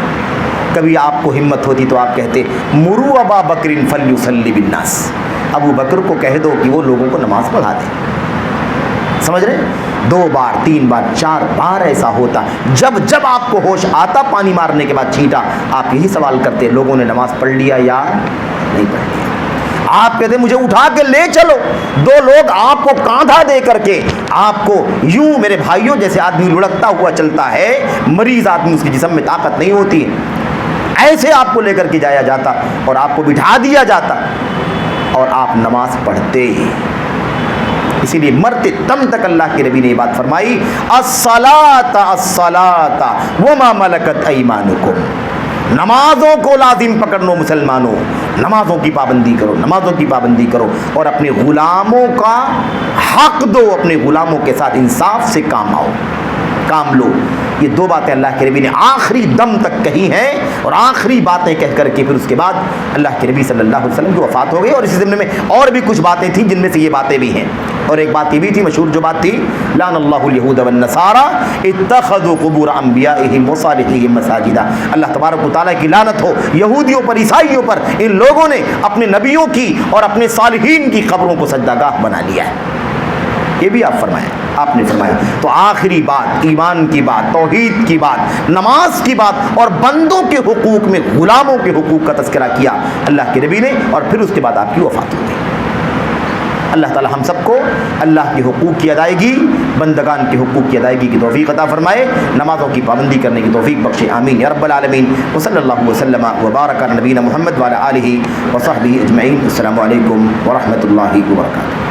کبھی آپ کو ہمت ہوتی تو آپ کہتے مروا ابا بکر فلیصلی بالناس، ابو بکر کو کہہ دو کہ وہ لوگوں کو نماز پڑھا دیں. سمجھ رہے؟ 2 بار 3 بار 4 بار ایسا ہوتا. جب آپ کو ہوش آتا پانی مارنے کے بعد چھینٹا، آپ یہی سوال کرتے لوگوں نے نماز پڑھ لیا یا نہیں پڑھ لیا. آپ کہتے مجھے اٹھا کے لے چلو. 2 لوگ آپ کو کاندھا دے کر کے آپ کو یوں، میرے بھائیوں، جیسے آدمی لڑکتا ہوا چلتا ہے، مریض آدمی، اس کے جسم میں طاقت نہیں ہوتی ہے، ایسے آپ کو لے کر کے جایا جاتا اور آپ کو بٹھا دیا جاتا اور آپ نماز پڑھتے. اسی لیے مرتے دم تک اللہ کے نبی نے یہ بات فرمائی، الصلاۃ الصلاۃ وما ملکت ایمانکم، نمازوں کو لازم پکڑ لو مسلمانوں، نمازوں کی پابندی کرو، نمازوں کی پابندی کرو، اور اپنے غلاموں کا حق دو، اپنے غلاموں کے ساتھ انصاف سے کام آؤ، کام لو. یہ دو باتیں اللہ کے نبی نے آخری دم تک کہی ہیں، اور آخری باتیں کہہ کر کے پھر اس کے بعد اللہ کے نبی صلی اللہ علیہ وسلم کی وفات ہو گئی. اور اسی ضمن میں اور بھی کچھ باتیں تھیں جن میں سے یہ باتیں بھی ہیں. اور ایک بات یہ بھی تھی مشہور، جو بات تھی، لعن اللہ الیہود والنصارى اتخذوا قبور انبیائہم وصالحیہم مساجدا، اللہ تبارک و تعالیٰ کی لعنت ہو یہودیوں پر، عیسائیوں پر، ان لوگوں نے اپنے نبیوں کی اور اپنے صالحین کی قبروں کو سجدہ گاہ بنا لیا ہے. یہ بھی آپ نے فرمایا. تو آخری بات ایمان کی بات، توحید کی بات، نماز کی بات اور بندوں کے حقوق میں غلاموں کے حقوق کا تذکرہ کیا اللہ کے نبی نے، اور پھر اس کے بعد آپ کی وفات ہو گئی. اللہ تعالی ہم سب کو اللہ کے حقوق کی ادائیگی، بندگان کے حقوق کی ادائیگی کی توفیق عطا فرمائے، نمازوں کی پابندی کرنے کی توفیق بخشے، آمین یا رب العالمین. وصلی اللہ وسلم وبارک علی نبینا محمد وعلی آلہ وصحبہ اجمعین. السلام علیکم ورحمۃ اللہ وبرکاتہ.